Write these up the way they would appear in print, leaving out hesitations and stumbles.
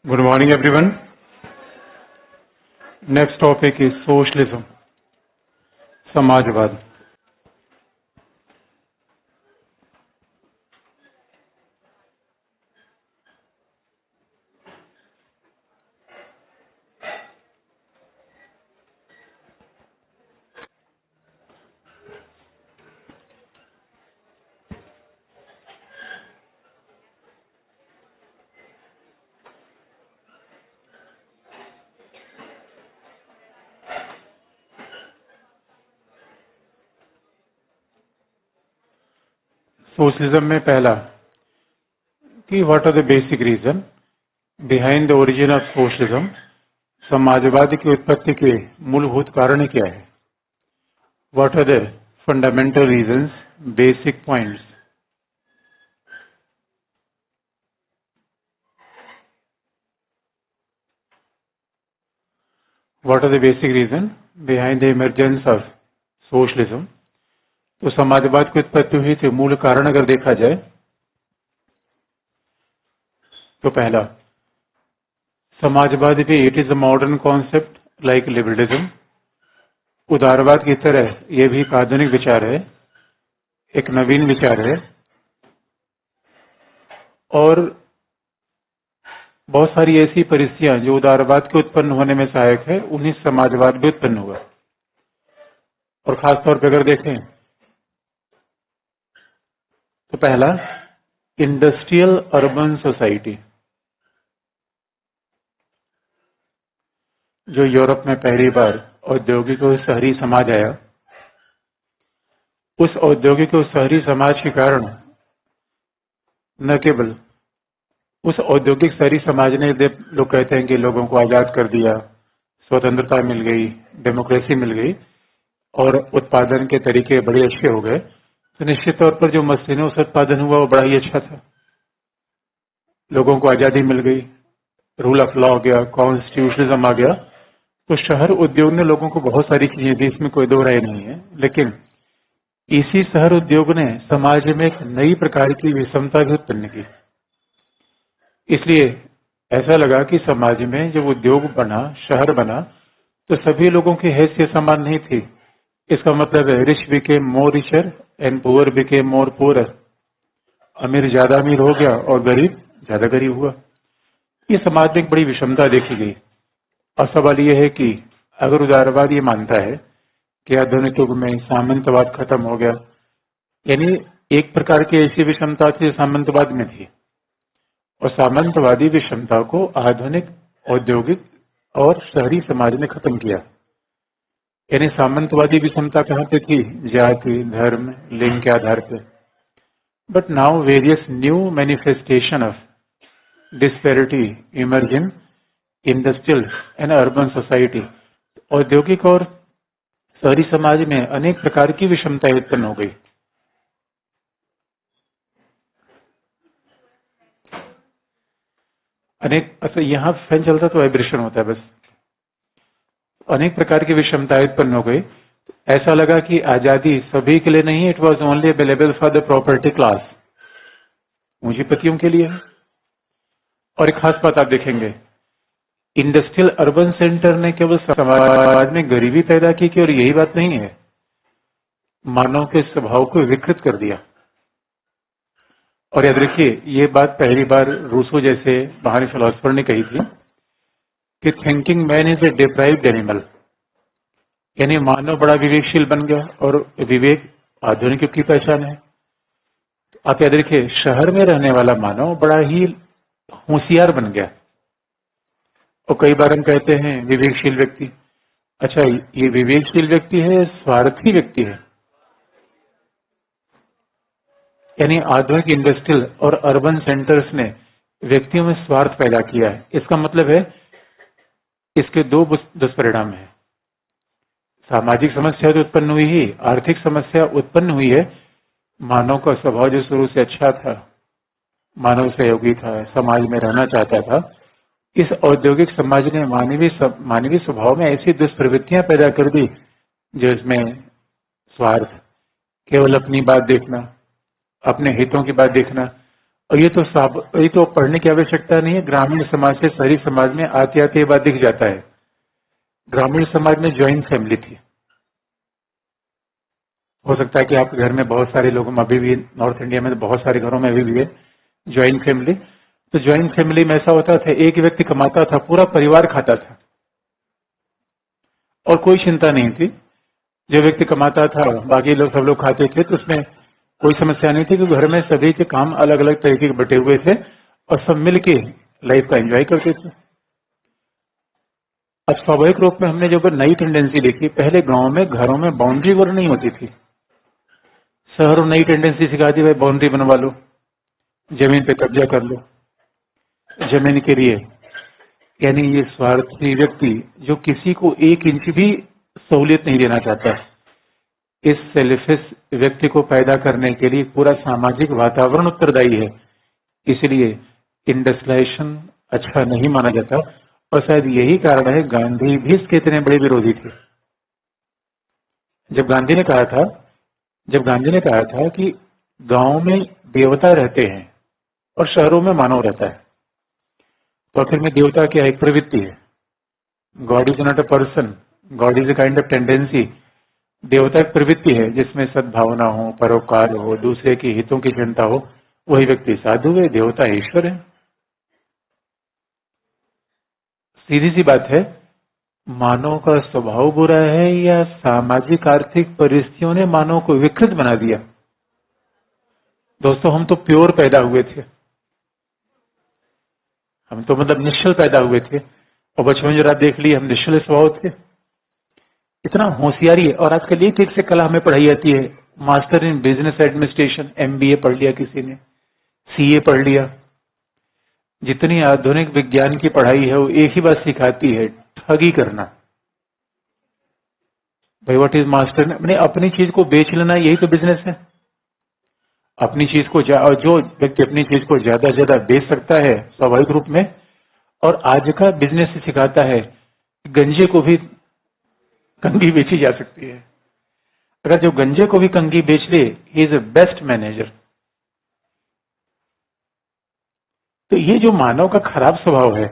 Good morning, everyone. Next topic is socialism, समाजवाद. Socialism में पहला कि what are the basic reason behind the origin of socialism. समाजवाद की उत्पत्ति के मूलभूत कारण क्या है? What are the fundamental reasons, basic points? What are the basic reason behind the emergence of socialism? तो समाजवाद की उत्पत्ति हुई थी, मूल कारण अगर देखा जाए तो पहला समाजवाद भी it is a modern concept like liberalism. उदारवाद की तरह यह भी एक आधुनिक विचार है, एक नवीन विचार है और बहुत सारी ऐसी परिस्थितियां जो उदारवाद के उत्पन्न होने में सहायक है, उन्हीं समाजवाद भी उत्पन्न हुआ. और खासतौर पर अगर देखें तो पहला इंडस्ट्रियल अर्बन सोसाइटी, जो यूरोप में पहली बार औद्योगिक और शहरी समाज आया, उस औद्योगिक और शहरी समाज के कारण न केवल उस औद्योगिक शहरी समाज ने, लोग कहते हैं कि लोगों को आजाद कर दिया, स्वतंत्रता मिल गई, डेमोक्रेसी मिल गई और उत्पादन के तरीके बड़े अच्छे हो गए, तो निश्चित तौर पर जो मशीनों से उत्पादन हुआ वो बड़ा ही अच्छा था. लोगों को आजादी मिल गई, रूल ऑफ लॉ आ गया, कॉन्स्टिट्यूशनिज्म आ गया. तो शहर उद्योग ने लोगों को बहुत सारी चीजें दी, इसमें कोई दो राय नहीं है. लेकिन इसी शहर उद्योग ने समाज में एक नई प्रकार की विषमता भी उत्पन्न की. इसलिए ऐसा लगा कि समाज में जब उद्योग बना, शहर बना, तो सभी लोगों की हैसियत समान नहीं थी. इसका मतलब है rich became more richer and poor became more poorer. अमीर ज्यादा अमीर हो गया और गरीब ज्यादा गरीब हुआ. ये समाज में एक बड़ी विषमता देखी गई. और सवाल यह है कि अगर उदारवाद ये मानता है कि आधुनिक युग में सामंतवाद खत्म हो गया, यानी एक प्रकार की ऐसी विषमता थी सामंतवाद में थी, और सामंतवादी विषमता को आधुनिक औद्योगिक और शहरी समाज ने खत्म किया. यानी सामंतवादी विषमता कहाँ पे थी? जाति, धर्म, लिंग के आधार पर. But now various new manifestation of disparity emerge in industrial and urban society. औद्योगिक और शहरी समाज में अनेक प्रकार की विषमताएं उत्पन्न हो गई. अच्छा, यहाँ फैन चलता तो वाइब्रेशन होता है बस. अनेक प्रकार की विषमताएं उत्पन्न हो गई. ऐसा लगा कि आजादी सभी के लिए नहीं, it was only available for the property class, पूंजीपतियों के लिए. और एक खास बात आप देखेंगे, इंडस्ट्रियल अर्बन सेंटर ने केवल समाज में गरीबी पैदा की, और यही बात नहीं है, मानव के स्वभाव को विकृत कर दिया. और याद रखिए, ये बात पहली बार रूसो जैसे महान फिलोसफर ने कही थी कि thinking man is a deprived animal. यानी मानव बड़ा विवेकशील बन गया, और विवेक आधुनिक युग की पहचान है. आप याद रखिए, शहर में रहने वाला मानव बड़ा ही होशियार बन गया. और कई बार हम कहते हैं विवेकशील व्यक्ति. अच्छा, ये विवेकशील व्यक्ति है, स्वार्थी व्यक्ति है. यानी आधुनिक इंडस्ट्रियल और अर्बन सेंटर्स ने व्यक्तियों में स्वार्थ पैदा किया है. इसका मतलब है इसके दो दुष्परिणाम है. सामाजिक समस्या तो उत्पन्न हुई ही, आर्थिक समस्या उत्पन्न हुई है. मानव का स्वभाव जो शुरू से अच्छा था, मानव सहयोगी था, समाज में रहना चाहता था, इस औद्योगिक समाज ने मानवीय स्वभाव में ऐसी दुष्प्रवृत्तियां पैदा कर दी जो इसमें स्वार्थ, केवल अपनी बात देखना, अपने हितों की बात देखना, और ये तो पढ़ने की आवश्यकता नहीं है, ग्रामीण समाज से शहरी समाज में आते आते ये बात दिख जाता है। ग्रामीण समाज में ज्वाइंट फैमिली थी। हो सकता है कि आपके घर में बहुत सारे लोगों में अभी भी, नॉर्थ इंडिया में तो बहुत सारे घरों में अभी भी है ज्वाइंट फैमिली। तो ज्वाइंट फैमिली में ऐसा होता था, एक व्यक्ति कमाता था, पूरा परिवार खाता था और कोई चिंता नहीं थी। जो व्यक्ति कमाता था बाकी लोग सब लोग खाते थे, तो उसमें कोई समस्या नहीं थी कि घर में सभी के काम अलग अलग तरीके के बटे हुए थे और सब मिलके लाइफ का एंजॉय करते थे। अब स्वाभाविक रूप में हमने जो नई टेंडेंसी देखी, पहले गांव में घरों में बाउंड्री वॉल नहीं होती थी, शहरों नई टेंडेंसी सिखा दी, भाई बाउंड्री बनवा लो, जमीन पे कब्जा कर लो जमीन के लिए। यानी ये स्वार्थी व्यक्ति जो किसी को एक इंच भी सहूलियत नहीं देना चाहता, इस सेल्फिश व्यक्ति को पैदा करने के लिए पूरा सामाजिक वातावरण उत्तरदायी है। इसलिए इंडस्ट्रियलाइजेशन अच्छा नहीं माना जाता और शायद यही कारण है गांधी भी इसके इतने बड़े विरोधी थे। जब गांधी ने कहा था कि गांव में देवता रहते हैं और शहरों में मानव रहता है, तो आखिर में देवता क्या एक प्रवृत्ति है। God is not a person, God is a kind of tendency. देवता एक प्रवृत्ति है जिसमें सद्भावना हो, परोपकार हो, दूसरे के हितों की चिंता हो, वही व्यक्ति साधु है, देवता ईश्वर है। सीधी सी बात है, मानव का स्वभाव बुरा है या सामाजिक आर्थिक परिस्थितियों ने मानव को विकृत बना दिया? दोस्तों, हम तो प्योर पैदा हुए थे, हम तो मतलब निश्चल पैदा हुए थे, और बचपन जरा देख लिए, हम निश्चल स्वभाव थे। इतना होशियारी है। और आजकल एक से कला हमें पढ़ाई जाती है, master in business administration, MBA पढ़ लिया किसी ने, सीए पढ़ लिया। जितनी आधुनिक विज्ञान की पढ़ाई है वो एक ही बात सिखाती है, ठगी करना। भाई व्हाट इज मास्टर, अपने अपनी चीज को बेच लेना, यही तो बिजनेस है। अपनी चीज को जो व्यक्ति अपनी चीज को ज्यादा से ज्यादा बेच सकता है स्वाभाविक रूप में, और आज का बिजनेस सिखाता है गंजे को भी कंघी बेची जा सकती है। अगर जो गंजे को भी कंघी बेच ले, he is a best manager. तो ये जो मानव का खराब स्वभाव है,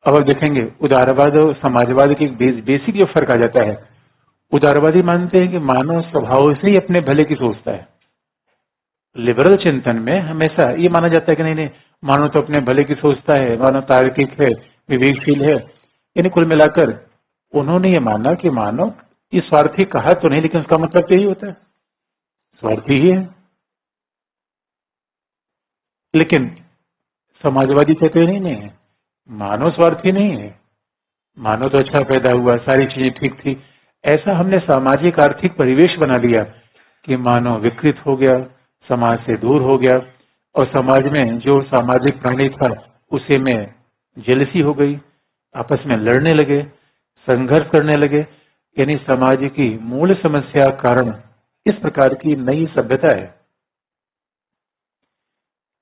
अब आप देखेंगे उदारवाद और समाजवाद के बेसिक जो फर्क आ जाता है, उदारवादी मानते हैं कि मानव स्वभाव से ही अपने भले की सोचता है। लिबरल चिंतन में हमेशा ये माना जाता है कि नहीं नहीं, मानव तो अपने भले की सोचता है, मानव तार्किक है, विवेकशील है। यानी कुल मिलाकर उन्होंने ये माना कि मानव ये स्वार्थी कहा तो नहीं, लेकिन उसका मतलब तो यही होता है, स्वार्थी ही है। लेकिन समाजवादी कहते नहीं नहीं है, मानव स्वार्थी नहीं है, मानव तो अच्छा पैदा हुआ, सारी चीजें ठीक थी। ऐसा हमने सामाजिक आर्थिक परिवेश बना लिया कि मानव विकृत हो गया, समाज से दूर हो गया, और समाज में जो सामाजिक प्राणी था उसे में जेलसी हो गई, आपस में लड़ने लगे, संघर्ष करने लगे। यानी समाज की मूल समस्या कारण इस प्रकार की नई सभ्यता है।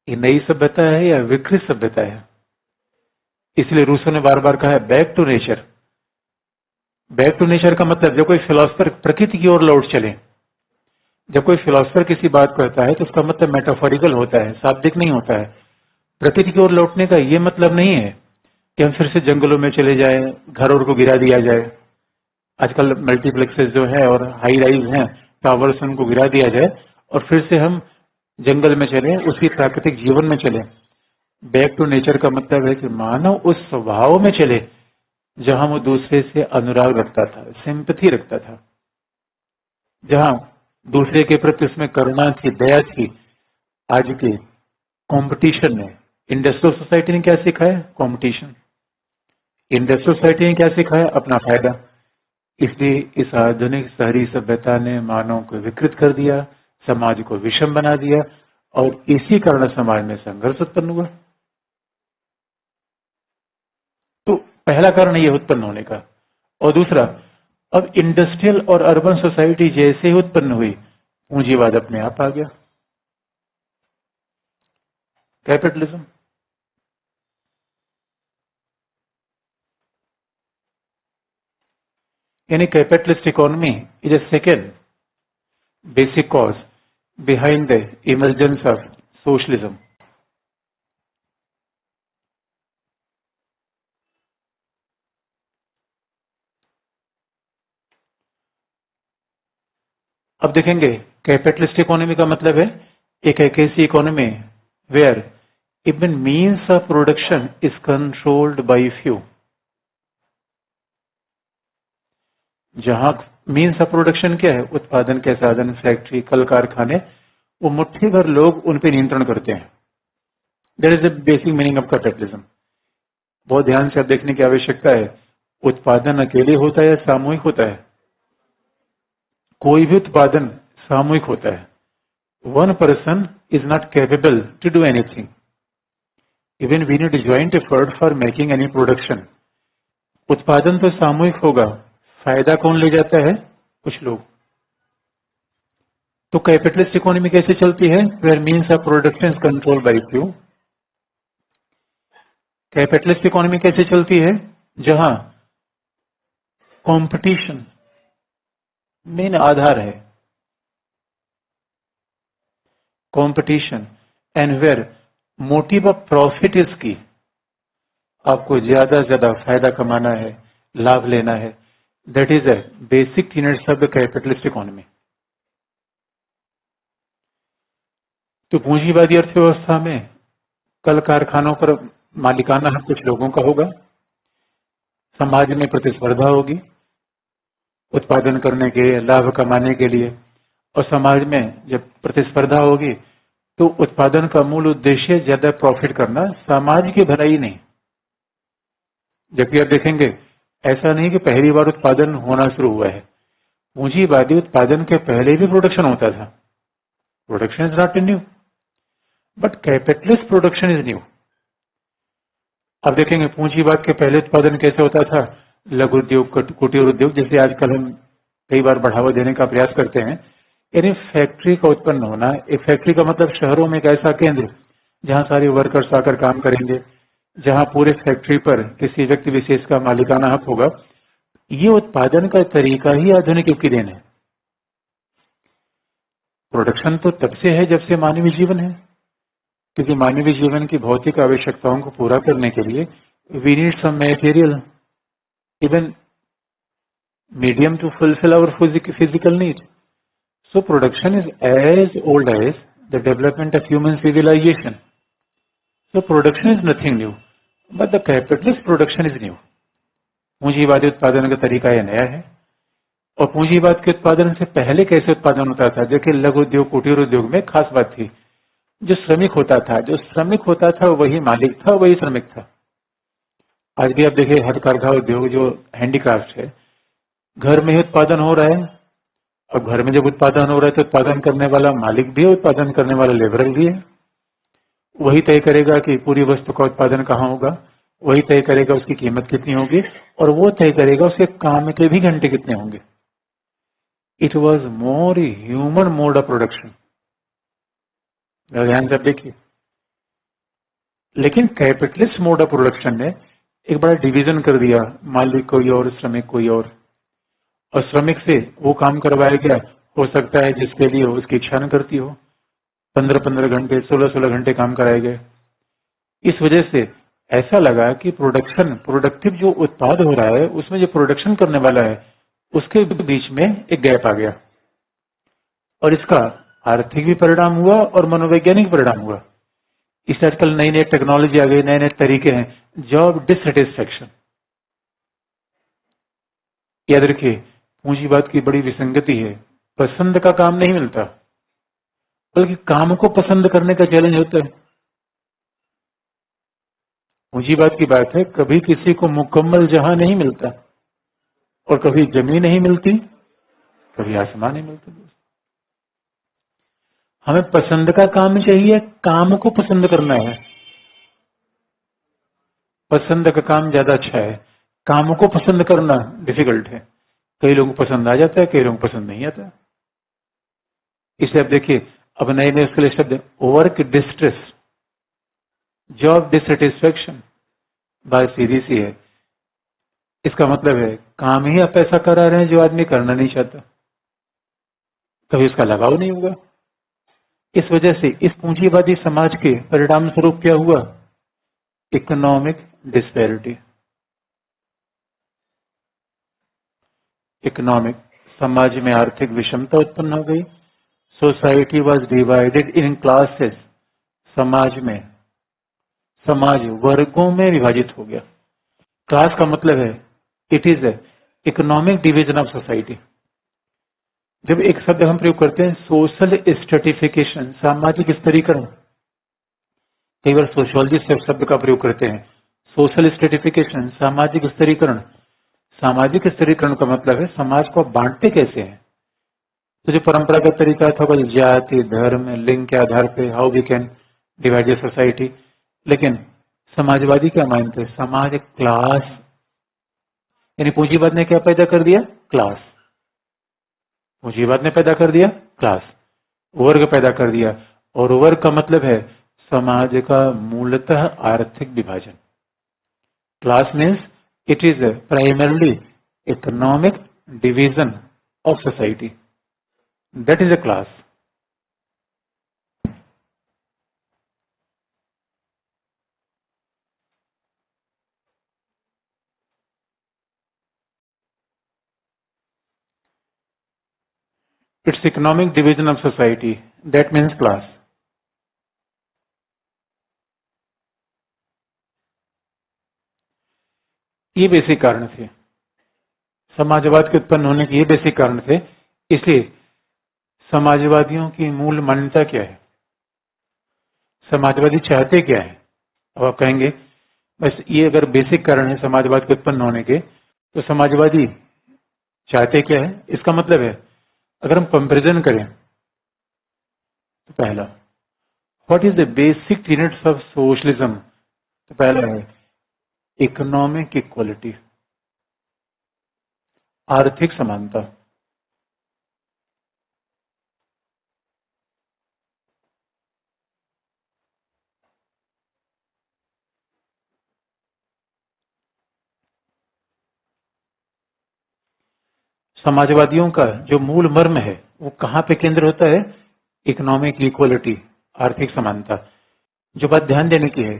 ये नई सभ्यता है या विकृत सभ्यता है? इसलिए रूसो ने बार बार कहा है back to nature. Back to nature का मतलब जब कोई फिलोसफर प्रकृति की ओर लौट चले, जब कोई फिलोसफर किसी बात कहता है तो उसका मतलब मेटाफोरिकल होता है, शाब्दिक नहीं होता है। प्रकृति की ओर लौटने का ये मतलब नहीं है कि हम फिर से जंगलों में चले जाएं, घरों को गिरा दिया जाए। आजकल मल्टीप्लेक्सेस जो है और हाई राइज हैं, टावर्स, उनको गिरा दिया जाए और फिर से हम जंगल में चले, उसी प्राकृतिक जीवन में चले। बैक टू नेचर का मतलब है कि मानव उस स्वभाव में चले जहां वो दूसरे से अनुराग रखता था, सिंपैथी रखता था, जहां दूसरे के प्रति उसमें करुणा थी, दया थी। आज के कंपटीशन ने, इंडस्ट्रियल सोसाइटी ने क्या सिखाया? कंपटीशन। इंडस्ट्रियल सोसाइटी ने क्या सिखाया? अपना फायदा। इसलिए इस आधुनिक शहरी सभ्यता ने मानव को विकृत कर दिया, समाज को विषम बना दिया, और इसी कारण समाज में संघर्ष उत्पन्न हुआ। तो पहला कारण ये उत्पन्न होने का। और दूसरा, अब इंडस्ट्रियल और अर्बन सोसाइटी जैसे ही उत्पन्न हुई, पूंजीवाद अपने आप आ गया, कैपिटलिज्म। यानी capitalist economy is a second basic cause behind the emergence of socialism. अब देखेंगे कैपिटलिस्ट इकोनॉमी का मतलब है एक ऐसी economy where even means of production is controlled by few, जहां मीन्स ऑफ प्रोडक्शन क्या है, उत्पादन के साधन, फैक्ट्री, कल कारखाने, वो मुट्ठी भर लोग उन पे नियंत्रण करते हैं। That is the basic meaning of capitalism. बहुत ध्यान से आप देखने की आवश्यकता है, उत्पादन अकेले होता है या सामूहिक होता है? कोई भी उत्पादन सामूहिक होता है। One person is not capable to do anything, even we need joint effort for making any production. उत्पादन तो सामूहिक होगा, फायदा कौन ले जाता है? कुछ लोग। तो कैपिटलिस्ट इकोनॉमी कैसे चलती है? Where means of production is control by few. Capitalist economy कैसे चलती है? जहां कंपटीशन मेन आधार है, competition, and where motive of profit is key. आपको ज्यादा से ज्यादा फायदा कमाना है, लाभ लेना है। That is a basic tenets of the capitalist economy. तो पूंजीवादी अर्थव्यवस्था में कल कारखानों पर मालिकाना हक कुछ लोगों का होगा, समाज में प्रतिस्पर्धा होगी उत्पादन करने के लिए, लाभ कमाने के लिए, और समाज में जब प्रतिस्पर्धा होगी तो उत्पादन का मूल उद्देश्य ज्यादा प्रॉफिट करना, समाज की भलाई नहीं। जबकि आप देखेंगे ऐसा नहीं कि पहली बार उत्पादन होना शुरू हुआ है, पूंजीवादी उत्पादन के पहले भी प्रोडक्शन होता था। Production is not new, but capitalist production is new. अब देखेंगे पूंजीवाद के पहले उत्पादन कैसे होता था? लघु उद्योग, कुटीर उद्योग, जैसे आजकल हम कई बार बढ़ावा देने का प्रयास करते हैं। यानी फैक्ट्री का उत्पन्न होना। एक फैक्ट्री का मतलब शहरों में एक ऐसा केंद्र जहां सारे वर्कर्स आकर काम करेंगे, जहां पूरे फैक्ट्री पर किसी व्यक्ति विशेष का मालिकाना हक होगा। ये उत्पादन का तरीका ही आधुनिक युग की देन है। प्रोडक्शन तो तब से है जब से मानवीय जीवन है, क्योंकि मानवीय जीवन की भौतिक आवश्यकताओं को पूरा करने के लिए we need some material, even medium to fulfil our physical need. So production is as old as the development of human civilization. So production is nothing new, but the capitalist production is new. पूंजीवादी उत्पादन का तरीका यह नया है। और पूंजीवाद के उत्पादन से पहले कैसे उत्पादन होता था? देखिए लघु उद्योग, कुटीर उद्योग में खास बात थी, जो श्रमिक होता था वही मालिक था, वही श्रमिक था। आज भी आप देखिए हथकरघा उद्योग जो हैंडीक्राफ्ट है, घर में ही उत्पादन हो रहा है। अब घर में जब उत्पादन हो रहा है तो उत्पादन करने वाला मालिक भी है, उत्पादन करने वाला लेबरर भी है। वही तय करेगा कि पूरी वस्तु का उत्पादन कहाँ होगा, वही तय करेगा उसकी कीमत कितनी होगी, और वो तय करेगा उसके काम के भी घंटे कितने होंगे। It was more human mode of production. ध्यान से देखिए। लेकिन कैपिटलिस्ट मोड ऑफ प्रोडक्शन ने एक बड़ा डिवीजन कर दिया, मालिक कोई और, श्रमिक कोई और श्रमिक से वो काम करवाया गया, हो सकता है जिसके लिए उसकी इच्छा न करती हो। 15-15 घंटे, 16-16 घंटे काम कराए गए। इस वजह से ऐसा लगा कि प्रोडक्टिव जो उत्पाद हो रहा है उसमें जो प्रोडक्शन करने वाला है उसके बीच में एक गैप आ गया, और इसका आर्थिक भी परिणाम हुआ और मनोवैज्ञानिक परिणाम हुआ। इस आजकल नई नई टेक्नोलॉजी आ गई, नए नए तरीके हैं, जॉब डिससेटिस्फैक्शन। याद रखिए पूंजीवाद की बड़ी विसंगति है, पसंद का काम नहीं मिलता, बल्कि काम को पसंद करने का चैलेंज होता है। पूंजीवाद की बात है, कभी किसी को मुकम्मल जहां नहीं मिलता, और कभी जमीन नहीं मिलती, कभी आसमान नहीं मिलता। हमें पसंद का काम चाहिए, काम को पसंद करना है। पसंद का काम ज्यादा अच्छा है, काम को पसंद करना डिफिकल्ट है। कई लोगों को पसंद आ जाता है, कई लोगों को पसंद नहीं आता। इसे अब देखिए, अब नए नए उसके लिए शब्द, वर्क डिस्ट्रेस, जॉब डिससेटिस्फैक्शन, बात सीधी सी है। इसका मतलब है काम ही आप ऐसा करा रहे हैं जो आदमी करना नहीं चाहता, कभी इसका लगाव नहीं होगा। इस वजह से इस पूंजीवादी समाज के परिणाम स्वरूप क्या हुआ? इकोनॉमिक डिस्पैरिटी, इकोनॉमिक समाज में आर्थिक विषमता उत्पन्न हो गई। Society was divided in classes, समाज वर्गों में विभाजित हो गया। क्लास का मतलब है it is economic division of society. जब एक शब्द हम प्रयोग करते हैं सोशल स्ट्रेटिफिकेशन, सामाजिक स्तरीकरण, कई बार सोशियोलॉजी से शब्द का प्रयोग करते हैं। सोशल स्ट्रेटिफिकेशन, सामाजिक स्तरीकरण। सामाजिक स्तरीकरण का मतलब है समाज को बांटते कैसे हैं। तो जो परंपरागत तरीका था वो जाति, धर्म, लिंग के आधार पे how we can divide a society. लेकिन समाजवादी क्या मानते हैं, समाज क्लास, यानी पूंजीवाद ने क्या पैदा कर दिया, क्लास। पूंजीवाद ने पैदा कर दिया क्लास, वर्ग पैदा कर दिया। और वर्ग का मतलब है समाज का मूलतः आर्थिक विभाजन। Class means it is primarily economic division of society, that is a class. It's economic division of society, that means class. ये बेसिक कारण थे, समाजवाद के उत्पन्न होने के ये बेसिक कारण थे। इसलिए समाजवादियों की मूल मान्यता क्या है, समाजवादी चाहते क्या है। अब आप कहेंगे बस ये अगर बेसिक कारण है समाजवाद के उत्पन्न होने के, तो समाजवादी चाहते क्या है, इसका मतलब है अगर हम कंपैरिजन करें तो पहला, what is the basic tenets of socialism, तो पहला है इकोनॉमिक इक्वलिटी, आर्थिक समानता। समाजवादियों का जो मूल मर्म है वो कहां पे केंद्र होता है, इकोनॉमिक इक्वलिटी, आर्थिक समानता। जो बात ध्यान देने की है,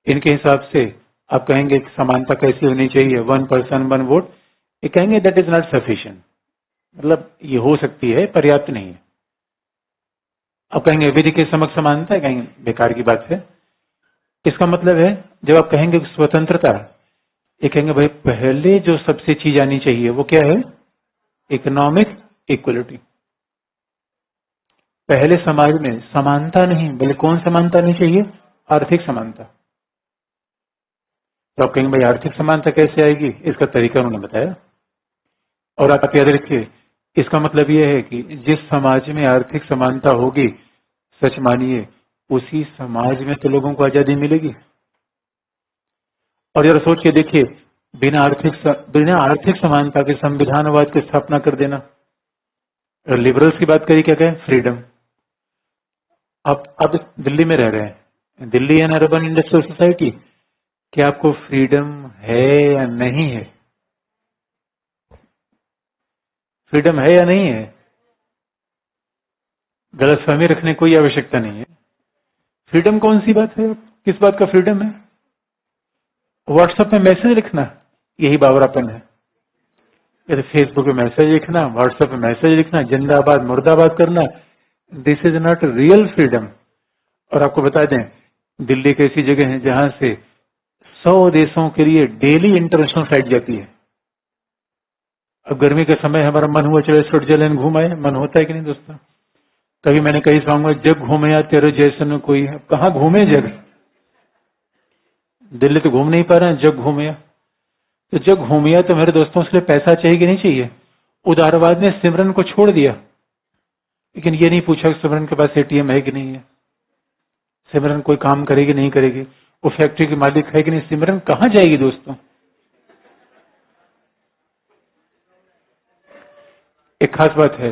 इनके हिसाब से आप कहेंगे कि समानता कैसी होनी चाहिए, 1 पर्सन 1 वोट, ये कहेंगे दैट इज नॉट सफिशिएंट, मतलब ये हो सकती है पर्याप्त नहीं है। अब कहेंगे विधि के समक्ष समानता है, कहेंगे बेकार की बात है। इसका मतलब है जब आप कहेंगे स्वतंत्रता, ये कहेंगे भाई पहले जो सबसे चीज आनी चाहिए वो क्या है, इकोनॉमिक इक्वलिटी। पहले समाज में समानता नहीं, बल्कि कौन समानता नहीं चाहिए, आर्थिक समानता। तो आप कहेंगे भाई आर्थिक समानता कैसे आएगी, इसका तरीका उन्होंने बताया। और आप याद रखिए, इसका मतलब यह है कि जिस समाज में आर्थिक समानता होगी, सच मानिए उसी समाज में तो लोगों को आजादी मिलेगी। और जरा सोच के देखिए, बिना आर्थिक समानता के संविधानवाद की स्थापना कर देना। लिबरल्स की बात करिए, क्या कहें, फ्रीडम। आप दिल्ली में रह रहे हैं, Delhi N urban industrial society, क्या आपको फ्रीडम है या नहीं है, फ्रीडम है या नहीं है, गलतफहमी रखने की कोई आवश्यकता नहीं है। फ्रीडम कौन सी बात है, किस बात का फ्रीडम है, व्हाट्सएप में मैसेज लिखना, यही बावरापन है। या फेसबुक पे मैसेज लिखना, व्हाट्सएप पे मैसेज लिखना, जिंदाबाद मुर्दाबाद करना, this is not real freedom. और आपको बता दें, दिल्ली एक ऐसी जगह है जहां से 100 देशों के लिए डेली इंटरनेशनल फ्लाइट जाती है। अब गर्मी के समय हमारा मन हुआ चलो स्विट्जरलैंड घूम आए, मन होता है कि नहीं दोस्तों। कभी मैंने कहीं सांगा जग घूमे या तेरे जैसे न कोई, कहाँ घूमे जग, दिल्ली तो घूम नहीं पा रहे हैं, जग घूमे। तो जग घूमिया तो मेरे दोस्तों उसके लिए पैसा चाहिए कि नहीं चाहिए। उदारवाद ने सिमरन को छोड़ दिया, लेकिन ये नहीं पूछा कि सिमरन के पास एटीएम है कि नहीं है, सिमरन कोई काम करेगी नहीं करेगी, वो फैक्ट्री की मालिक है कि नहीं, सिमरन कहाँ जाएगी दोस्तों। एक खास बात है,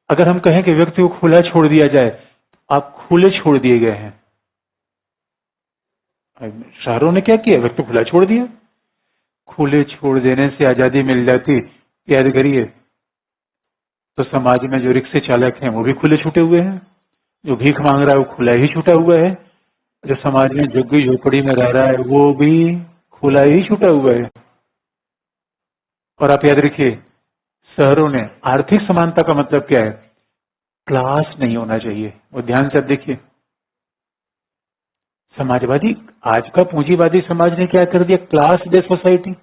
अगर हम कहें कि व्यक्ति को खुला छोड़ दिया जाए, आप खुले छोड़ दिए गए हैं। शहरों ने क्या किया, व्यक्ति को खुला छोड़ दिया। खुले छोड़ देने से आजादी मिल जाती, याद करिए, तो समाज में जो रिक्शे चालक हैं वो भी खुले छूटे हुए हैं, जो भीख मांग रहा है वो खुला ही छूटा हुआ है, जो समाज में झुग्गी झोपड़ी में रह रहा है वो भी खुला ही छूटा हुआ है। और आप याद रखिए, शहरों ने आर्थिक समानता का मतलब क्या है? क्लास नहीं होना चाहिए। वो ध्यान से अब देखिए, समाजवादी, आज का पूंजीवादी समाज ने क्या कर दिया? Class based society.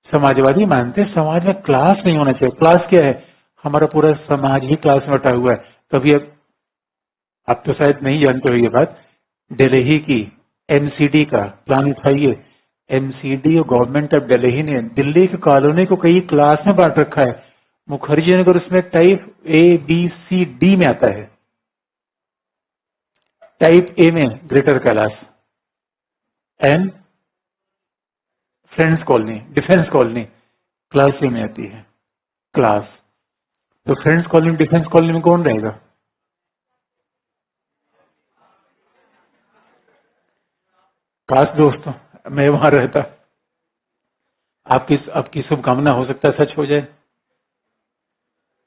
समाजवादी मानते हैं समाज में क्लास नहीं होना चाहिए। क्लास क्या है? हमारा पूरा समाज ही क्लास में बटा हुआ है। कभी अब आप तो शायद नहीं जानते हो ये बात, दिल्ली की एमसीडी का प्लान उठाइए। एमसीडी और गवर्नमेंट ऑफ दिल्ली ने दिल्ली की कॉलोनी को कई क्लास में बांट रखा है। मुखर्जी नगर उसमें type A B C D में आता है। टाइप ए में Greater Kailash, and friends colony, defence colony class A में आती है। क्लास तो फ्रेंड्स कॉलोनी डिफेंस कॉलोनी में कौन रहेगा? काश दोस्तों मैं वहां रहता। आपकी शुभकामना हो सकता है सच हो जाए।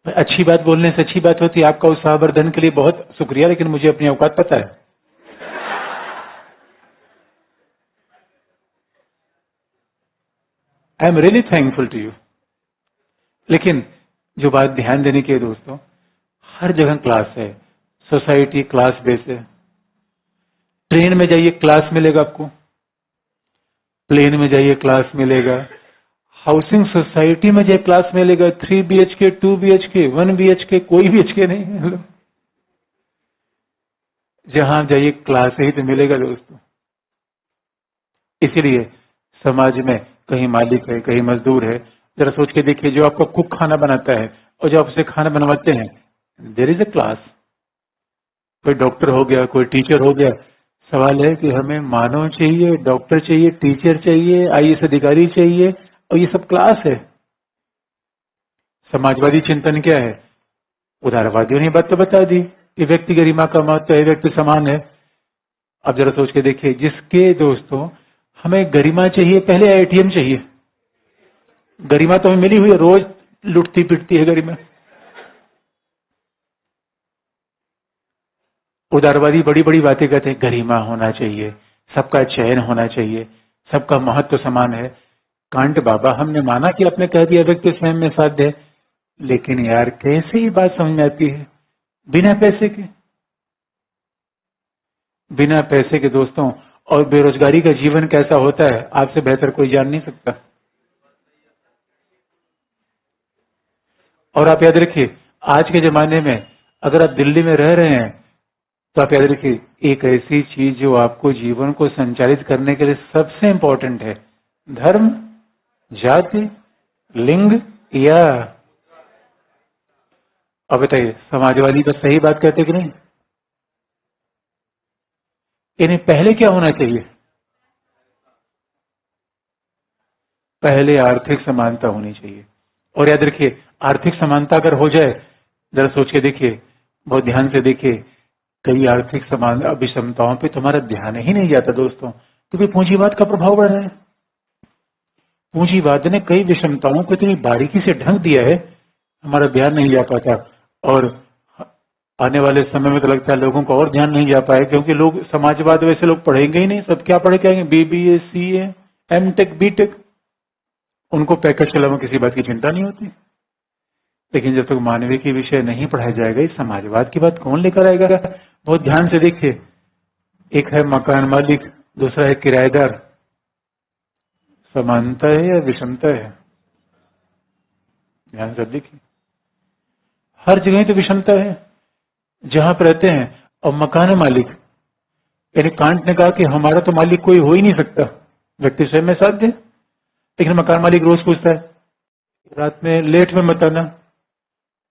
अच्छी बात बोलने से अच्छी बात होती है। आपका उत्साहवर्धन के लिए बहुत शुक्रिया, लेकिन मुझे अपनी औकात पता है। I am really thankful to you. लेकिन जो बात ध्यान देने की है दोस्तों, हर जगह क्लास है। सोसाइटी क्लास बेस है। ट्रेन में जाइए क्लास मिलेगा आपको, प्लेन में जाइए क्लास मिलेगा, हाउसिंग सोसाइटी में जाइए क्लास मिलेगा। 3 BHK, 2 BHK, 1 BHK, कोई BHK नहीं है। जहां जाइए क्लास ही तो मिलेगा दोस्तों। इसीलिए समाज में कहीं मालिक है, कहीं मजदूर है। जरा सोच के देखिए, जो आपका कुक खाना बनाता है और जो आपसे खाना बनवाते हैं, देयर इज अ क्लास। कोई डॉक्टर हो गया, कोई टीचर हो गया। सवाल है कि हमें मानव चाहिए, डॉक्टर चाहिए, टीचर चाहिए, IAS अधिकारी चाहिए, और ये सब क्लास है। समाजवादी चिंतन क्या है? उदारवादियों ने बात तो बता दी कि व्यक्ति गरिमा का महत्व है, व्यक्ति समान है। अब जरा सोच के देखिए, जिसके दोस्तों हमें गरिमा चाहिए, पहले ATM चाहिए। गरिमा तो हमें मिली हुई है, रोज लुटती पिटती है गरिमा। उदारवादी बड़ी बड़ी बातें कहते हैं, गरिमा होना चाहिए, सबका चयन होना चाहिए, सबका महत्व समान है। कांट बाबा, हमने माना कि आपने कह दिया व्यक्ति स्वयं में साध्य है, लेकिन यार कैसे ये बात समझ में आती है? बिना पैसे के, बिना पैसे के दोस्तों, और बेरोजगारी का जीवन कैसा होता है आपसे बेहतर कोई जान नहीं सकता। और आप याद रखिए, आज के जमाने में अगर आप दिल्ली में रह रहे हैं, तो आप याद रखिए, एक ऐसी चीज जो आपको जीवन को संचालित करने के लिए सबसे इंपॉर्टेंट है, धर्म, जाति, लिंग, या अब बताइए समाजवादी तो सही बात कहते कि नहीं? यानी पहले क्या होना चाहिए? पहले आर्थिक समानता होनी चाहिए। और याद रखिए, आर्थिक समानता अगर हो जाए, जरा सोच के देखिए, बहुत ध्यान से देखिए, कई आर्थिक समान विषमताओं पे तुम्हारा ध्यान ही नहीं जाता दोस्तों, क्योंकि पूंजीवाद का प्रभाव बढ़ रहा है। पूंजीवाद ने कई विषमताओं को इतनी बारीकी से ढंक दिया है, हमारा ध्यान नहीं जा पाता। और आने वाले समय में तो लगता है लोगों को और ध्यान नहीं जा पाए, क्योंकि लोग समाजवाद वैसे लोग पढ़ेंगे ही नहीं। सब क्या पढ़े के आएंगे? BBA, CA, M.Tech, B.Tech। उनको पैकेज के अलावा किसी बात की चिंता नहीं होती। लेकिन जब तक मानवीय की विषय नहीं पढ़ाया जाएगा, इस समाजवाद की बात कौन लेकर आएगा? बहुत ध्यान से देखिए, एक है मकान मालिक, दूसरा है किराएदार। समानता है या विषमता है? ध्यान से देखिए, हर जगह तो विषमता है जहां पर रहते हैं। और मकान मालिक, यानी कांट ने कहा कि हमारा तो मालिक कोई हो ही नहीं सकता, व्यक्ति स्वयं में साध्य। लेकिन मकान मालिक रोज पूछता है, रात में लेट में मत आना,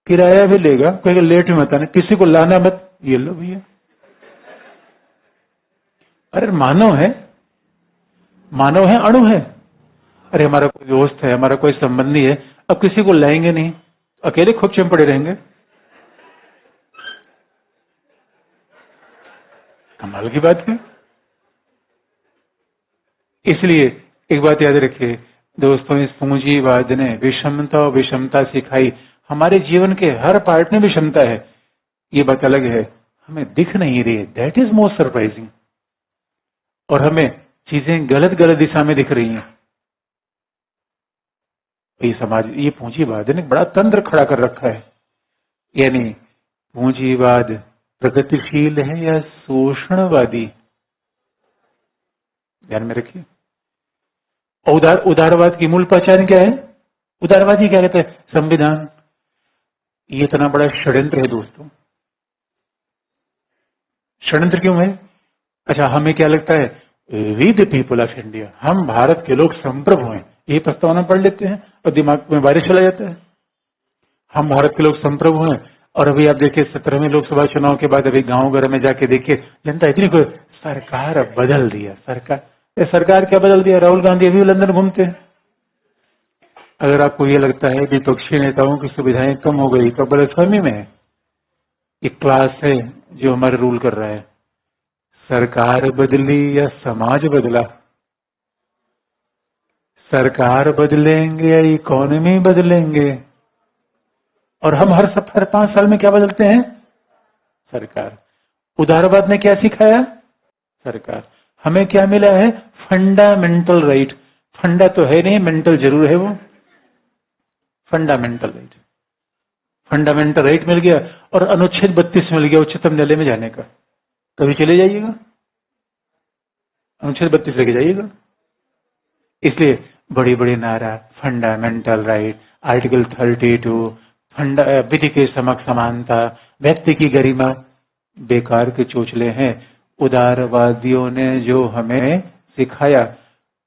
किराया भी लेगा, कहेगा लेट में मत आना, किसी को लाना मत। ये लो भैया, अरे मानव है, मानव है, अणु है। अरे हमारा कोई दोस्त है, हमारा कोई संबंधी है, अब किसी को लाएंगे नहीं, अकेले खोपचे में पड़े रहेंगे। कमाल की बात है। इसलिए एक बात याद रखिए दोस्तों, इस पूंजीवाद ने विषमता और विषमता सिखाई। हमारे जीवन के हर पार्ट में विषमता है, ये बात अलग है, हमें दिख नहीं रही है। That is most surprising. और हमें चीजें गलत गलत दिशा में दिख रही हैं। ये समाज, ये पूंजीवाद ने बड़ा तंत्र खड़ा कर रखा है। यानी पूंजीवाद प्रगतिशील है या शोषणवादी, ध्यान में रखिए। उदारवाद की मूल पहचान क्या है? उदारवादी क्या कहते हैं? संविधान। ये इतना बड़ा षड्यंत्र है दोस्तों। षड्यंत्र क्यों है? अच्छा, हमें क्या लगता है? We the people of India, हम भारत के लोग संप्रभु हैं, ये प्रस्तावना पढ़ लेते हैं और दिमाग में बारिश चला जाता है। हम भारत के लोग संप्रभु हैं। और अभी आप देखिए 17वें लोकसभा चुनाव के बाद अभी गांव घर में जाके देखिए, जनता इतनी सरकार बदल दिया, सरकार क्या बदल दिया? राहुल गांधी अभी लंदन घूमते हैं। अगर आपको ये लगता है विपक्षी नेताओं की सुविधाएं कम हो गई तो गलतफहमी में है। एक क्लास है जो हमारे रूल कर रहा है। सरकार बदली या समाज बदला? सरकार बदलेंगे या इकोनॉमी बदलेंगे? और हम हर 5 साल में क्या बदलते हैं? सरकार। उदारवाद ने क्या सिखाया? सरकार। हमें क्या मिला है? Fundamental right. फंडा तो है नहीं, मेंटल जरूर है वो। फंडामेंटल राइट, फंडामेंटल राइट मिल गया। और अनुच्छेद 32 मिल गया उच्चतम न्यायालय में जाने का। कभी चले जाइएगा, अनुच्छेद 32 लेके जाइएगा। इसलिए बड़ी बड़ी नारा, फंडामेंटल राइट, आर्टिकल 32, विधि के समक्ष समानता, व्यक्ति की गरिमा, बेकार के चोचले हैं। उदारवादियों ने जो हमें सिखाया,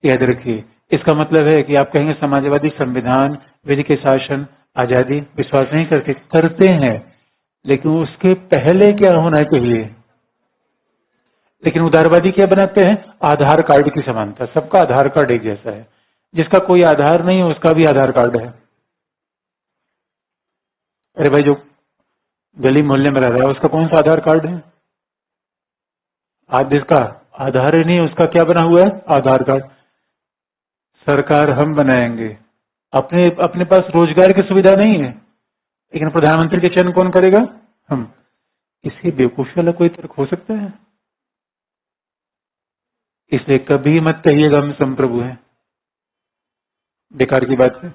याद रखिए, इसका मतलब है कि आप कहेंगे समाजवादी संविधान, विधि के शासन, आजादी विश्वास नहीं करते हैं, लेकिन उसके पहले क्या होना चाहिए? लेकिन उदारवादी क्या बनाते हैं? आधार कार्ड की समानता, सबका आधार कार्ड एक जैसा है, जिसका कोई आधार नहीं है उसका भी आधार कार्ड है। अरे भाई, जो गली मोहल्ले में रह रहा है उसका कौन सा आधार कार्ड है? आज जिसका आधार ही नहीं उसका क्या बना हुआ है? आधार कार्ड। सरकार हम बनाएंगे, अपने अपने पास रोजगार की सुविधा नहीं है, लेकिन प्रधानमंत्री के चयन कौन करेगा? हम। इससे बेवकूफी वाला कोई तर्क हो सकता है? इसलिए कभी मत कहिएगा हम संप्रभु हैं, बेकार की बात है।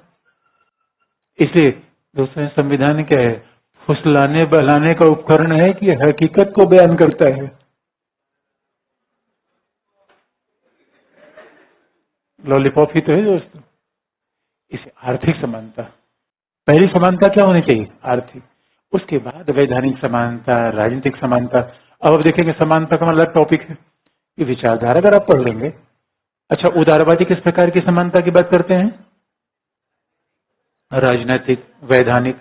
इसलिए दोस्तों, संविधान क्या है? फुसलाने बहलाने का उपकरण है कि हकीकत को बयान करता है? लॉलीपॉप ही तो है दोस्तों। इसे आर्थिक समानता, पहली समानता क्या होनी चाहिए? आर्थिक। उसके बाद वैधानिक समानता, राजनीतिक समानता। अब देखेंगे समानता का मतलब टॉपिक है, ये विचारधारा अगर आप पढ़ लेंगे। अच्छा, उदारवादी किस प्रकार की समानता की बात करते हैं? राजनीतिक, वैधानिक,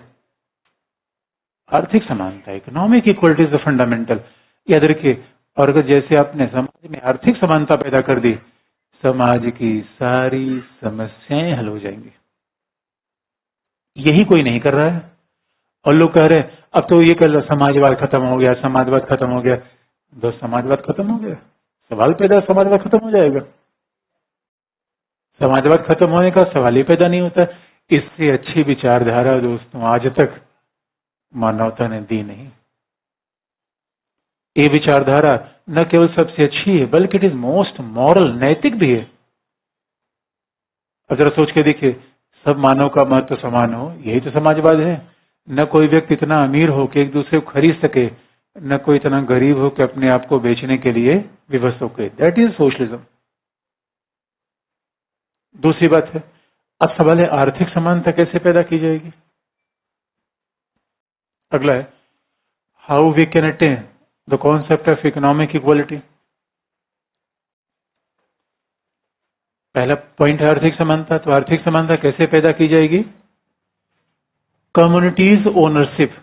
आर्थिक समानता, economic equality is the fundamental. याद रखिए। और अगर जैसे आपने समाज में आर्थिक समानता पैदा कर दी, समाज की सारी समस्याएं हल हो जाएंगी। यही कोई नहीं कर रहा है। और लोग कह रहे हैं अब तो ये कर, समाजवाद खत्म हो गया, समाजवाद खत्म हो गया। बस समाजवाद खत्म हो गया? सवाल पैदा, समाजवाद खत्म हो जाएगा? समाजवाद खत्म होने का सवाल ही पैदा नहीं होता। इससे अच्छी विचारधारा दोस्तों आज तक मानवता ने दी नहीं। ये विचारधारा न केवल सबसे अच्छी है, बल्कि इट इज मोस्ट मॉरल, नैतिक भी है। अब जरा सोच के देखिए, सब मानव का महत्व समान हो, यही तो समाजवाद है। न कोई व्यक्ति इतना अमीर हो कि एक दूसरे को खरीद सके, न कोई इतना गरीब हो कि अपने आप को बेचने के लिए विवश हो गए। That is socialism. दूसरी बात है, अब सवाल है आर्थिक समानता कैसे पैदा की जाएगी? अगला है, how we can attain the concept of economic equality. पहला पॉइंट है आर्थिक समानता। तो आर्थिक समानता कैसे पैदा की जाएगी? Communities ownership,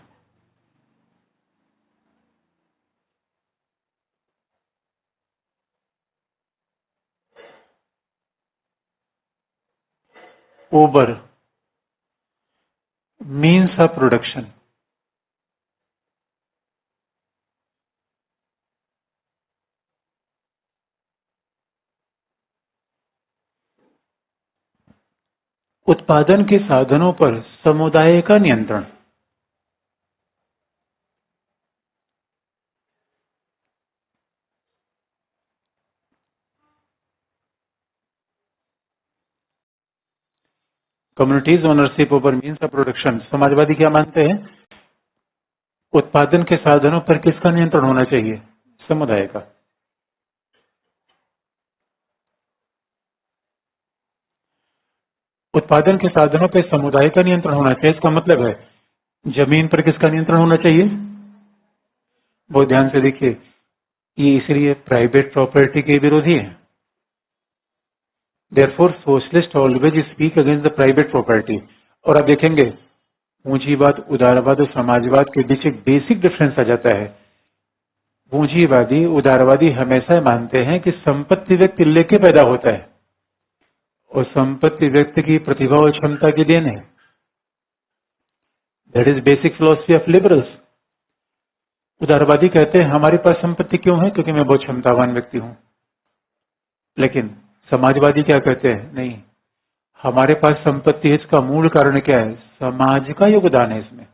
over, means of production, उत्पादन के साधनों पर समुदाय का नियंत्रण। Communities ownership over means of production. Samajwadi क्या मानते हैं? उत्पादन के साधनों पर किसका नियंत्रण होना चाहिए? समुदाय का। उत्पादन के साधनों पर समुदाय का नियंत्रण होना चाहिए, इसका मतलब है जमीन पर किसका नियंत्रण होना चाहिए? बहुत ध्यान से देखिए, ये इसलिए प्राइवेट प्रॉपर्टी के विरोधी है। Therefore socialist always speak against the private property. और आप देखेंगे पूंजीवाद, उदारवाद और समाजवाद के बीच एक बेसिक डिफरेंस आ जाता है। पूंजीवादी, उदारवादी हमेशा मानते हैं कि संपत्ति व्यक्ति लेके पैदा होता है और संपत्ति व्यक्ति की प्रतिभा और क्षमता की देन है। That is basic philosophy of liberals. उदारवादी कहते हैं हमारे पास संपत्ति क्यों है? क्योंकि मैं बहुत क्षमतावान व्यक्ति हूं। लेकिन समाजवादी क्या कहते हैं? नहीं, हमारे पास संपत्ति है, इसका मूल कारण क्या है? समाज का योगदान है इसमें।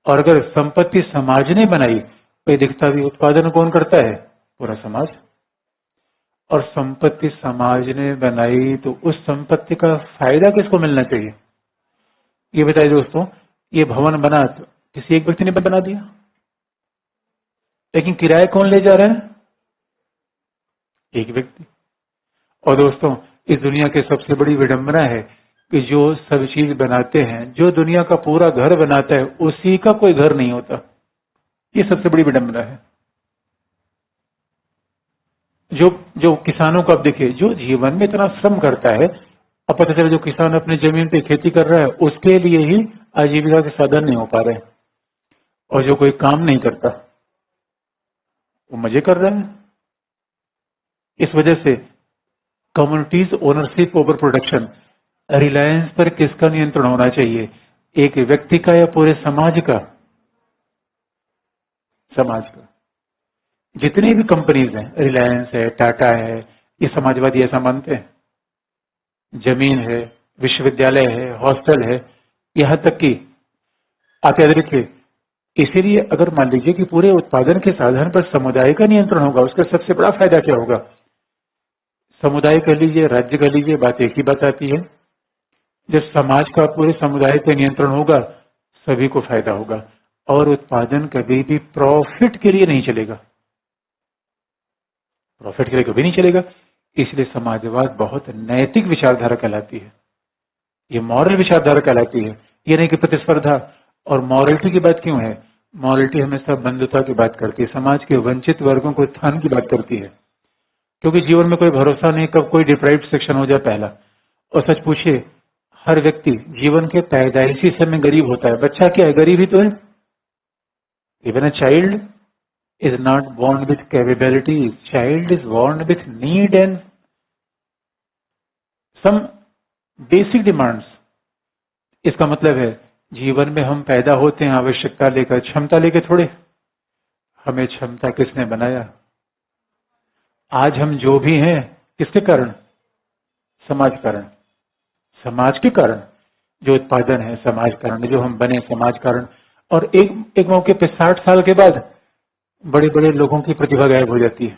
और अगर संपत्ति समाज ने बनाई तो ये दिखता भी उत्पादन कौन करता है? पूरा समाज। और संपत्ति समाज ने बनाई तो उस संपत्ति का फायदा किसको मिलना चाहिए? ये बताइए दोस्तों, ये भवन बना तो किसी एक व्यक्ति ने बना दिया, लेकिन किराया कौन ले जा रहा है? एक व्यक्ति। और दोस्तों, इस दुनिया की सबसे बड़ी विडंबना है कि जो सब चीज बनाते हैं, जो दुनिया का पूरा घर बनाता है, उसी का कोई घर नहीं होता। ये सबसे बड़ी विडंबना है। जो किसानों को आप देखिए, जो जीवन में इतना श्रम करता है, अब पता चला जो किसान अपनी जमीन पे खेती कर रहा है उसके लिए ही आजीविका के साधन नहीं हो पा रहे, और जो कोई काम नहीं करता वो मजे कर रहा है। इस वजह से communities ownership over production, Reliance पर किसका नियंत्रण होना चाहिए? एक व्यक्ति का या पूरे समाज का? समाज का। जितनी भी कंपनीज हैं, रिलायंस है, टाटा है, ये समाजवादी ऐसा मानते हैं। जमीन है, विश्वविद्यालय है, हॉस्टल है, यहां तक कि आप याद रखिए, इसीलिए अगर मान लीजिए कि पूरे उत्पादन के साधन पर समुदाय का नियंत्रण होगा, उसका सबसे बड़ा फायदा क्या होगा? समुदाय कह लीजिए, राज्य कह लीजिए, बात एक ही बात आती है। जब समाज का पूरे समुदाय पर नियंत्रण होगा, सभी को फायदा होगा, और उत्पादन कभी भी प्रॉफिट के लिए नहीं चलेगा। प्रॉफिट के लिए कभी नहीं चलेगा। इसलिए समाजवाद बहुत नैतिक विचारधारा कहलाती है, ये मॉरल विचारधारा कहलाती है। ये नहीं कि प्रतिस्पर्धा। और मॉरलिटी की बात क्यों है? मॉरलिटी हमेशा बंधुता की बात करती है, समाज के वंचित वर्गों को उत्थान की बात करती है। क्योंकि जीवन में कोई भरोसा नहीं कब कोई डिप्राइव्ड सेक्शन हो जाए पहला। और सच पूछिए, हर व्यक्ति जीवन के पैदाइशी समय गरीब होता है। बच्चा क्या है? गरीब ही तो है। Even a child is not born with capabilities. Child is born with need and some basic demands. इसका मतलब है जीवन में हम पैदा होते हैं आवश्यकता लेकर, क्षमता लेकर थोड़े। हमें क्षमता किसने बनाया? आज हम जो भी हैं किसके कारण? समाज कारण। समाज के कारण जो उत्पादन है, समाज कारण। जो हम बने, समाज कारण। और एक मौके पे 60 साल के बाद बड़े बड़े लोगों की प्रतिभा गायब हो जाती है।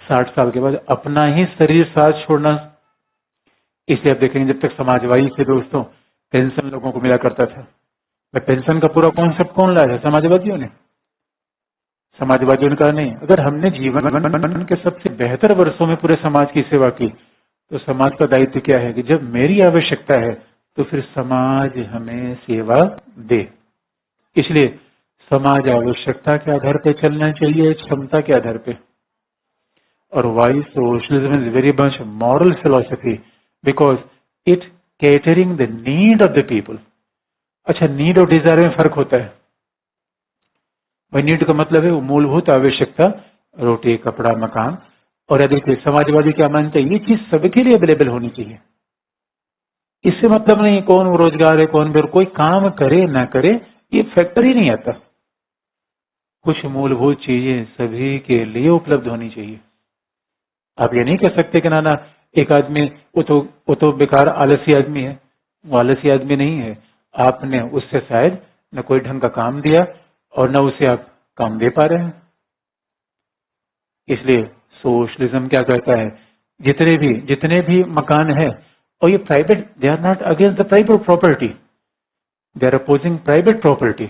60 साल के बाद अपना ही शरीर साथ छोड़ना। इसे आप देखेंगे, जब तक समाजवादी थे दोस्तों, पेंशन लोगों को मिला करता था। पेंशन का पूरा कॉन्सेप्ट कौन लाया है? समाजवादियों ने। समाजवादियों ने कहा नहीं, अगर हमने जीवन के सबसे बेहतर वर्षों में पूरे समाज की सेवा की, तो समाज का दायित्व क्या है कि जब मेरी आवश्यकता है तो फिर समाज हमें सेवा दे। इसलिए समाज आवश्यकता के आधार पर चलना चाहिए, क्षमता के आधार पे। और why socialism is very much moral philosophy because it catering the need of the people. अच्छा, नीड और डिजायर में फर्क होता है। भाई नीड का मतलब है वो मूलभूत आवश्यकता, रोटी, कपड़ा, मकान। और यदि समाजवादी क्या मानते हैं? ये चीज सबके लिए अवेलेबल होनी चाहिए। इससे मतलब नहीं कौन रोजगार है, कौन बेरोजगार, कोई काम करे ना करे, ये फैक्टर ही नहीं आता। कुछ मूलभूत चीजें सभी के लिए उपलब्ध होनी चाहिए। आप ये नहीं कह सकते कि ना एक आदमी वो तो बेकार आलसी आदमी है। वो आलसी आदमी नहीं है, आपने उससे शायद न कोई ढंग का काम दिया और न उसे आप काम दे पा रहे हैं। इसलिए सोशलिज्म क्या कहता है? जितने भी मकान है और ये private, they are not against the private property, they are opposing private property.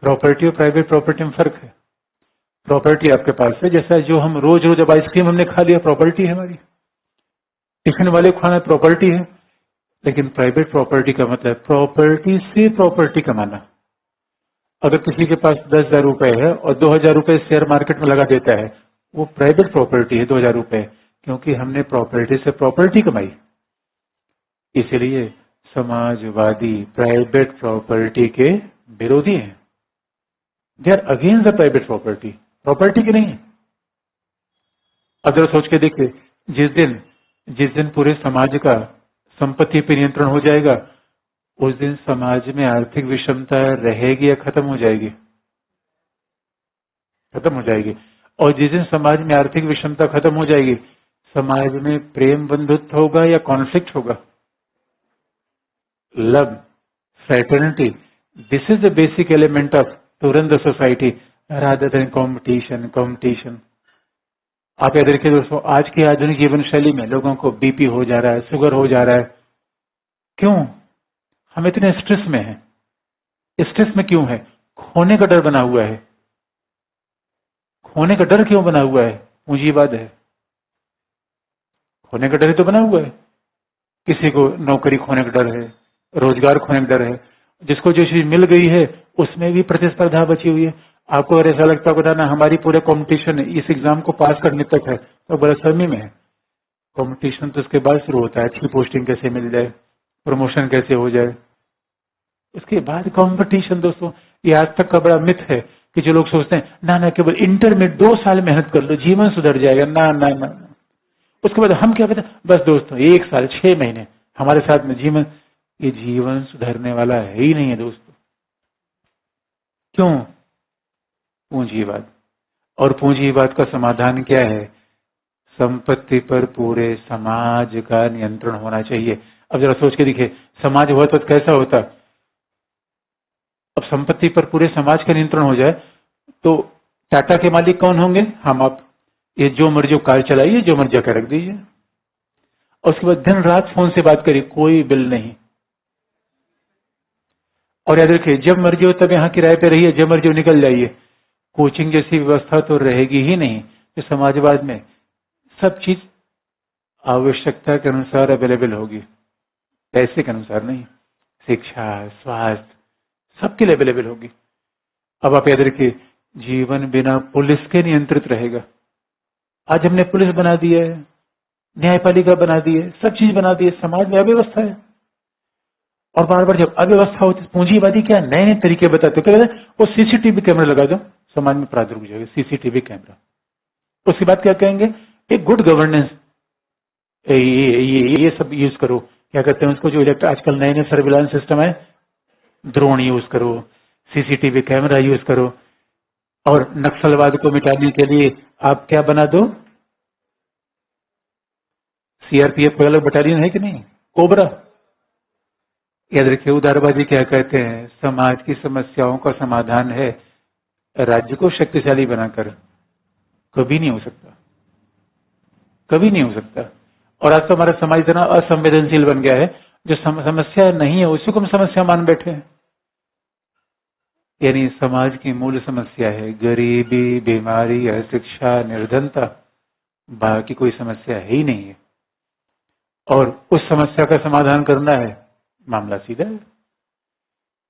Property और प्राइवेट प्रॉपर्टी में फर्क है। प्रॉपर्टी आपके पास है, जैसा जो हम रोज रोज अब आइसक्रीम हमने खा लिया, प्रॉपर्टी है हमारी, टिफिन वाले को खाना प्रॉपर्टी है। लेकिन प्राइवेट प्रॉपर्टी का मतलब प्रॉपर्टी से प्रॉपर्टी कमाना। अगर किसी के पास 10,000 रुपए है और 2,000 रुपए शेयर मार्केट में लगा देता है, वो प्राइवेट प्रॉपर्टी है 2,000 रुपए, क्योंकि हमने प्रॉपर्टी से प्रॉपर्टी कमाई। इसलिए समाजवादी प्राइवेट प्रॉपर्टी के विरोधी हैं। They are against the private property, property की नहीं है। अब जरा सोच के देखिए, जिस दिन पूरे समाज का संपत्ति पर नियंत्रण हो जाएगा, उस दिन समाज में आर्थिक विषमता रहेगी या खत्म हो जाएगी? खत्म हो जाएगी। और जिस दिन समाज में आर्थिक विषमता खत्म हो जाएगी, समाज में प्रेम बंधुत्व होगा या कॉन्फ्लिक्ट होगा? Love, fraternity, this is the basic element of to run the society rather than competition. आप याद रखिए दोस्तों, आज की आधुनिक जीवन शैली में लोगों को बीपी हो जा रहा है, शुगर हो जा रहा है। क्यों? हम इतने स्ट्रेस में हैं। स्ट्रेस में क्यों है? खोने का डर बना हुआ है। खोने का डर क्यों बना हुआ है? पूंजीवाद है। खोने का डर ही तो बना हुआ है। किसी को नौकरी खोने का डर है, रोजगार खोने का डर है। जिसको जो चीज मिल गई है उसमें भी प्रतिस्पर्धा बची हुई है। आपको अगर ऐसा लगता होगा ना हमारी पूरे कंपटीशन इस एग्जाम को पास करने तक है, तो गलतफहमी में है। कंपटीशन तो उसके बाद शुरू होता है, अच्छी पोस्टिंग कैसे मिल जाए, प्रमोशन कैसे हो जाए, उसके बाद कंपटीशन। दोस्तों, ये आज तक का बड़ा मिथ है कि जो लोग सोचते हैं ना केवल इंटर में 2 साल मेहनत कर लो जीवन सुधर जाएगा, ना। उसके बाद हम क्या कहते हैं, बस दोस्तों 1 साल 6 महीने हमारे साथ में जीवन, ये जीवन सुधरने वाला है ही नहीं है दोस्तों। क्यों? पूंजीवाद। और पूंजीवाद का समाधान क्या है? संपत्ति पर पूरे समाज का नियंत्रण होना चाहिए। अब जरा सोच के देखिए, समाज हुआ तो कैसा होता? अब संपत्ति पर पूरे समाज का नियंत्रण हो जाए तो टाटा के मालिक कौन होंगे? हम आप। ये जो मर्जी कार चलाइए, जो मर्जी कर रख दीजिए, और उसके बाद दिन रात फोन से बात करिए, कोई बिल नहीं। और याद रखिए, जब मर्जी हो तब यहाँ किराए पे रहिए, जब मर्जी हो निकल जाइए। कोचिंग जैसी व्यवस्था तो रहेगी ही नहीं। जो समाजवाद में सब चीज आवश्यकता के अनुसार अवेलेबल होगी, पैसे के अनुसार नहीं। शिक्षा, स्वास्थ्य सबके लिए अवेलेबल होगी। अब आप याद रखिए, जीवन बिना पुलिस के नियंत्रित रहेगा। आज हमने पुलिस बना दी है, न्यायपालिका बना दी है, सब चीज बना दी है, समाज में अव्यवस्था है। और बार बार जब अव्यवस्था होती, पूंजीवादी क्या नए नए तरीके बताते हैं। क्या कहते हैं? वो सीसीटीवी कैमरा लगा दो, समाज में अपराध रुक जाएगा। CCTV camera. उसके बाद क्या कहेंगे? एक गुड गवर्नेंस, ये सब यूज करो। क्या कहते हैं उसको, जो आजकल नए नए सर्विलांस सिस्टम है, ड्रोन यूज करो, सीसीटीवी कैमरा यूज करो। और नक्सलवाद को मिटाने के लिए आप क्या बना दो? सीआरपीएफ का अलग बटालियन है कि नहीं, कोबरा। याद रखिए, उदारवादी क्या कहते हैं? समाज की समस्याओं का समाधान है राज्य को शक्तिशाली बनाकर। कभी नहीं हो सकता, कभी नहीं हो सकता। और आज तो हमारा समाज इतना असंवेदनशील बन गया है, जो समस्या नहीं है उसी को हम समस्या मान बैठे हैं। यानी समाज की मूल समस्या है गरीबी, बीमारी, अशिक्षा, निर्धनता। बाकी कोई समस्या है ही नहीं है। और उस समस्या का समाधान करना है, मामला सीधा है।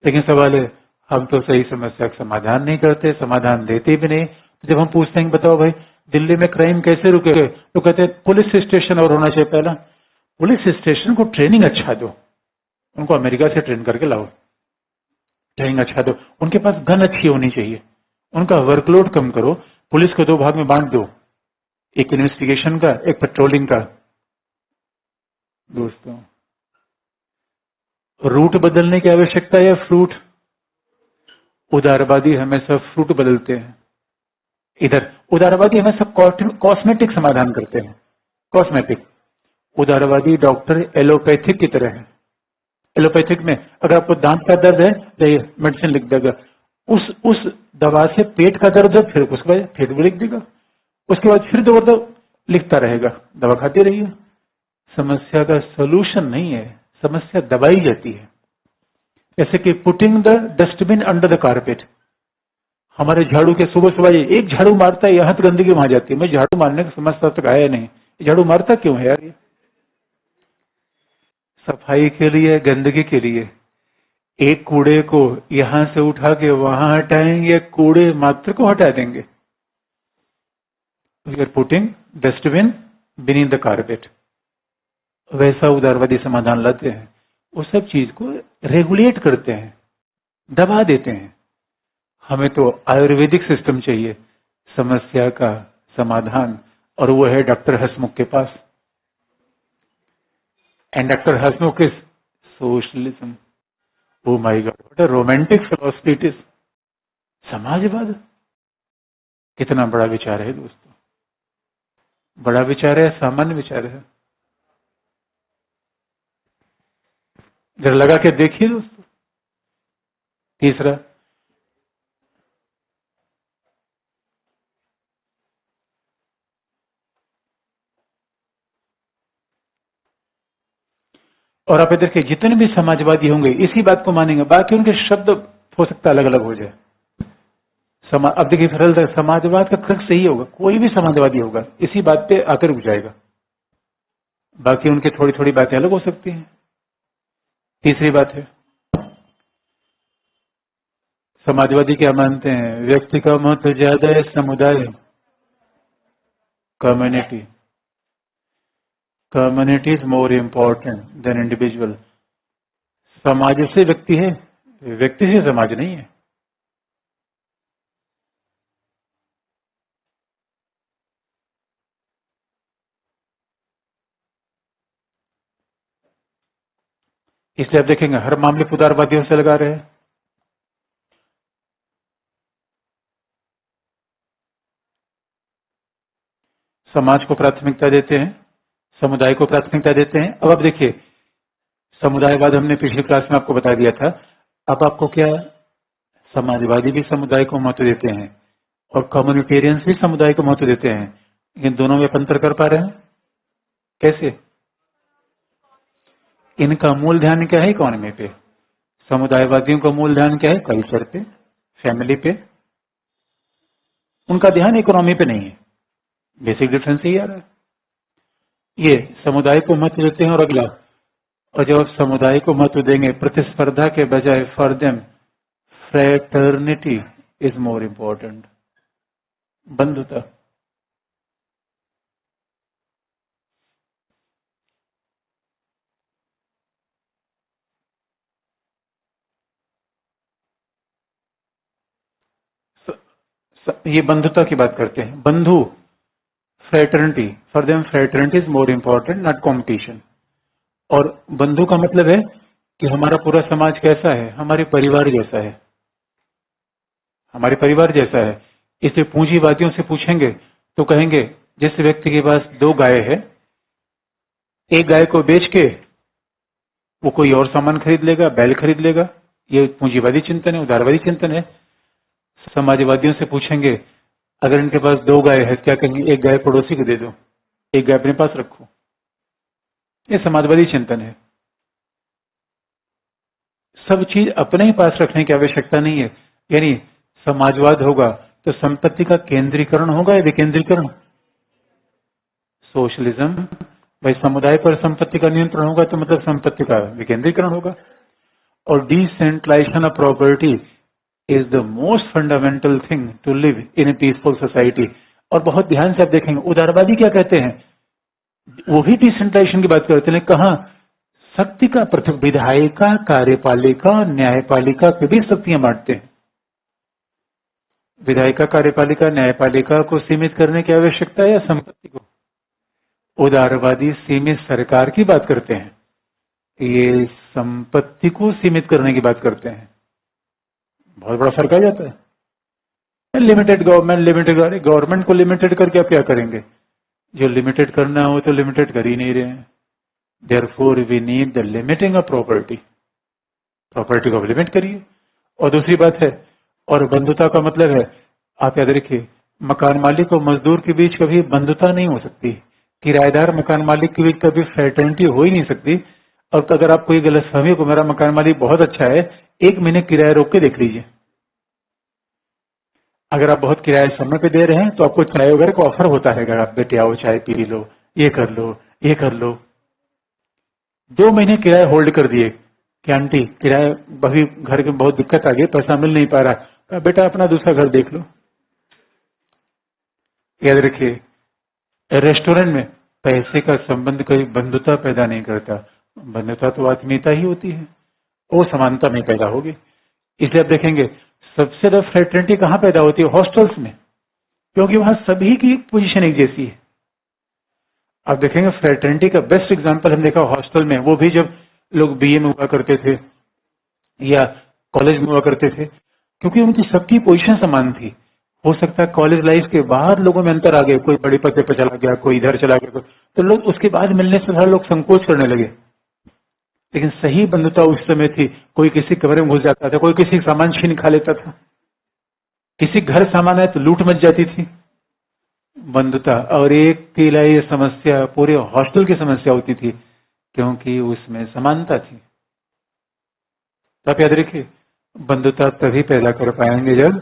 लेकिन सवाल है, हम तो सही समस्या का समाधान नहीं करते, समाधान देते भी नहीं। तो जब हम पूछते हैं बताओ भाई दिल्ली में क्राइम कैसे रुके, तो कहते हैं पुलिस स्टेशन और होना चाहिए। पहला पुलिस स्टेशन को ट्रेनिंग अच्छा दो, उनको अमेरिका से ट्रेन करके लाओ, ट्रेनिंग अच्छा दो। उनके पास गन अच्छी होनी चाहिए, उनका वर्कलोड कम करो। पुलिस को 2 भाग में बांट दो, एक इन्वेस्टिगेशन का, एक पेट्रोलिंग का। दोस्तों, रूट बदलने की आवश्यकता है या फ्रूट? उदारवादी हमेशा फ्रूट बदलते हैं। इधर उदारवादी हमेशा कॉस्मेटिक समाधान करते हैं, कॉस्मेटिक। उदारवादी डॉक्टर एलोपैथिक की तरह है। एलोपैथिक में अगर आपको दांत का दर्द है तो ये मेडिसिन लिख देगा, उस दवा से पेट का दर्द है, फिर उसके बाद फिर भी लिख देगा, उसके बाद फिर दो लिखता रहेगा, दवा खाते रहिए। समस्या का सोल्यूशन नहीं है, समस्या दबाई जाती है। जैसे कि putting the dustbin under the carpet. हमारे झाड़ू के सुबह सुबह ये एक झाड़ू मारता है, यहां तक गंदगी वहां जाती है। मैं झाड़ू मारने का समझता तक आया नहीं, झाड़ू मारता क्यों है यार? ये सफाई के लिए, गंदगी के लिए। एक कूड़े को यहां से उठा के वहां हटाएंगे, कूड़े मात्र को हटा देंगे। We are putting dustbin beneath the carpet. वैसा उदारवादी समाधान लाते हैं, वो सब चीज को रेगुलेट करते हैं, दबा देते हैं। हमें तो आयुर्वेदिक सिस्टम चाहिए समस्या का समाधान, और वो है डॉक्टर हसमुख के पास। And doctor Hasmukh is socialism. Oh my God, what a romantic philosophy it is. समाजवाद कितना बड़ा विचार है दोस्तों, बड़ा विचार है, सामान्य विचार है। जरा लगा के देखिए दोस्तों। तीसरा, और आप देखिए जितने भी समाजवादी होंगे इसी बात को मानेंगे, बाकी उनके शब्द हो सकता है अलग अलग हो जाए। अब देखिए सरल समाजवाद का खर्च सही होगा, कोई भी समाजवादी होगा इसी बात पे आकर रुक जाएगा, बाकी उनकी थोड़ी थोड़ी बातें अलग हो सकती हैं। तीसरी बात है, समाजवादी क्या मानते हैं? व्यक्ति का महत्व ज्यादा है, समुदाय, community. Community is more important than individual. समाज से व्यक्ति है, व्यक्ति से समाज नहीं है। इसलिए आप देखेंगे हर मामले उदारवादियों से लगा रहे हैं। समाज को प्राथमिकता देते हैं, समुदाय को प्राथमिकता देते हैं। अब आप देखिए, समुदायवाद हमने पिछली क्लास में आपको बता दिया था। अब आपको क्या, समाजवादी भी समुदाय को महत्व देते हैं और कम्युनिटेरियंस भी समुदाय को महत्व देते हैं। इन दोनों में अंतर कर पा रहे हैं कैसे? इनका मूल ध्यान क्या है? इकोनॉमी पे। समुदायवादियों का मूल ध्यान क्या है? कल्चर पे, फैमिली पे। उनका ध्यान इकोनॉमी पे नहीं है। बेसिक डिफरेंस यही आ रहा है। ये समुदाय को महत्व देते हैं। और अगला, और जब आप समुदाय को महत्व देंगे प्रतिस्पर्धा के बजाय for them fraternity is more important. बंधुता। ये बंधुता की बात करते हैं, बंधु, fraternity, for them fraternity is more important not competition. और बंधु का मतलब है कि हमारा पूरा समाज कैसा है? हमारे परिवार जैसा है, हमारे परिवार जैसा है। इसे पूंजीवादियों से पूछेंगे तो कहेंगे जिस व्यक्ति के पास 2 गाय है, एक गाय को बेच के वो कोई और सामान खरीद लेगा, बैल खरीद लेगा। ये पूंजीवादी चिंतन है, उदारवादी चिंतन है। समाजवादियों से पूछेंगे अगर इनके पास 2 गाय है, क्या कहेंगे? एक गाय पड़ोसी को दे दो, एक गाय अपने पास रखो। ये समाजवादी चिंतन है। सब चीज अपने ही पास रखने की आवश्यकता नहीं है। यानी समाजवाद होगा तो संपत्ति का केंद्रीकरण होगा या विकेंद्रीकरण? सोशलिज्म, भाई समुदाय पर संपत्ति का नियंत्रण होगा तो मतलब संपत्ति का विकेंद्रीकरण होगा। और decentralisation of property is the most fundamental thing to live in a peaceful society. और बहुत ध्यान से आप देखेंगे उदारवादी क्या कहते हैं, वो भी डिसेंट्रलाइजेशन की बात करते हैं। कहा शक्ति का पृथक, विधायिका, कार्यपालिका, न्यायपालिका के भी शक्तियां बांटते हैं। विधायिका, कार्यपालिका, न्यायपालिका को सीमित करने की आवश्यकता है या संपत्ति को? उदारवादी सीमित सरकार की बात करते हैं, ये संपत्ति को सीमित करने की बात करते हैं। बहुत बड़ा फर्क आ जाता है। लिमिटेड गवर्नमेंट, लिमिटेड गवर्नमेंट को लिमिटेड करके आप क्या करेंगे? जो लिमिटेड करना हो तो लिमिटेड कर ही नहीं रहे हैं। Therefore we need the limiting of property. Property को लिमिट करिए। और दूसरी बात है, और बंधुता का मतलब है, आप याद रखिए, मकान मालिक और मजदूर के बीच कभी बंधुता नहीं हो सकती। किराएदार मकान मालिक की भी कभी फ्रेटर्निटी हो ही नहीं सकती। और अगर आपको ये गलतफहमी हो कि मेरा मकान मालिक बहुत अच्छा है, 1 महीने किराया रोक के देख लीजिए। अगर आप बहुत किराया समय पे दे रहे हैं तो आपको चाय वगैरह का ऑफर होता रहेगा, आप बेटे आओ चाय पी लो, ये कर लो, ये कर लो। 2 महीने किराया होल्ड कर दिए कि आंटी किराया अभी घर में बहुत दिक्कत आ गई, पैसा मिल नहीं पा रहा, कहा, बेटा अपना दूसरा घर देख लो। याद रखिए, रेस्टोरेंट में पैसे का संबंध कभी बंधुता पैदा नहीं करता। बंधुता तो आत्मीयता ही होती है, वो समानता में पैदा होगी। इसलिए आप देखेंगे सबसे ज्यादा फ्रेटर्निटी कहाँ पैदा होती है? हॉस्टल्स में, क्योंकि वहां सभी की पोजीशन एक जैसी है। आप देखेंगे फ्रेटर्निटी का बेस्ट एग्जांपल हम देखा हॉस्टल में, वो भी जब लोग बीए में हुआ करते थे या कॉलेज में हुआ करते थे, क्योंकि उनकी सबकी पोजीशन समान थी। हो सकता है कॉलेज लाइफ के बाहर लोगों में अंतर आ गए, कोई बड़े पद पे चला गया, कोई इधर चला गया, तो लोग उसके बाद मिलने से थोड़ा लोग संकोच करने लगे। लेकिन सही बंधुता उस समय थी, कोई किसी कमरे में घुस जाता था, कोई किसी का सामान छीन खा लेता था, किसी घर सामान आए तो लूट मच जाती थी। बंधुता और एक की ये समस्या पूरे हॉस्टल की समस्या होती थी, क्योंकि उसमें समानता थी। तो आप याद रखिए, बंधुता तभी पैदा कर पाएंगे जब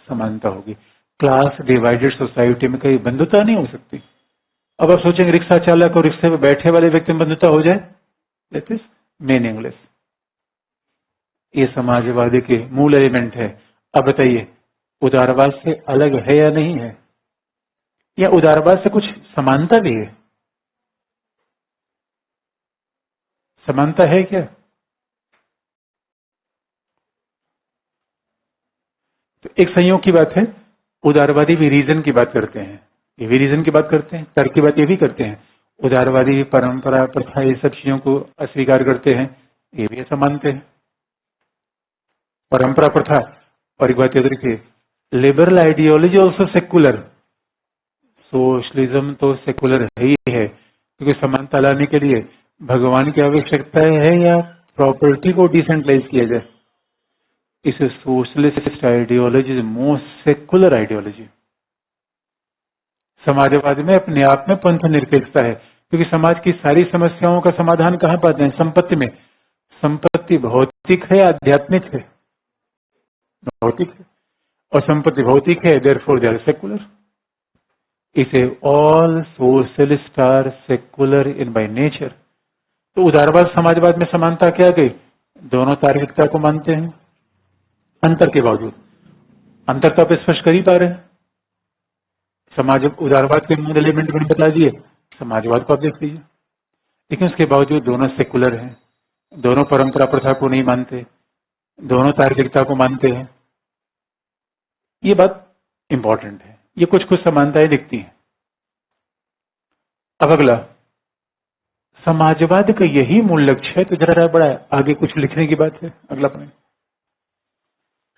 समानता होगी। क्लास डिवाइडेड सोसाइटी में कहीं बंधुता नहीं हो सकती। अब आप सोचेंगे रिक्शा चालक और रिक्शे में बैठे वाले व्यक्ति में बंधुता हो जाए, दैट इज मीनिंगलेस। ये समाजवादी के मूल एलिमेंट है। अब बताइए, उदारवाद से अलग है या नहीं है? या उदारवाद से कुछ समानता भी है? समानता है क्या? तो एक संयोग की बात है, उदारवादी भी रीजन की बात करते हैं, ये भी रीजन की बात करते हैं, तर्क की बात ये भी करते हैं। उदारवादी भी परंपरा प्रथा ये सब चीजों को अस्वीकार करते हैं, ये भी ऐसा मानते हैं। परंपरा प्रथा, और एक बात याद रखिए, liberal ideology also secular. Socialism तो सेकुलर है ही है, क्योंकि समानता लाने के लिए भगवान की आवश्यकता है या प्रॉपर्टी को डिसेंट्रलाइज किया जाए। इस socialist ideology most secular ideology. समाजवाद में अपने आप में पंथ निरपेक्षता है, क्योंकि समाज की सारी समस्याओं का समाधान कहाँ पाते हैं? संपत्ति में। संपत्ति भौतिक है, आध्यात्मिक है? भौतिक है, और संपत्ति भौतिक है, देयरफॉर दे आर सेकुलर। इसे all socialist are secular in by nature. तो उदारवाद समाजवाद में समानता क्या गई? दोनों तार्किकता को मानते हैं, अंतर के बावजूद। अंतर तो आप स्पष्ट कर ही पा रहे हैं। समाज उदारवाद के मूल एलिमेंट मैंने बता दिए, समाजवाद को आप देख लीजिए। लेकिन उसके बावजूद दोनों सेकुलर हैं, दोनों परंपरा प्रथा को नहीं मानते, दोनों तार्किकता को मानते हैं। ये बात इंपॉर्टेंट है, ये कुछ कुछ समानताएं दिखती हैं। अब अगला, समाजवाद का यही मूल लक्ष्य है तो जरा बड़ा आगे कुछ लिखने की बात है। अगला पॉइंट,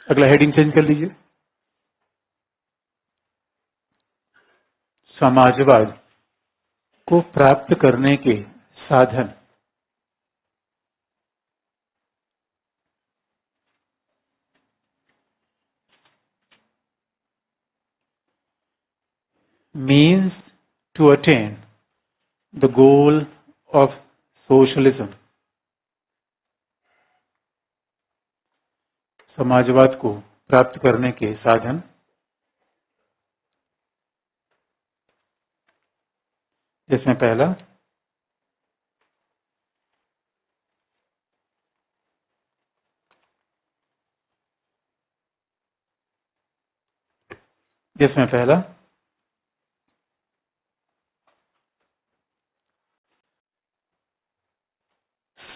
अगला हेडिंग चेंज कर लीजिए। समाजवाद को प्राप्त करने के साधन। Means to attain the goal of socialism. समाजवाद को प्राप्त करने के साधन, जिसमें पहला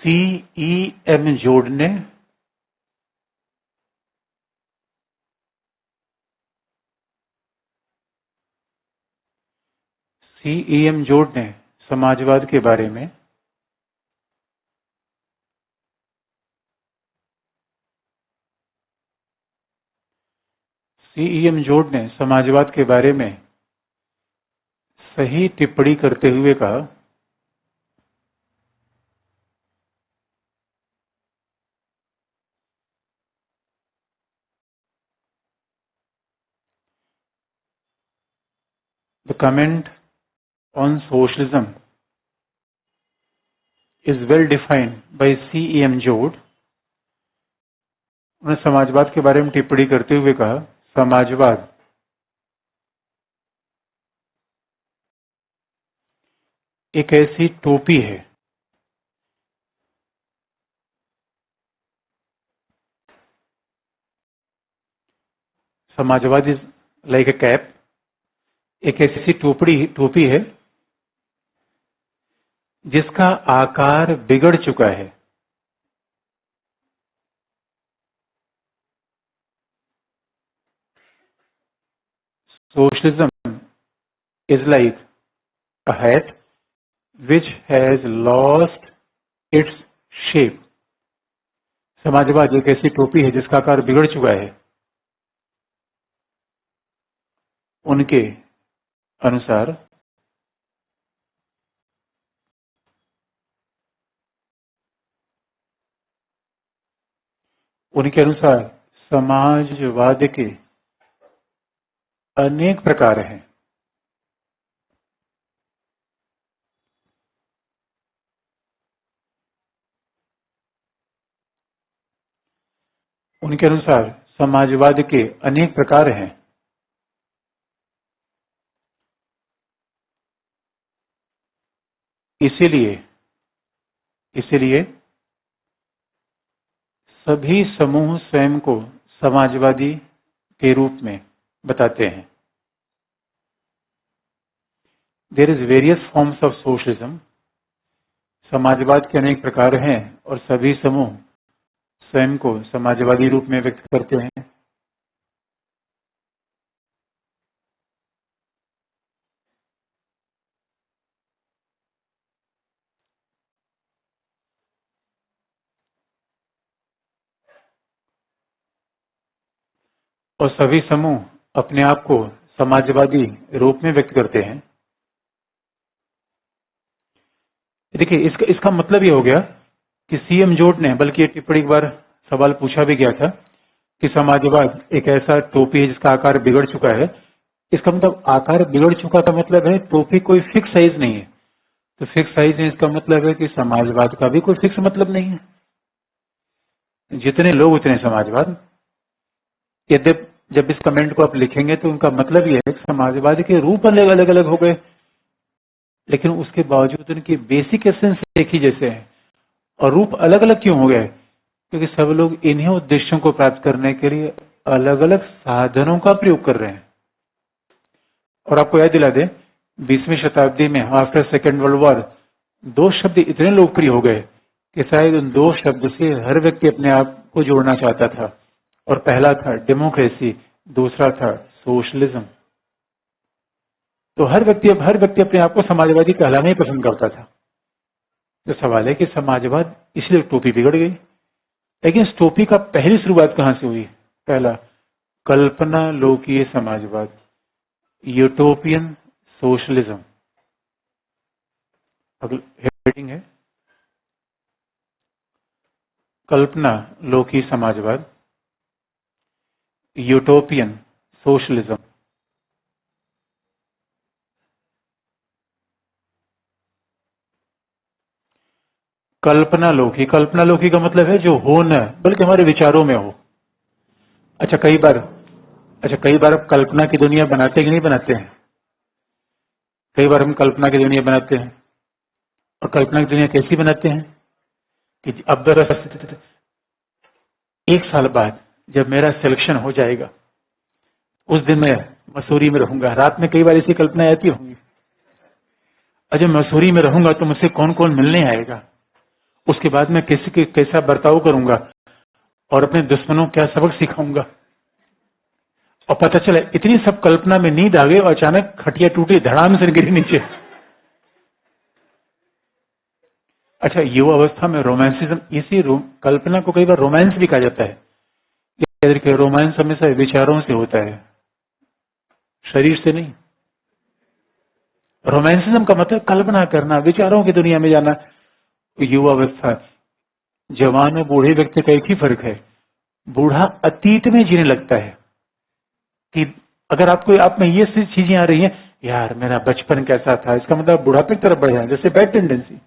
CEM जोड़ने, CEM जोड़ने समाजवाद के बारे में CEM जोड़ने समाजवाद के बारे में सही टिप्पणी करते हुए कहा, the comment on socialism is well defined by C.E.M. जोड। उन्होंने समाजवाद के बारे में टिप्पणी करते हुए कहा, समाजवाद एक ऐसी टोपी है समाजवाद इज लाइक ए कैप, एक ऐसी टोपी है जिसका आकार बिगड़ चुका है। Socialism is like a hat which has lost its shape। समाजवाद एक ऐसी टोपी है जिसका आकार बिगड़ चुका है। उनके अनुसार समाजवाद के अनेक प्रकार हैं। उनके अनुसार समाजवाद के अनेक प्रकार हैं। इसीलिए सभी समूह स्वयं को समाजवादी के रूप में बताते हैं। There is various forms of socialism. समाजवाद के अनेक प्रकार हैं और सभी समूह स्वयं को समाजवादी रूप में व्यक्त करते हैं। और सभी समूह अपने आप को समाजवादी रूप में व्यक्त करते हैं। देखिए, इसका मतलब ये हो गया कि सीएम जोड ने, बल्कि ये टिप्पणी एक बार सवाल पूछा भी गया था कि समाजवाद एक ऐसा टोपी है जिसका आकार बिगड़ चुका है। इसका मतलब आकार बिगड़ चुका का मतलब है टोपी कोई फिक्स साइज नहीं है। तो फिक्स साइज है, इसका मतलब है कि समाजवाद का भी कोई फिक्स मतलब नहीं है। जितने लोग उतने समाजवाद। यद्यप जब इस कमेंट को आप लिखेंगे तो उनका मतलब यह है कि समाजवाद के रूप अलग अलग हो गए, लेकिन उसके बावजूद उनकी बेसिक एसेंस एक ही जैसे है। और रूप अलग अलग क्यों हो गए? क्योंकि सब लोग इन्हीं उद्देश्यों को प्राप्त करने के लिए अलग अलग साधनों का प्रयोग कर रहे हैं। और आपको याद दिला दें, 20वीं शताब्दी में आफ्टर सेकेंड वर्ल्ड वॉर 2 शब्द इतने लोकप्रिय हो गए कि शायद उन 2 शब्द से हर व्यक्ति अपने आप को जोड़ना चाहता था। और पहला था डेमोक्रेसी, दूसरा था सोशलिज्म। तो हर व्यक्ति अपने आप को समाजवादी कहलाना ही पसंद करता था। तो सवाल है कि समाजवाद इसलिए टोपी बिगड़ गई। लेकिन इस टोपी का पहली शुरुआत कहां से हुई? पहला, कल्पना लोकीय समाजवाद, यूटोपियन सोशलिज्म। हेडिंग है कल्पना लोकीय समाजवाद, यूटोपियन सोशलिज्म। कल्पना लोकी का मतलब है जो हो न, बल्कि हमारे विचारों में हो। अच्छा, कई बार आप कल्पना की दुनिया बनाते हैं कि नहीं बनाते हैं? कई बार हम कल्पना की दुनिया बनाते हैं। और कल्पना की दुनिया कैसी बनाते हैं कि अब 1 साल बाद जब मेरा सिलेक्शन हो जाएगा उस दिन मैं मसूरी में रहूंगा। रात में कई बार ऐसी कल्पनाएं आती होंगी। और जब मसूरी में रहूंगा तो मुझसे कौन कौन मिलने आएगा, उसके बाद मैं कैसा बर्ताव करूंगा और अपने दुश्मनों को क्या सबक सिखाऊंगा। और पता चला इतनी सब कल्पना में नींद आ गई और अचानक खटिया टूटी, धड़ाम से गिरी नीचे। अच्छा, युवा अवस्था में रोमांसिज्म, इसी कल्पना को कई बार रोमांस भी कहा जाता है। रोमांस हमेशा विचारों से होता है, शरीर से नहीं। रोमांसिज्म का मतलब कल्पना करना, विचारों की दुनिया में जाना। युवा अवस्था, जवान और बूढ़े व्यक्ति का एक ही फर्क है, बूढ़ा अतीत में जीने लगता है कि अगर आप में ये चीजें आ रही हैं यार मेरा बचपन कैसा था, इसका मतलब बुढ़ापे की तरफ बढ़ जाए, जैसे बैड टेंडेंसी।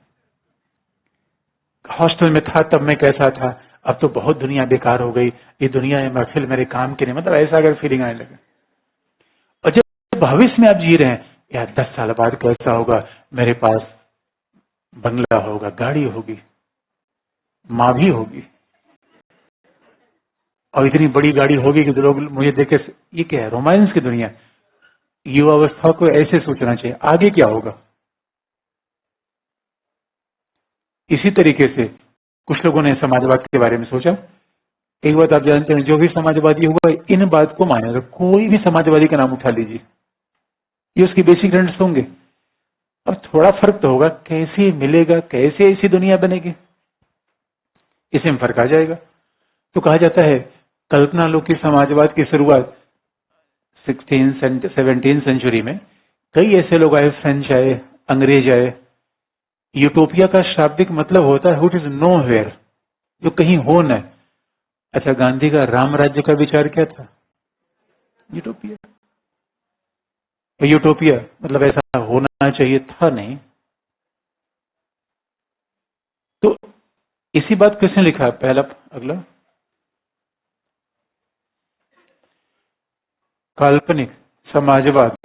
हॉस्टल में था तब मैं कैसा था, अब तो बहुत दुनिया बेकार हो गई, ये दुनिया है महफिल मेरे काम की नहीं, मतलब ऐसा अगर फीलिंग आने लगे। और जब भविष्य में आप जी रहे हैं, यार 10 साल बाद कैसा होगा, मेरे पास बंगला होगा, गाड़ी होगी, माँ भी होगी, और इतनी बड़ी गाड़ी होगी कि लोग मुझे देख के, ये क्या है, रोमांस की दुनिया। युवावस्था को ऐसे सोचना चाहिए आगे क्या होगा। इसी तरीके से कुछ लोगों ने समाजवाद के बारे में सोचा। एक बात आप जानते हैं, जो भी समाजवादी होगा इन बात को मानेगा। कोई भी समाजवादी का नाम उठा लीजिए, ये उसकी बेसिक टेंडेंट्स होंगे। अब थोड़ा फर्क तो होगा, कैसे मिलेगा, कैसे ऐसी दुनिया बनेगी, इसे में फर्क आ जाएगा। तो कहा जाता है कल्पना लो कि समाजवाद की शुरुआत 17th सेंचुरी में कई ऐसे लोग आए, फ्रेंच आए, अंग्रेज आए। यूटोपिया का शाब्दिक मतलब होता है व्हिच इज नो वेयर, जो कहीं हो न। अच्छा, गांधी का राम राज्य का विचार क्या था? यूटोपिया। यूटोपिया मतलब ऐसा होना चाहिए था नहीं। तो इसी बात किसने लिखा? पहला, अगला, काल्पनिक समाजवाद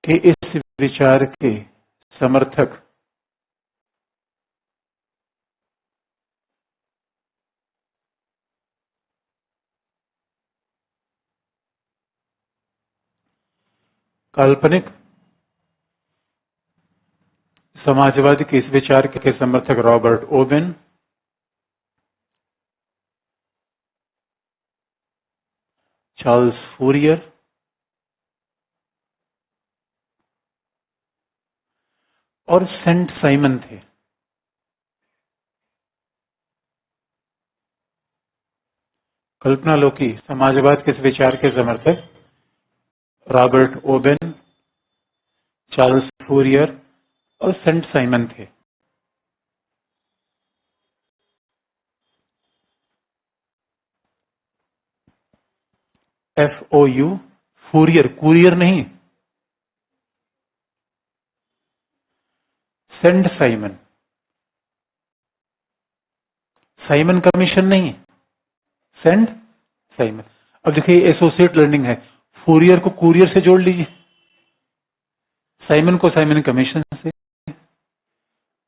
के इस विचार के समर्थक काल्पनिक समाजवाद के इस विचार के समर्थक रॉबर्ट ओवेन, चार्ल्स फूरियर और सेंट साइमन थे। कल्पना लो कि समाजवाद के इस विचार के समर्थक रॉबर्ट ओवेन, चार्ल्स फूरियर और सेंट साइमन थे। FOU, फूरियर, कुरियर नहीं, सेंट साइमन, साइमन कमीशन नहीं, सेंट साइमन। अब देखिए एसोसिएट लर्निंग है, फूरियर को कुरियर से जोड़ लीजिए, साइमन को साइमन कमीशन से।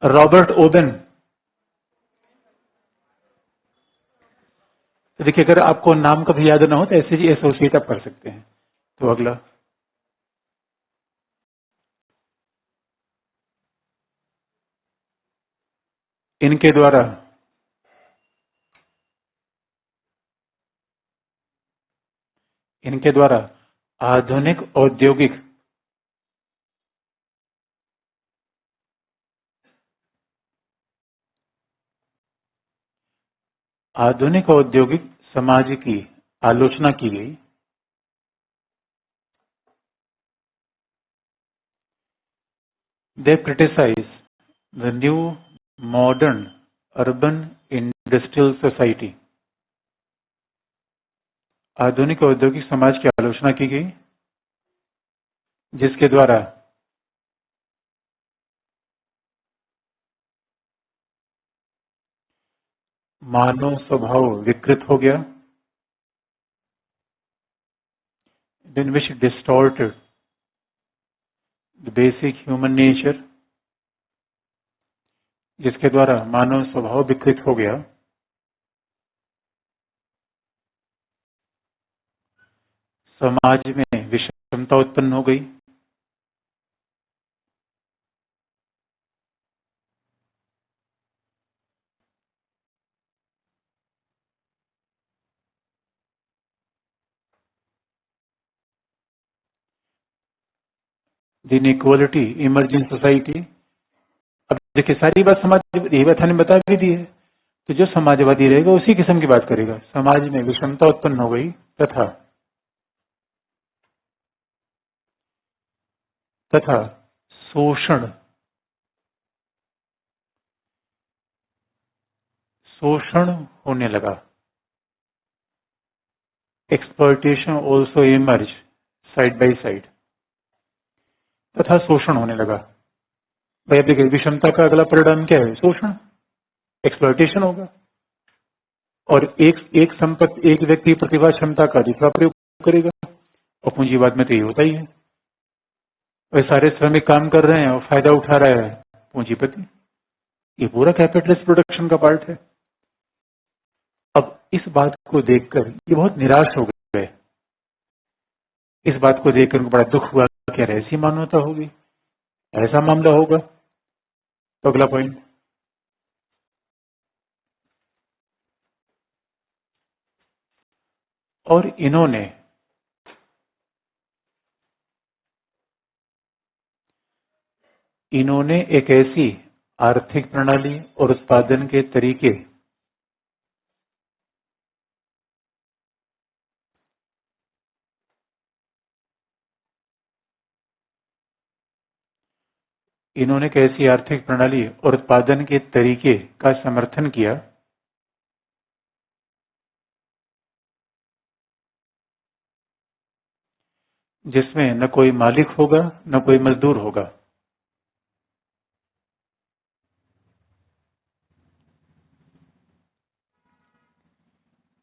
रॉबर्ट ओवेन, तो देखिए अगर आपको नाम कभी याद ना हो तो ऐसे ही एसोसिएट आप कर सकते हैं। तो अगला, इनके द्वारा इनके द्वारा आधुनिक औद्योगिक आधुनिक औद्योगिक समाज की आलोचना की गई। They criticise the new modern urban industrial society. आधुनिक औद्योगिक समाज की आलोचना की गई जिसके द्वारा मानव स्वभाव विकृत हो गया, in which distorted the basic human nature, जिसके द्वारा मानव स्वभाव विकृत हो गया, समाज में विषमता उत्पन्न हो गई, the inequality emerge in society. अब देखिए सारी बात समाज, यही बात हमने बता भी दी है। तो जो समाजवादी रहेगा उसी किस्म की बात करेगा। समाज में विषमता उत्पन्न हो गई तथा तथा शोषण शोषण होने लगा। Exploitation also emerge side by side, तथा शोषण होने लगा। भाई अब देखिए, विषमता का अगला परिणाम क्या है? शोषण, एक्सप्लॉयटेशन होगा। और एक संपत्ति, एक व्यक्ति प्रतिभा क्षमता का दूसरा प्रयोग करेगा, और पूंजीवाद में तो ये होता ही है। वे सारे श्रमिक काम कर रहे हैं और फायदा उठा रहा है पूंजीपति। ये पूरा कैपिटलिस्ट प्रोडक्शन का पार्ट है। अब इस बात को देखकर ये बहुत निराश हो गए। इस बात को देखकर उनको बड़ा दुख हुआ, क्या ऐसी मानवता होगी, ऐसा मामला होगा? तो अगला पॉइंट, और इन्होंने एक ऐसी आर्थिक प्रणाली और उत्पादन के तरीके इन्होंने एक ऐसी आर्थिक प्रणाली और उत्पादन के तरीके का समर्थन किया जिसमें न कोई मालिक होगा न कोई मजदूर होगा।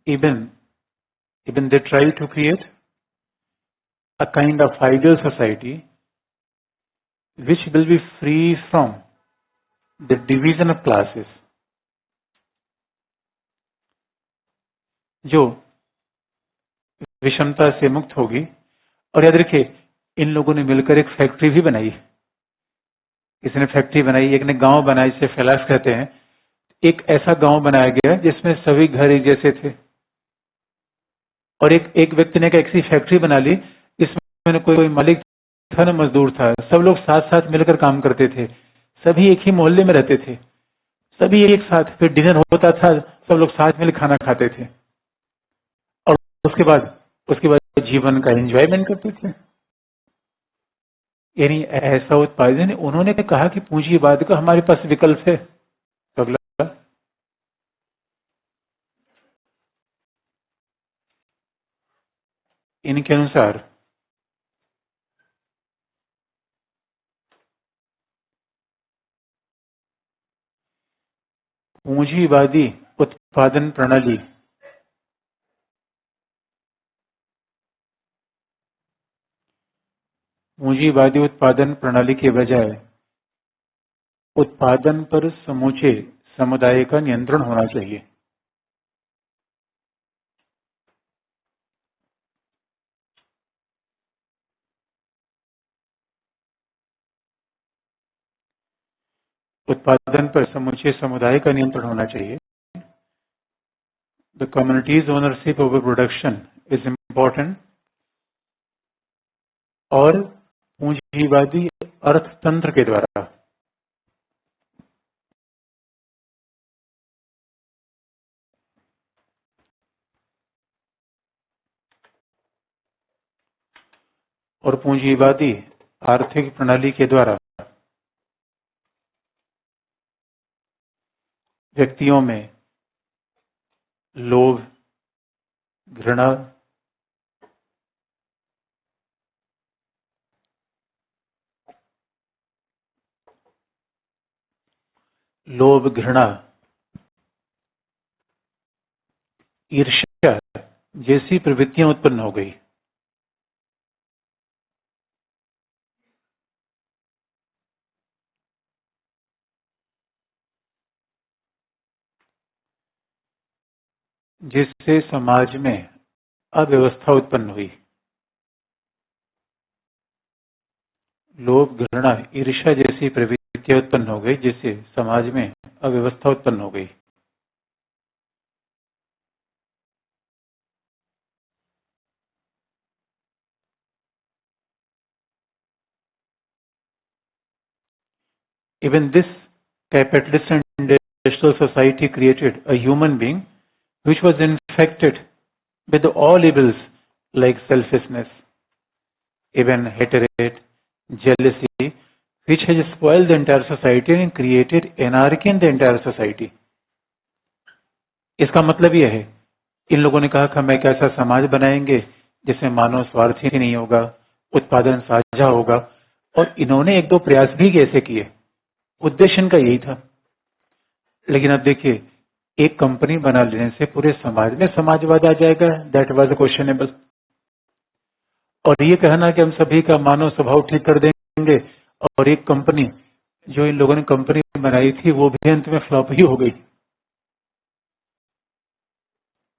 Even they try to create a kind of ideal society which will be free from the division of classes, जो विषमता से मुक्त होगी। और याद रखिए, इन लोगों ने मिलकर एक फैक्ट्री भी बनाई। किसी ने फैक्ट्री बनाई, एक ने गांव बनाया, जिसे फैलास कहते हैं। एक ऐसा गांव बनाया गया जिसमें सभी घर एक जैसे थे, और एक व्यक्ति ने एक ऐसी फैक्ट्री बना ली जिसमें न कोई मालिक था न मजदूर था, सब लोग साथ साथ मिलकर काम करते थे, सभी एक ही मोहल्ले में रहते थे, सभी एक साथ, फिर डिनर होता था, सब लोग साथ मिलकर खाना खाते थे, और उसके बाद जीवन का एंजॉयमेंट करते थे। यानी ऐसा उत्पादन, उन्होंने कहा कि पूंजीवाद का हमारे पास विकल्प है। तो अगला, इनके अनुसार पूंजीवादी उत्पादन प्रणाली के बजाय उत्पादन पर समूचे समुदाय का नियंत्रण होना चाहिए। उत्पादन पर समूचे समुदाय का नियंत्रण होना चाहिए। The communities ownership over production is important, और पूंजीवादी अर्थतंत्र के द्वारा और पूंजीवादी आर्थिक प्रणाली के द्वारा व्यक्तियों में लोभ, घृणा, ईर्ष्या जैसी प्रवृत्तियां उत्पन्न हो गई। जिससे समाज में अव्यवस्था उत्पन्न हुई। लोभ, घृणा, ईर्ष्या जैसी प्रवृत्तियां उत्पन्न हो गई, जिससे समाज में अव्यवस्था उत्पन्न हो गई। Even this capitalist and industrial society created a human being which was infected with all evils like selfishness, even hatred, jealousy, which has spoiled the entire society and created anarchy in the entire society. इसका मतलब यह है इन लोगों ने कहा कि हम एक ऐसा समाज बनाएंगे जिसमें मानव स्वार्थी नहीं होगा, उत्पादन साझा होगा, और इन्होंने एक दो प्रयास भी कैसे किए, उद्देश्य इनका यही था। लेकिन अब देखिए, एक कंपनी बना लेने से पूरे समाज में समाजवाद आ जाएगा, दैट वाज क्वेश्चनेबल। और ये कहना कि हम सभी का मानव स्वभाव ठीक कर देंगे, और एक कंपनी जो इन लोगों ने कंपनी बनाई थी वो भी अंत में फ्लॉप ही हो गई,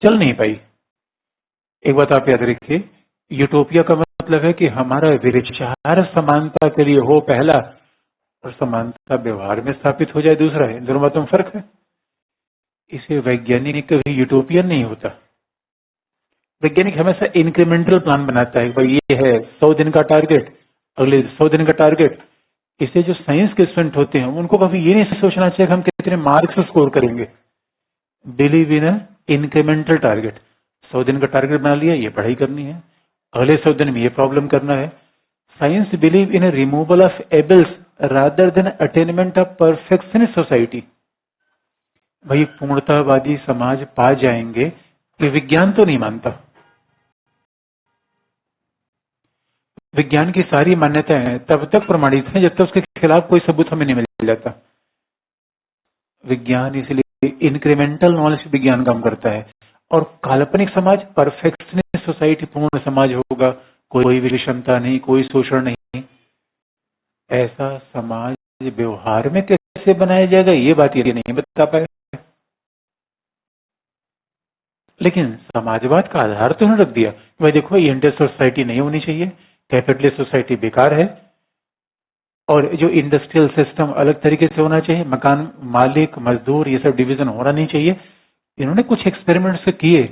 चल नहीं पाई। एक बात आप याद रखिए, यूटोपिया का मतलब है कि हमारा विचार समानता के लिए हो पहला, और समानता व्यवहार में स्थापित हो जाए दूसरा है। दोनों बातों में फर्क है। इसे वैज्ञानिक कभी यूटोपियन नहीं होता। वैज्ञानिक हमेशा इंक्रीमेंटल प्लान बनाता है, भाई ये है 100 दिन का टारगेट, अगले 100 दिन का टारगेट। इससे जो साइंस के स्टूडेंट होते हैं उनको कभी ये नहीं सोचना चाहिए कि हम कितने मार्क्स स्कोर करेंगे। Believe in incremental target. 100 दिन का टारगेट बना लिया, ये पढ़ाई करनी है, अगले 100 दिन में ये प्रॉब्लम करना है। Science believe in removal of evils rather than attainment of perfection in society. भाई पूर्णतावादी समाज पा जाएंगे, ये विज्ञान तो नहीं मानता। विज्ञान की सारी मान्यताएं तब तक प्रमाणित हैं जब तक उसके खिलाफ कोई सबूत हमें नहीं मिल जाता। विज्ञान इसलिए इंक्रीमेंटल नॉलेज विज्ञान काम करता है, और काल्पनिक समाज परफेक्शनिस्ट सोसाइटी, पूर्ण समाज होगा, कोई विषमता नहीं, कोई शोषण नहीं। ऐसा समाज व्यवहार में कैसे बनाया जाएगा ये बात ये नहीं बता पाए। लेकिन समाजवाद का आधार तो उन्होंने रख दिया, भाई देखो ये इंडस्ट्रियल सोसाइटी नहीं होनी चाहिए, कैपिटलिस्ट सोसाइटी बेकार है, और जो इंडस्ट्रियल सिस्टम अलग तरीके से होना चाहिए, मकान मालिक मजदूर ये सब डिवीजन होना नहीं चाहिए। इन्होंने कुछ एक्सपेरिमेंट्स किए,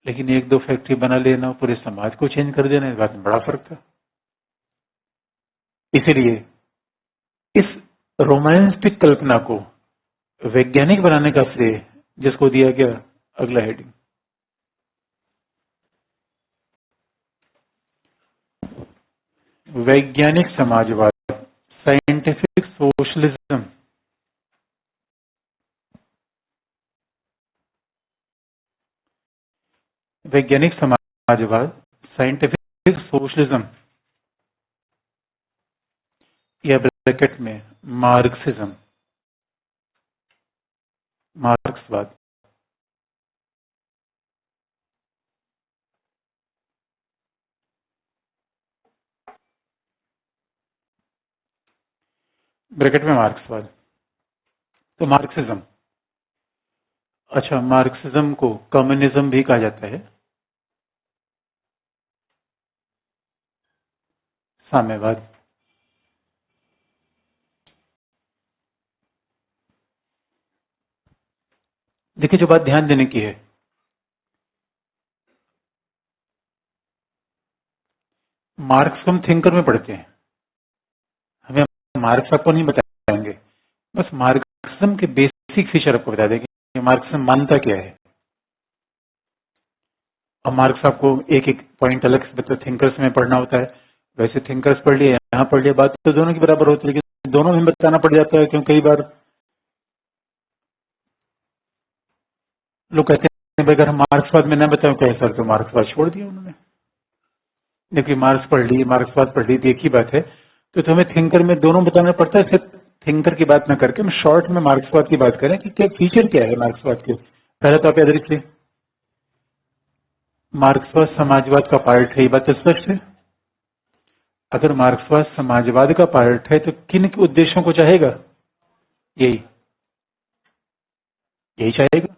लेकिन एक दो फैक्ट्री बना लेना पूरे समाज को चेंज कर देना, इस बात में बड़ा फर्क था। इसीलिए इस रोमांटिक कल्पना को वैज्ञानिक बनाने का श्रेय जिसको दिया गया, अगला हेडिंग, वैज्ञानिक समाजवाद, साइंटिफिक सोशलिज्म। वैज्ञानिक समाजवाद, साइंटिफिक सोशलिज्म, या ब्रैकेट में मार्क्सिज्म, मार्क्सवाद। ब्रैकेट में मार्क्सवाद, तो मार्क्सिज्म। अच्छा, मार्क्सिज्म को कम्युनिज्म भी कहा जाता है, साम्यवाद। देखिए, जो बात ध्यान देने की है, मार्क्स हम थिंकर में पढ़ते हैं, हमें मार्क्स आपको नहीं बताएंगे, बस मार्क्सिज्म के बेसिक फीचर आपको बता देंगे कि मार्क्सिज्म मानता क्या है। अब मार्क्स आपको एक एक पॉइंट अलग से मतलब थिंकर्स में पढ़ना होता है, वैसे थिंकर्स पढ़ लिए, यहाँ पढ़ लिया, बात तो दोनों की बराबर होती है, लेकिन दोनों में बताना पड़ जाता है, क्योंकि कई बार लोग कहते हैं भाई अगर हम मार्क्सवाद में न बताएं क्या सर, तो मार्क्सवाद छोड़ दिया उन्होंने। देखिए, मार्क्स पढ़ ली, मार्क्सवाद पढ़ ली, तो एक ही बात है, तो हमें थिंकर में दोनों बताना पड़ता है। सिर्फ थिंकर की बात ना करके हम शॉर्ट में मार्क्सवाद की बात करें कि क्या फीचर क्या है मार्क्सवाद के। पहले तो आप याद रखिए, मार्क्सवाद समाजवाद का पार्ट है, ये बात तो स्पष्ट है। अगर मार्क्सवाद समाजवाद का पार्ट है तो किन के उद्देश्यों को चाहेगा, यही यही चाहेगा।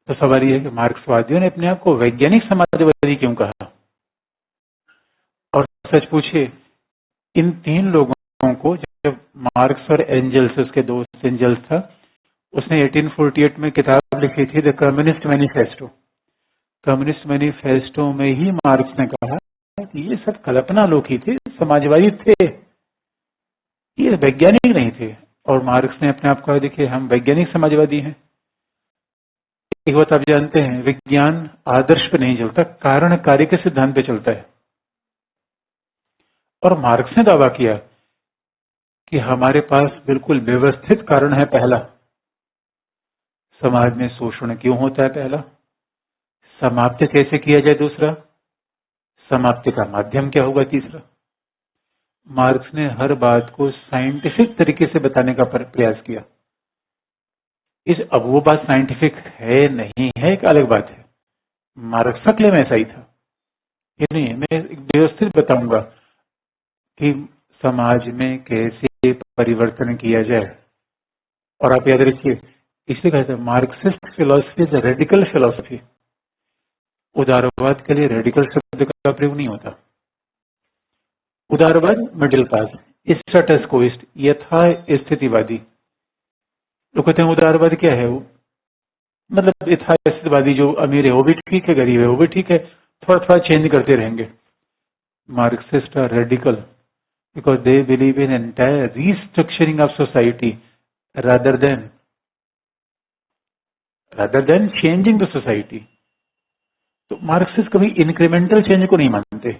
तो सवाल यह है कि मार्क्सवादियों ने अपने आप को वैज्ञानिक समाजवादी क्यों कहा। और सच पूछिए, इन तीन लोगों को, जब मार्क्स और एंजल्स, उसके दोस्त एंजल्स था, उसने 1848 में किताब लिखी थी the communist manifesto. Communist manifesto में ही मार्क्स ने कहा कि ये सब कल्पना लोग ही थे, समाजवादी थे, ये वैज्ञानिक नहीं थे। और मार्क्स ने अपने आप कहा, देखिए हम वैज्ञानिक समाजवादी हैं। एक बात आप जानते हैं, विज्ञान आदर्श पे नहीं चलता, कारण कार्य के सिद्धांत पे चलता है। और मार्क्स ने दावा किया कि हमारे पास बिल्कुल व्यवस्थित कारण है। पहला, समाज में शोषण क्यों होता है, पहला, समाप्त कैसे किया जाए दूसरा, समाप्ति का माध्यम क्या होगा तीसरा। मार्क्स ने हर बात को साइंटिफिक तरीके से बताने का प्रयास किया। अब वो बात साइंटिफिक है नहीं है एक अलग बात है, मार्क्स का क्लेम ऐसा ही था। ये नहीं है, मैं व्यवस्थित बताऊंगा कि समाज में कैसे परिवर्तन किया जाए। और आप याद रखिए, इसलिए कहते हैं Marxist philosophy is radical philosophy. उदारवाद के लिए रेडिकल शब्द का प्रयोग नहीं होता। उदारवाद मिडिल क्लास, स्टेटस कोइस्ट, यथा स्थितिवादी। लोग कहते हैं उदारवाद क्या है, मतलब यथास्थितिवादी, जो अमीर है वो भी ठीक है, गरीब है वो भी ठीक है, थोड़ा थोड़ा चेंज करते रहेंगे। Marxist are radical because they believe in entire restructuring of society rather than changing the society. तो मार्क्सिस्ट कभी इंक्रीमेंटल चेंज को नहीं मानते,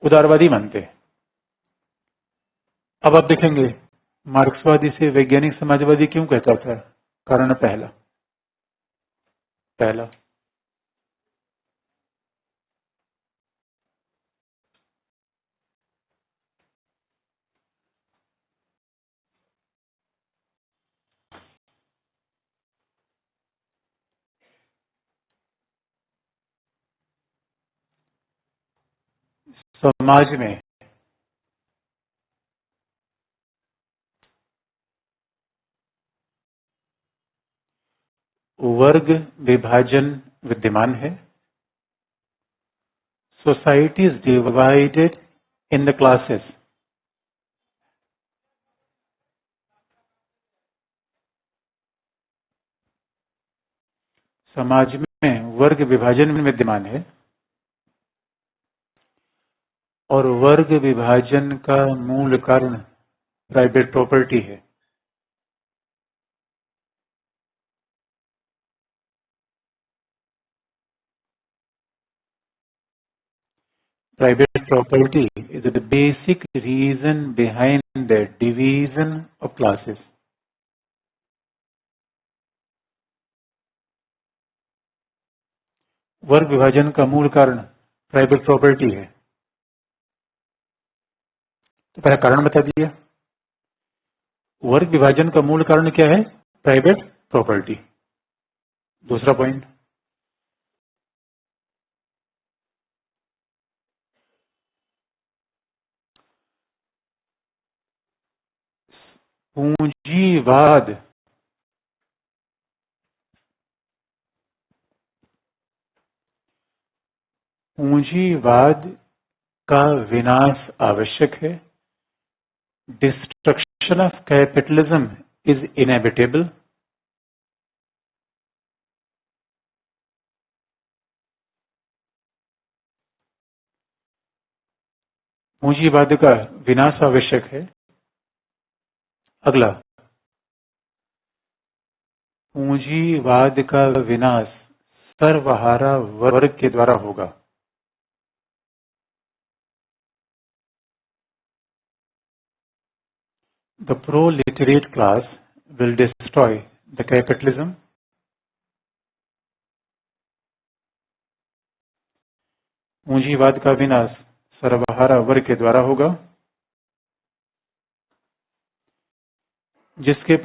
उदारवादी मानते। अब आप देखेंगे मार्क्सवादी से वैज्ञानिक समाजवादी क्यों कहता था। कारण पहला समाज में वर्ग विभाजन विद्यमान है। Society is divided in the classes. समाज में वर्ग विभाजन विद्यमान है और वर्ग विभाजन का मूल कारण प्राइवेट प्रॉपर्टी है। Private property is the basic reason behind the division of classes. वर्ग विभाजन का मूल कारण प्राइवेट प्रॉपर्टी है। तो पहला कारण बता दिया। वर्ग विभाजन का मूल कारण क्या है, प्राइवेट प्रॉपर्टी। दूसरा पॉइंट, पूंजीवाद पूंजीवाद का विनाश आवश्यक है। Destruction of capitalism is inevitable. पूंजीवाद का विनाश आवश्यक है। अगला, पूंजीवाद का विनाश सर्वहारा वर्ग के द्वारा होगा। The proletariat class will destroy the capitalism. पूंजीवाद का विनाश सर्वहारा वर्ग के द्वारा होगा, जिसके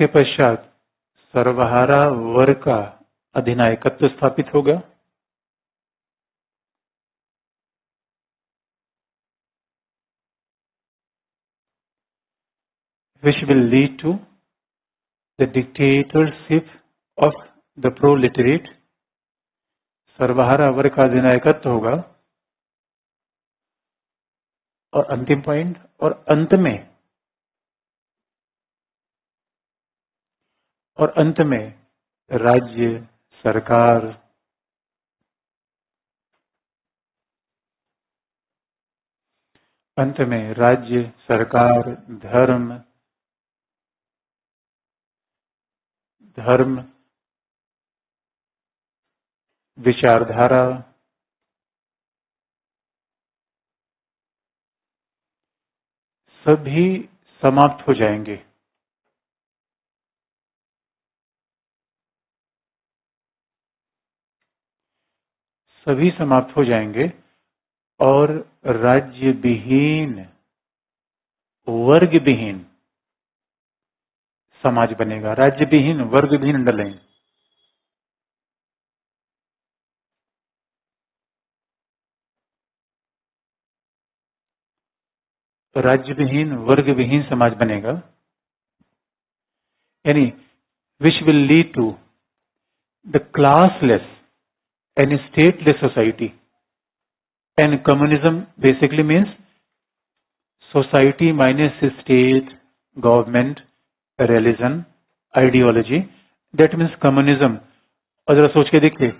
पश्चात सर्वहारा वर्ग का अधिनायकत्व स्थापित होगा। which will lead to the dictatorship of the proletariat. सर्वहारा वर्ग का अधिनायकत्व होगा। और अंतिम पॉइंट, और अंत में राज्य सरकार धर्म विचारधारा सभी समाप्त हो जाएंगे। सभी समाप्त हो जाएंगे और राज्य विहीन, वर्ग विहीन समाज बनेगा। राज्य विहीन, वर्ग विहीन अंडरलाइन। राज्य विहीन, वर्ग विहीन समाज बनेगा, यानी which will lead to the classless and stateless society. And communism basically means society minus state, government, religion, ideology, that means communism. और जरा सोच के देखिए,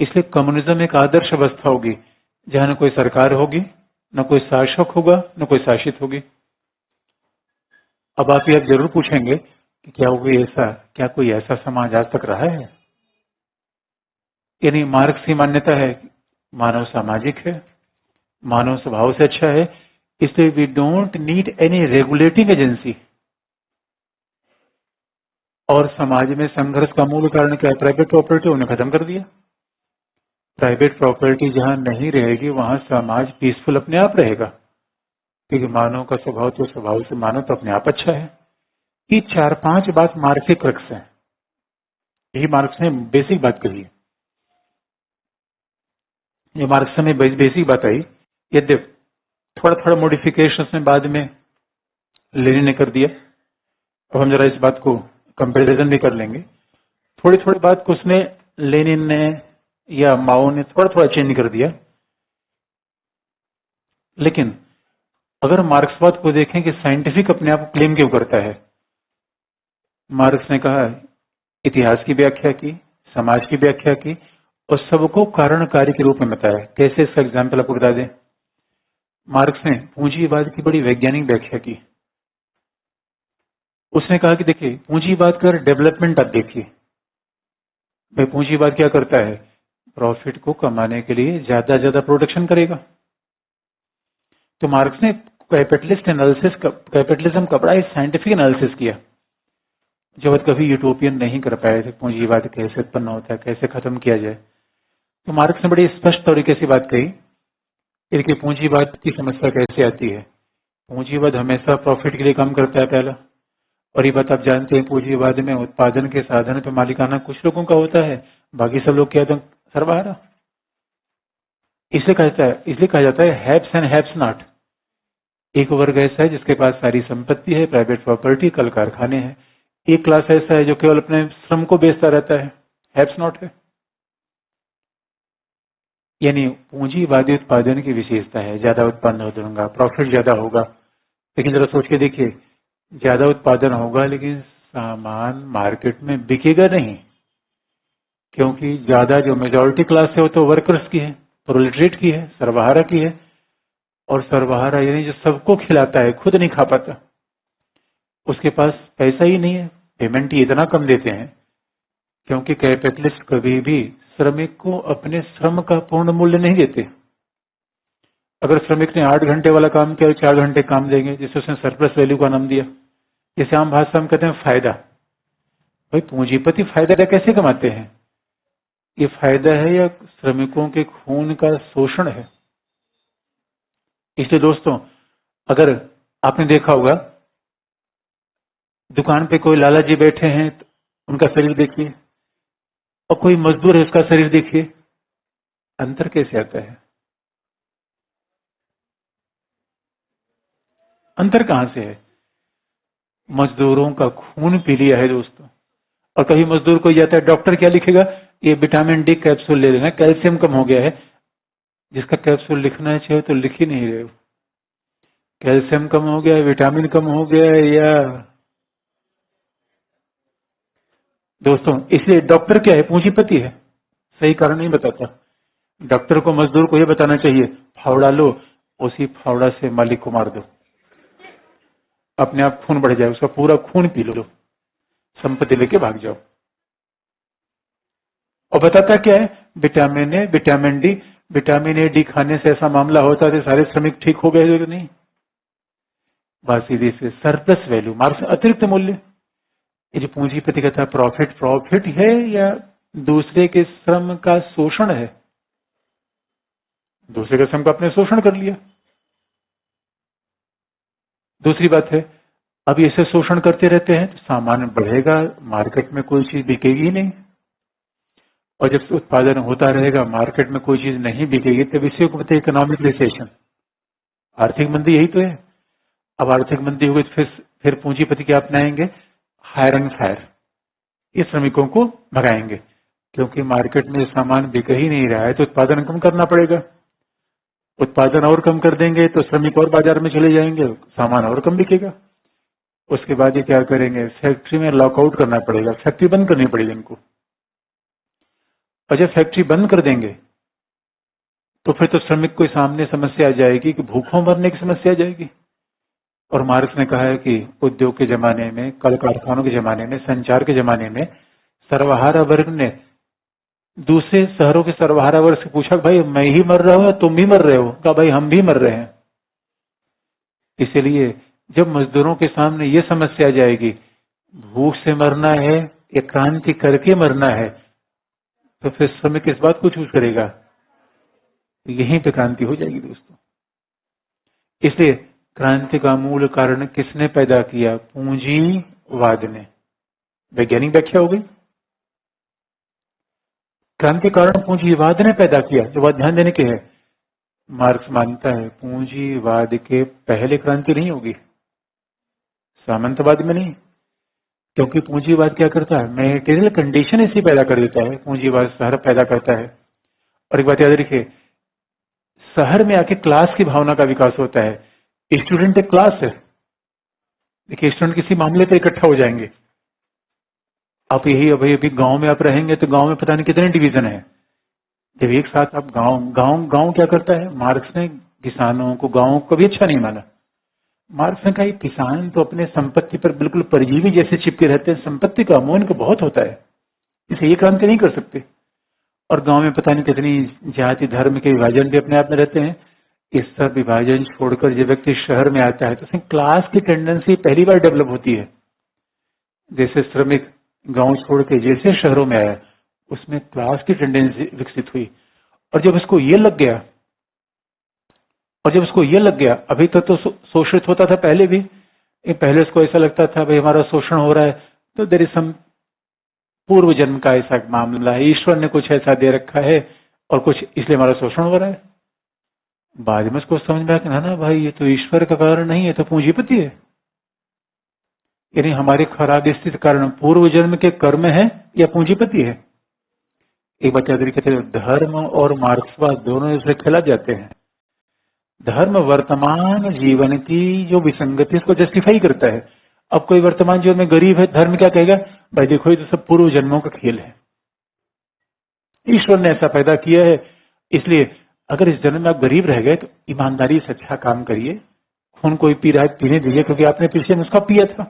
इसलिए कम्युनिज्म एक आदर्श अवस्था होगी जहां न कोई सरकार होगी, न कोई शासक होगा, न कोई शासित होगी। अब आप ये जरूर पूछेंगे कि क्या कोई ऐसा समाज आज तक रहा है? यानी मार्क्स की मान्यता है मानव सामाजिक है, मानव स्वभाव से अच्छा है, इसलिए we don't need any regulating agency. और समाज में संघर्ष का मूल कारण क्या है? प्राइवेट प्रॉपर्टी उन्हें खत्म कर दिया। प्राइवेट प्रॉपर्टी जहां नहीं रहेगी वहां समाज पीसफुल अपने आप रहेगा, क्योंकि मानव का स्वभाव तो स्वभाव से मानव तो अपने आप अच्छा है। ये 4-5 बात मार्क्सिक रक्स है, यही मार्क्स ने बेसिक बात कही है। ये मार्क्स में बेसिक बात आई, यद्यप थोड़ा थोड़ा मॉडिफिकेशन में बाद में लेनिन ने कर दिया। अब हम जरा इस बात को कंपैरिजन भी कर लेंगे। थोड़ी थोड़ी बात को उसने, लेनिन ने या माओ ने थोड़ा थोड़ा चेंज कर दिया। लेकिन अगर मार्क्सवाद को देखें कि साइंटिफिक अपने आप को क्लेम क्यों करता है, मार्क्स ने कहा इतिहास की व्याख्या की, समाज की व्याख्या की और सबको कारण कार्य के रूप में बताया। कैसे? इसका एग्जाम्पल आपको बता दें। मार्क्स ने पूंजीवाद की बड़ी वैज्ञानिक व्याख्या की। उसने कहा कि देखिए, पूंजीवाद का डेवलपमेंट आप देखिए, भाई पूंजीवाद क्या करता है? प्रॉफिट को कमाने के लिए ज्यादा ज्यादा प्रोडक्शन करेगा। तो मार्क्स ने कैपिटलिज्म का बड़ा साइंटिफिक एनालिसिस किया, जो कभी यूटोपियन नहीं कर पाए थे। पूंजीवाद कैसे उत्पन्न होता है, कैसे खत्म किया जाए। तो मार्क्स ने बड़ी स्पष्ट तरीके से बात कही कि पूंजीवाद की समस्या कैसे आती है। पूंजीवाद हमेशा प्रॉफिट के लिए काम करता है पहला, और ये बात आप जानते हैं, पूंजीवाद में उत्पादन के साधन तो मालिकाना कुछ लोगों का होता है, बाकी सब लोग क्या, तो सर्वहारा। इसलिए कहा जाता है हैव्स एंड हैव्स नॉट। एक वर्ग ऐसा है जिसके पास सारी संपत्ति है, प्राइवेट प्रॉपर्टी, कल कारखाने हैं। एक क्लास ऐसा है जो केवल अपने श्रम को बेचता रहता है, हैव्स नॉट है। यानी पूंजीवादी उत्पादन की विशेषता है, ज्यादा उत्पन्न हो दूंगा, प्रॉफिट ज्यादा होगा। लेकिन जरा सोच के देखिए, ज्यादा उत्पादन होगा लेकिन सामान मार्केट में बिकेगा नहीं, क्योंकि ज्यादा जो मेजॉरिटी क्लास है वो तो वर्कर्स की है, प्रोलेटरिएट की है, सर्वहारा की है। और सर्वहारा यानी जो सबको खिलाता है, खुद नहीं खा पाता, उसके पास पैसा ही नहीं है, पेमेंट ही इतना कम देते हैं। क्योंकि कैपिटलिस्ट कभी भी श्रमिक को अपने श्रम का पूर्ण मूल्य नहीं देते। अगर श्रमिक ने 8 घंटे वाला काम किया, 4 घंटे काम देंगे, जिसे उसने सरप्लस वैल्यू का नाम दिया। जैसे आम भाषा में कहते हैं फायदा। भाई पूंजीपति फायदा कैसे कमाते हैं? ये फायदा है या श्रमिकों के खून का शोषण है? इसलिए दोस्तों, अगर आपने देखा होगा दुकान पे कोई लाला जी बैठे हैं तो उनका शरीर देखिए, और कोई मजदूर है उसका शरीर देखिए, अंतर कैसे आता है? अंतर कहां से है? मजदूरों का खून पी लिया है दोस्तों। और कभी मजदूर को जाता है, डॉक्टर क्या लिखेगा? ये विटामिन डी कैप्सूल ले लेना, कैल्शियम कम हो गया है। जिसका कैप्सूल लिखना चाहिए तो लिख ही नहीं रहे हो। कैल्शियम कम हो गया है, विटामिन कम हो गया है, या दोस्तों, इसलिए डॉक्टर क्या है? पूंजीपति है। सही कारण नहीं बताता। डॉक्टर को मजदूर को यह बताना चाहिए, फावड़ा लो, उसी फावड़ा से मालिक को मार दो, अपने आप खून बढ़ जाए, उसका पूरा खून पी लो, संपत्ति लेके भाग जाओ। और बताता क्या है? Vitamin A, vitamin D. Vitamin A D खाने से ऐसा मामला होता है सारे श्रमिक ठीक हो गए तो नहीं। बात सीधी से सरप्लस वैल्यू, मार्क्स अतिरिक्त मूल्य। ये जो पूंजीपति कहता है प्रॉफिट, प्रॉफिट है या दूसरे के श्रम का शोषण है? दूसरे के श्रम का अपने शोषण कर लिया। दूसरी बात है, अब ऐसे शोषण करते रहते हैं तो सामान बढ़ेगा, मार्केट में कोई चीज बिकेगी ही नहीं। और जब उत्पादन होता रहेगा, मार्केट में कोई चीज नहीं बिकेगी, तब इसे को कहते हैं इकोनॉमिक रिसेशन, आर्थिक मंदी। यही तो है। अब आर्थिक मंदी होगी तो फिर पूंजीपति क्या अपनाएंगे? हायर एंड फायर, ये श्रमिकों को भगाएंगे, क्योंकि मार्केट में सामान बिक ही नहीं रहा है तो उत्पादन कम करना पड़ेगा। उत्पादन और कम कर देंगे तो श्रमिक और बाजार में चले जाएंगे, सामान और कम बिकेगा। उसके बाद ये क्या करेंगे? फैक्ट्री में लॉकआउट करना पड़ेगा, फैक्ट्री बंद करनी पड़ेगी इनको। और जब फैक्ट्री बंद कर देंगे तो फिर तो श्रमिक के सामने समस्या आ जाएगी कि भूखों मरने की समस्या आ जाएगी। और मार्क्स ने कहा है कि उद्योग के जमाने में, कल कारखानों के जमाने में, संचार के जमाने में सर्वहारा वर्ग ने दूसरे शहरों के सर्वहारा वर्ग से पूछा, भाई मैं ही मर रहा हूं या तुम भी मर रहे हो? कहा भाई हम भी मर रहे हैं। इसलिए जब मजदूरों के सामने ये समस्या आ जाएगी, भूख से मरना है या क्रांति करके मरना है, तो फिर श्रमिक इस बात को चूज करेगा। यहीं पे क्रांति हो जाएगी दोस्तों। इसलिए क्रांति का मूल कारण किसने पैदा किया? पूंजीवाद ने। वैज्ञानिक व्याख्या हो गई। क्रांति कारण पूंजीवाद ने पैदा किया, जो बात ध्यान देने की है। मार्क्स मानता है पूंजीवाद के पहले क्रांति नहीं होगी, सामंतवाद में नहीं। क्योंकि पूंजीवाद क्या करता है? मेटेरियल कंडीशन ऐसी पैदा कर देता है, पूंजीवाद शहर पैदा करता है। और एक बात याद रखिए, शहर में आके क्लास की भावना का विकास होता है। स्टूडेंट एक क्लास है। देखिए, स्टूडेंट किसी मामले पर इकट्ठा हो जाएंगे। आप यही अभी गांव में आप रहेंगे तो गांव में पता नहीं कितने डिवीजन है। जब एक साथ आप गांव क्या करता है? मार्क्स ने किसानों को, गांव को भी अच्छा नहीं माना। मार्क्स ने कहा किसान तो अपने संपत्ति पर बिल्कुल परजीवी जैसे चिपके रहते हैं, संपत्ति का अमोन को बहुत होता है, इसे ये क्रांति नहीं कर सकते। और गांव में पता नहीं कितनी जाति धर्म के विभाजन भी अपने आप में रहते हैं। इस सब विभाजन छोड़कर जब व्यक्ति शहर में आता है तो उसमें क्लास की टेंडेंसी पहली बार डेवलप होती है। जैसे श्रमिक गांव छोड़ के जैसे शहरों में आया, उसमें क्लास की टेंडेंसी विकसित हुई। और जब उसको ये लग गया, अभी तो शोषित होता था पहले भी। पहले उसको ऐसा लगता था भाई हमारा शोषण हो रहा है, तो देयर इज सम पूर्व जन्म का ऐसा मामला है, ईश्वर ने कुछ ऐसा दे रखा है और कुछ इसलिए हमारा शोषण हो रहा है। बाद में उसको समझ में आया ना भाई, ये तो ईश्वर का कारण नहीं है, तो पूंजीपति है। यानी हमारी खराब स्थिति कारण पूर्व जन्म के कर्म है या पूंजीपति है? एक बात याद रखिए, धर्म और मार्क्सवाद दोनों इससे खिला जाते हैं। धर्म वर्तमान जीवन की जो विसंगति इसको जस्टिफाई करता है। अब कोई वर्तमान जीवन में गरीब है, धर्म क्या कहेगा? भाई देखो ये तो सब पूर्व जन्मों का खेल है, ईश्वर ने ऐसा पैदा किया है, इसलिए अगर इस जन्म में आप गरीब रह गए तो ईमानदारी से अच्छा काम करिए, खून कोई पी रहा है पीने दीजिए, क्योंकि आपने पिछले में उसका पिया था,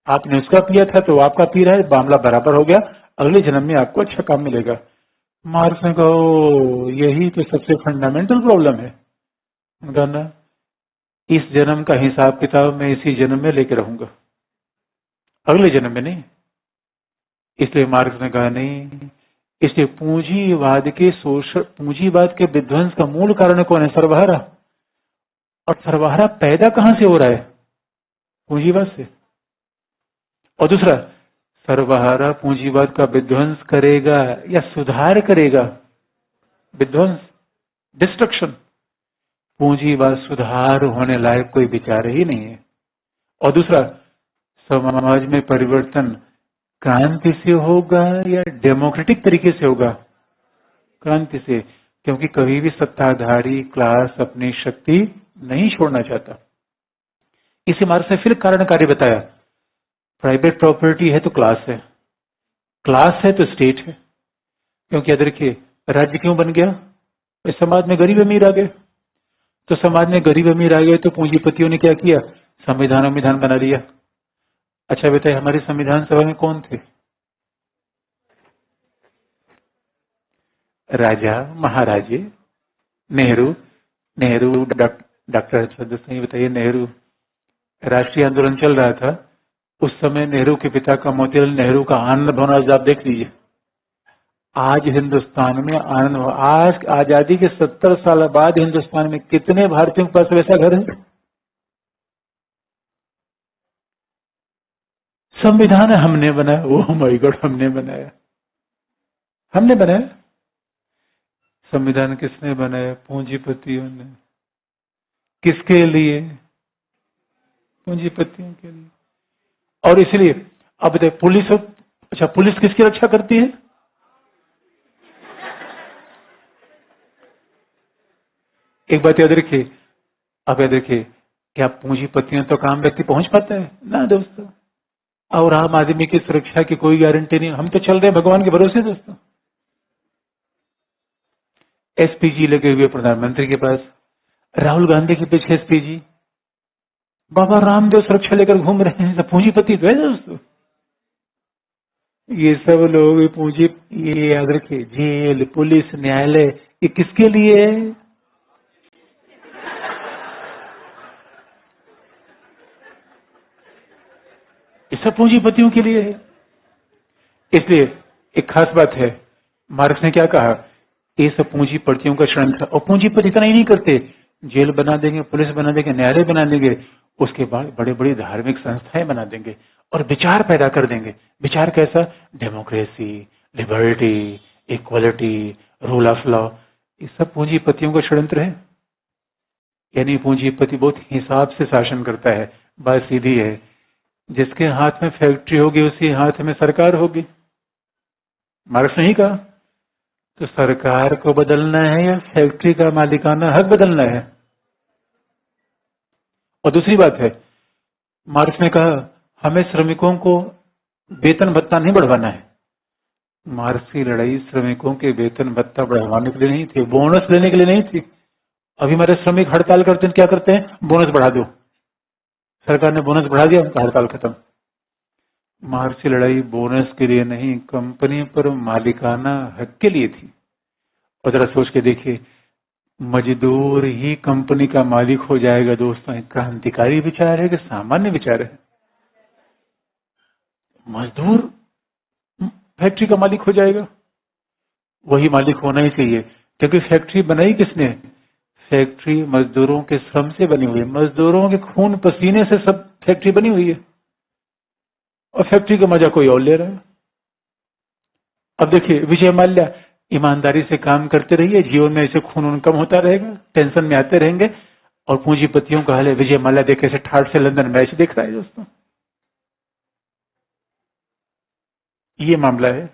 आपने उसका पिया था तो आपका पी रहा है, मामला बराबर हो गया, अगले जन्म में आपको अच्छा काम मिलेगा। मार्क्स ने कहा यही तो सबसे फंडामेंटल प्रॉब्लम है। ना, इस जन्म का हिसाब किताब मैं इसी जन्म में लेके रहूंगा, अगले जन्म में नहीं। इसलिए मार्क्स ने कहा नहीं। इसलिए पूंजीवाद के विध्वंस का मूल कारण कौन है? सर्वहारा। और सर्वहारा पैदा कहां से हो रहा है? पूंजीवाद से। और दूसरा, सर्वहारा पूंजीवाद का विध्वंस करेगा या सुधार करेगा? विध्वंस, डिस्ट्रक्शन। पूंजीवाद सुधार होने लायक कोई विचार ही नहीं है। और दूसरा, समाज में परिवर्तन क्रांति से होगा या डेमोक्रेटिक तरीके से होगा? क्रांति से, क्योंकि कभी भी सत्ताधारी क्लास अपनी शक्ति नहीं छोड़ना चाहता। इसी मार्ग से फिर कारण कार्य बताया। प्राइवेट प्रॉपर्टी है तो क्लास है, क्लास है तो स्टेट है। क्योंकि याद रखिए, राज्य क्यों बन गया? इस समाज में गरीब अमीर आ गए, तो समाज में गरीब अमीर आ गए तो पूंजीपतियों ने क्या किया? संविधान बना लिया। अच्छा बताइए, हमारी संविधान सभा में कौन थे? राजा महाराजे, नेहरू, डॉक्टर हर्षवर्धन सिंह, बताइए, नेहरू राष्ट्रीय आंदोलन चल रहा था, उस समय नेहरू के पिता का मोतीलाल नेहरू का आनंद भवन आज आप देख लीजिए। आज हिंदुस्तान में आनंद, आज आजादी के 70 साल बाद हिंदुस्तान में कितने भारतीयों के पास वैसा घर है? संविधान हमने बनाया, ओह माय गॉड, हमने बनाया, हमने बनाया। संविधान किसने बनाया? पूंजीपतियों ने। किसके लिए? पूंजीपतियों के लिए। और इसलिए अब देख, पुलिस, अच्छा, पुलिस किसकी रक्षा करती है? एक बात याद रखिए, अब याद रखिए, क्या पूंजीपतियों तो काम व्यक्ति पहुंच पाता है ना दोस्तों? और आम आदमी की सुरक्षा की कोई गारंटी नहीं। हम तो चल रहे हैं भगवान के भरोसे दोस्तों। एसपीजी लगे हुए प्रधानमंत्री के पास, राहुल गांधी के पीछे एसपीजी, बाबा रामदेव सुरक्षा लेकर घूम रहे हैं, सब पूंजीपति तो है दोस्तों। ये सब लोग पूंजी, ये याद रखिए, जेल, पुलिस, न्यायालय, ये किसके लिए है? ये सब पूंजीपतियों के लिए है। इसलिए एक खास बात है, मार्क्स ने क्या कहा, ये सब पूंजीपतियों का षड्यंत्र है। और पूंजीपति इतना ही नहीं करते, जेल बना देंगे, पुलिस बना देंगे, न्यायालय बना देंगे, उसके बाद बड़े बड़ी धार्मिक संस्थाएं बना देंगे और विचार पैदा कर देंगे। विचार कैसा? Democracy, liberty, equality, rule of law. ये सब पूंजीपतियों का षड्यंत्र है। यानी पूंजीपति बहुत हिसाब से शासन करता है। बात सीधी है, जिसके हाथ में फैक्ट्री होगी उसी हाथ में सरकार होगी। मार्क्स ने ही कहा। तो सरकार को बदलना है या फैक्ट्री का मालिकाना हक बदलना है? और दूसरी बात है, मार्क्स ने कहा हमें श्रमिकों को वेतन भत्ता नहीं बढ़वाना है। मार्क्स की लड़ाई श्रमिकों के वेतन भत्ता बढ़वाने के लिए नहीं थी, बोनस लेने के लिए नहीं थी। अभी हमारे श्रमिक हड़ताल करते हैं, क्या करते हैं? बोनस बढ़ा दो। सरकार ने बोनस बढ़ा दिया, उनका हड़ताल खत्म। मार्क्स की लड़ाई बोनस के लिए नहीं, कंपनी पर मालिकाना हक के लिए थी। और जरा सोच के देखिए, मजदूर ही कंपनी का मालिक हो जाएगा दोस्तों, क्रांतिकारी विचार है कि सामान्य विचार है? मजदूर फैक्ट्री का मालिक हो जाएगा। वही मालिक होना ही चाहिए, क्योंकि फैक्ट्री बनाई किसने? फैक्ट्री मजदूरों के श्रम से बनी हुई है, मजदूरों के खून पसीने से सब फैक्ट्री बनी हुई है, और फैक्ट्री का मजा कोई और ले रहा है। अब देखिए, विजय माल्या, ईमानदारी से काम करते रहिए, जीवन में ऐसे खून कम होता रहेगा, टेंशन में आते रहेंगे। और पूंजीपतियों का हाल है, विजय माल्या देखे से ठाठ से लंदन मैच देख रहा है दोस्तों। ये मामला है।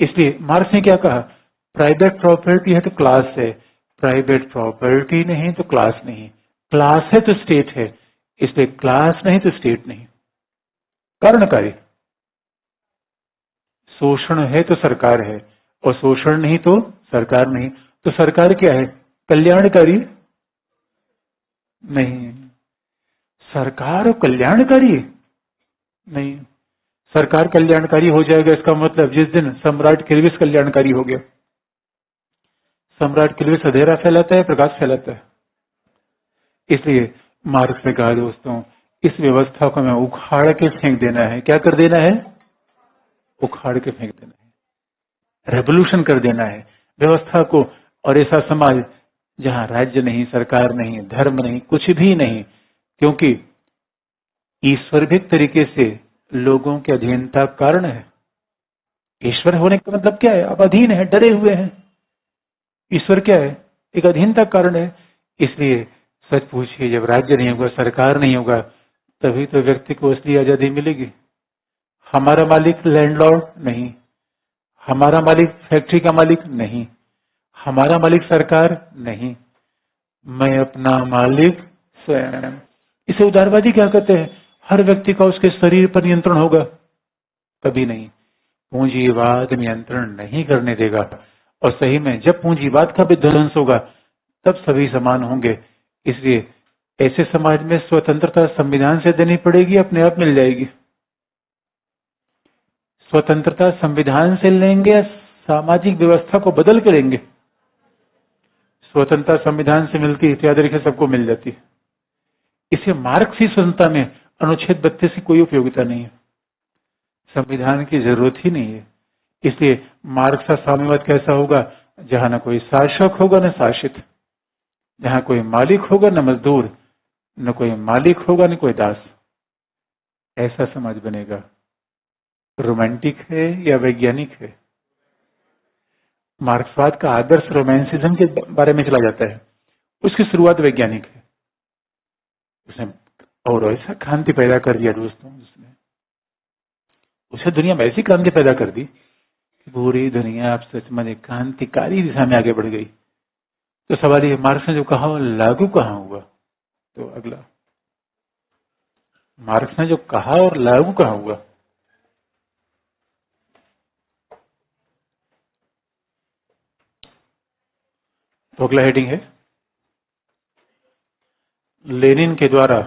इसलिए मार्क्स ने क्या कहा, प्राइवेट प्रॉपर्टी है तो क्लास है, प्राइवेट प्रॉपर्टी नहीं तो क्लास नहीं, क्लास है तो स्टेट है, इसलिए क्लास नहीं तो स्टेट नहीं। कारणकारी, शोषण है तो सरकार है, और शोषण नहीं तो सरकार नहीं। तो सरकार क्या है? कल्याणकारी नहीं। सरकार कल्याणकारी नहीं। सरकार कल्याणकारी हो जाएगा इसका मतलब जिस दिन सम्राट किल्विस कल्याणकारी हो गया। सम्राट किल्विस अंधेरा फैलाता है, प्रकाश फैलाता है। इसलिए मार्क्स ने कहा दोस्तों, इस व्यवस्था को हमें उखाड़ के फेंक देना है। क्या कर देना है? उखाड़ के फेंक देना है, रेवोल्यूशन कर देना है व्यवस्था को। और ऐसा समाज जहां राज्य नहीं, सरकार नहीं, धर्म नहीं, कुछ भी नहीं, क्योंकि ईश्वर भी एक तरीके से लोगों के अधीनता का कारण है। ईश्वर होने का मतलब क्या है? आप अधीन है, डरे हुए हैं। ईश्वर क्या है? एक अधीनता का कारण है। इसलिए सच पूछिए, जब राज्य नहीं होगा, सरकार नहीं होगा, तभी तो व्यक्ति को असली आजादी मिलेगी। हमारा मालिक लैंडलॉर्ड नहीं, हमारा मालिक फैक्ट्री का मालिक नहीं, हमारा मालिक सरकार नहीं, मैं अपना मालिक स्वयं। इसे उदारवादी क्या कहते हैं? हर व्यक्ति का उसके शरीर पर नियंत्रण होगा? कभी नहीं। पूंजीवाद नियंत्रण नहीं करने देगा। और सही में जब पूंजीवाद का विध्वंस होगा, तब सभी समान होंगे। इसलिए ऐसे समाज में स्वतंत्रता संविधान से देनी पड़ेगी, अपने आप मिल जाएगी। स्वतंत्रता संविधान से लेंगे या सामाजिक व्यवस्था को बदल के लेंगे? स्वतंत्रता संविधान से मिलती है, याद रखिए सबको मिल जाती है। इसे मार्क्स ही स्वतंत्रता में अनुच्छेद 32 की कोई उपयोगिता नहीं है, संविधान की जरूरत ही नहीं है। इसलिए मार्क्स का साम्यवाद कैसा होगा, जहां न कोई शासक होगा न शासित, जहां कोई मालिक होगा न मजदूर, न कोई मालिक होगा न कोई दास, ऐसा समाज बनेगा। रोमांटिक है या वैज्ञानिक है? मार्क्सवाद का आदर्श रोमांसिज्म के बारे में चला जाता है, उसकी शुरुआत वैज्ञानिक है। उसने और ऐसा क्रांति पैदा कर दिया दोस्तों, उसे दुनिया में ऐसी क्रांति पैदा कर दी कि पूरी दुनिया आप सच में क्रांतिकारी दिशा में आगे बढ़ गई। तो सवाल ये, मार्क्स ने जो कहा वो लागू कहाँ हुआ? तो अगला, मार्क्स ने जो कहा और लागू कहाँ हुआ? तो अगला हेडिंग है, लेनिन के द्वारा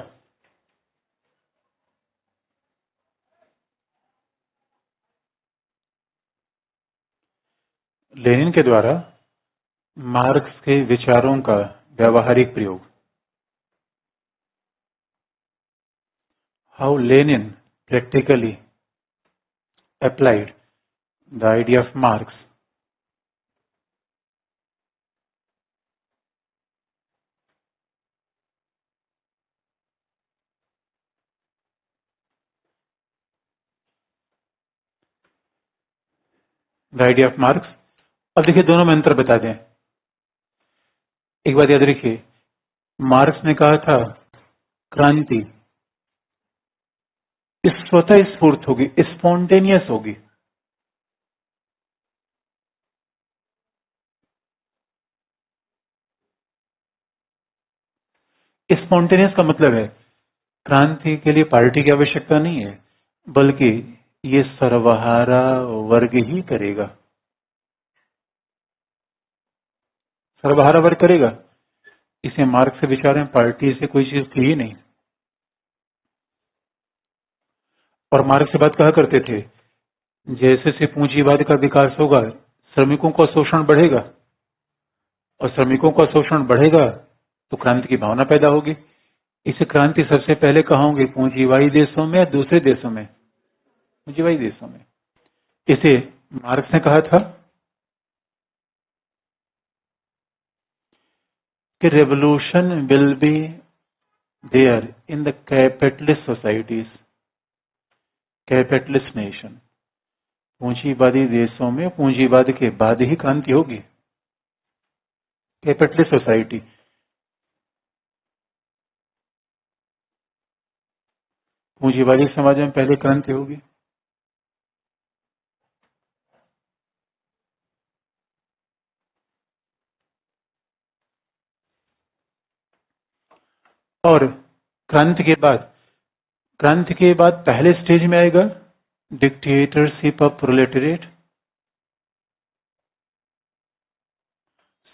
मार्क्स के विचारों का व्यावहारिक प्रयोग। How Lenin practically applied the idea of marks the idea of marks. अब देखिए दोनों में अंतर बता दें। एक बात याद रखिए, मार्क्स ने कहा था क्रांति स्वतः स्फूर्त होगी, स्पॉन्टेनियस होगी। स्पॉन्टेनियस का मतलब है क्रांति के लिए पार्टी की आवश्यकता नहीं है, बल्कि ये सर्वहारा वर्ग ही करेगा, सर्वहारा वर्ग करेगा। इसे मार्क्स के विचार में पार्टी से कोई चीज थी ही नहीं। और मार्क्स से बात कहा करते थे, जैसे से पूंजीवाद का विकास होगा श्रमिकों का शोषण बढ़ेगा, और श्रमिकों का शोषण बढ़ेगा तो क्रांति की भावना पैदा होगी। इसे क्रांति सबसे पहले कहाँ होगी, पूंजीवादी देशों में या दूसरे देशों में? पूंजीवादी देशों में। इसे मार्क्स ने कहा था कि revolution will be there in the capitalist societies, capitalist nation. पूंजीवादी देशों में पूंजीवाद के बाद ही क्रांति होगी, कैपिटलिस्ट सोसाइटी। पूंजीवादी समाज में पहले क्रांति होगी। और क्रांति के बाद पहले स्टेज में आएगा डिक्टेटरशिप ऑफ प्रोलेटरिएट,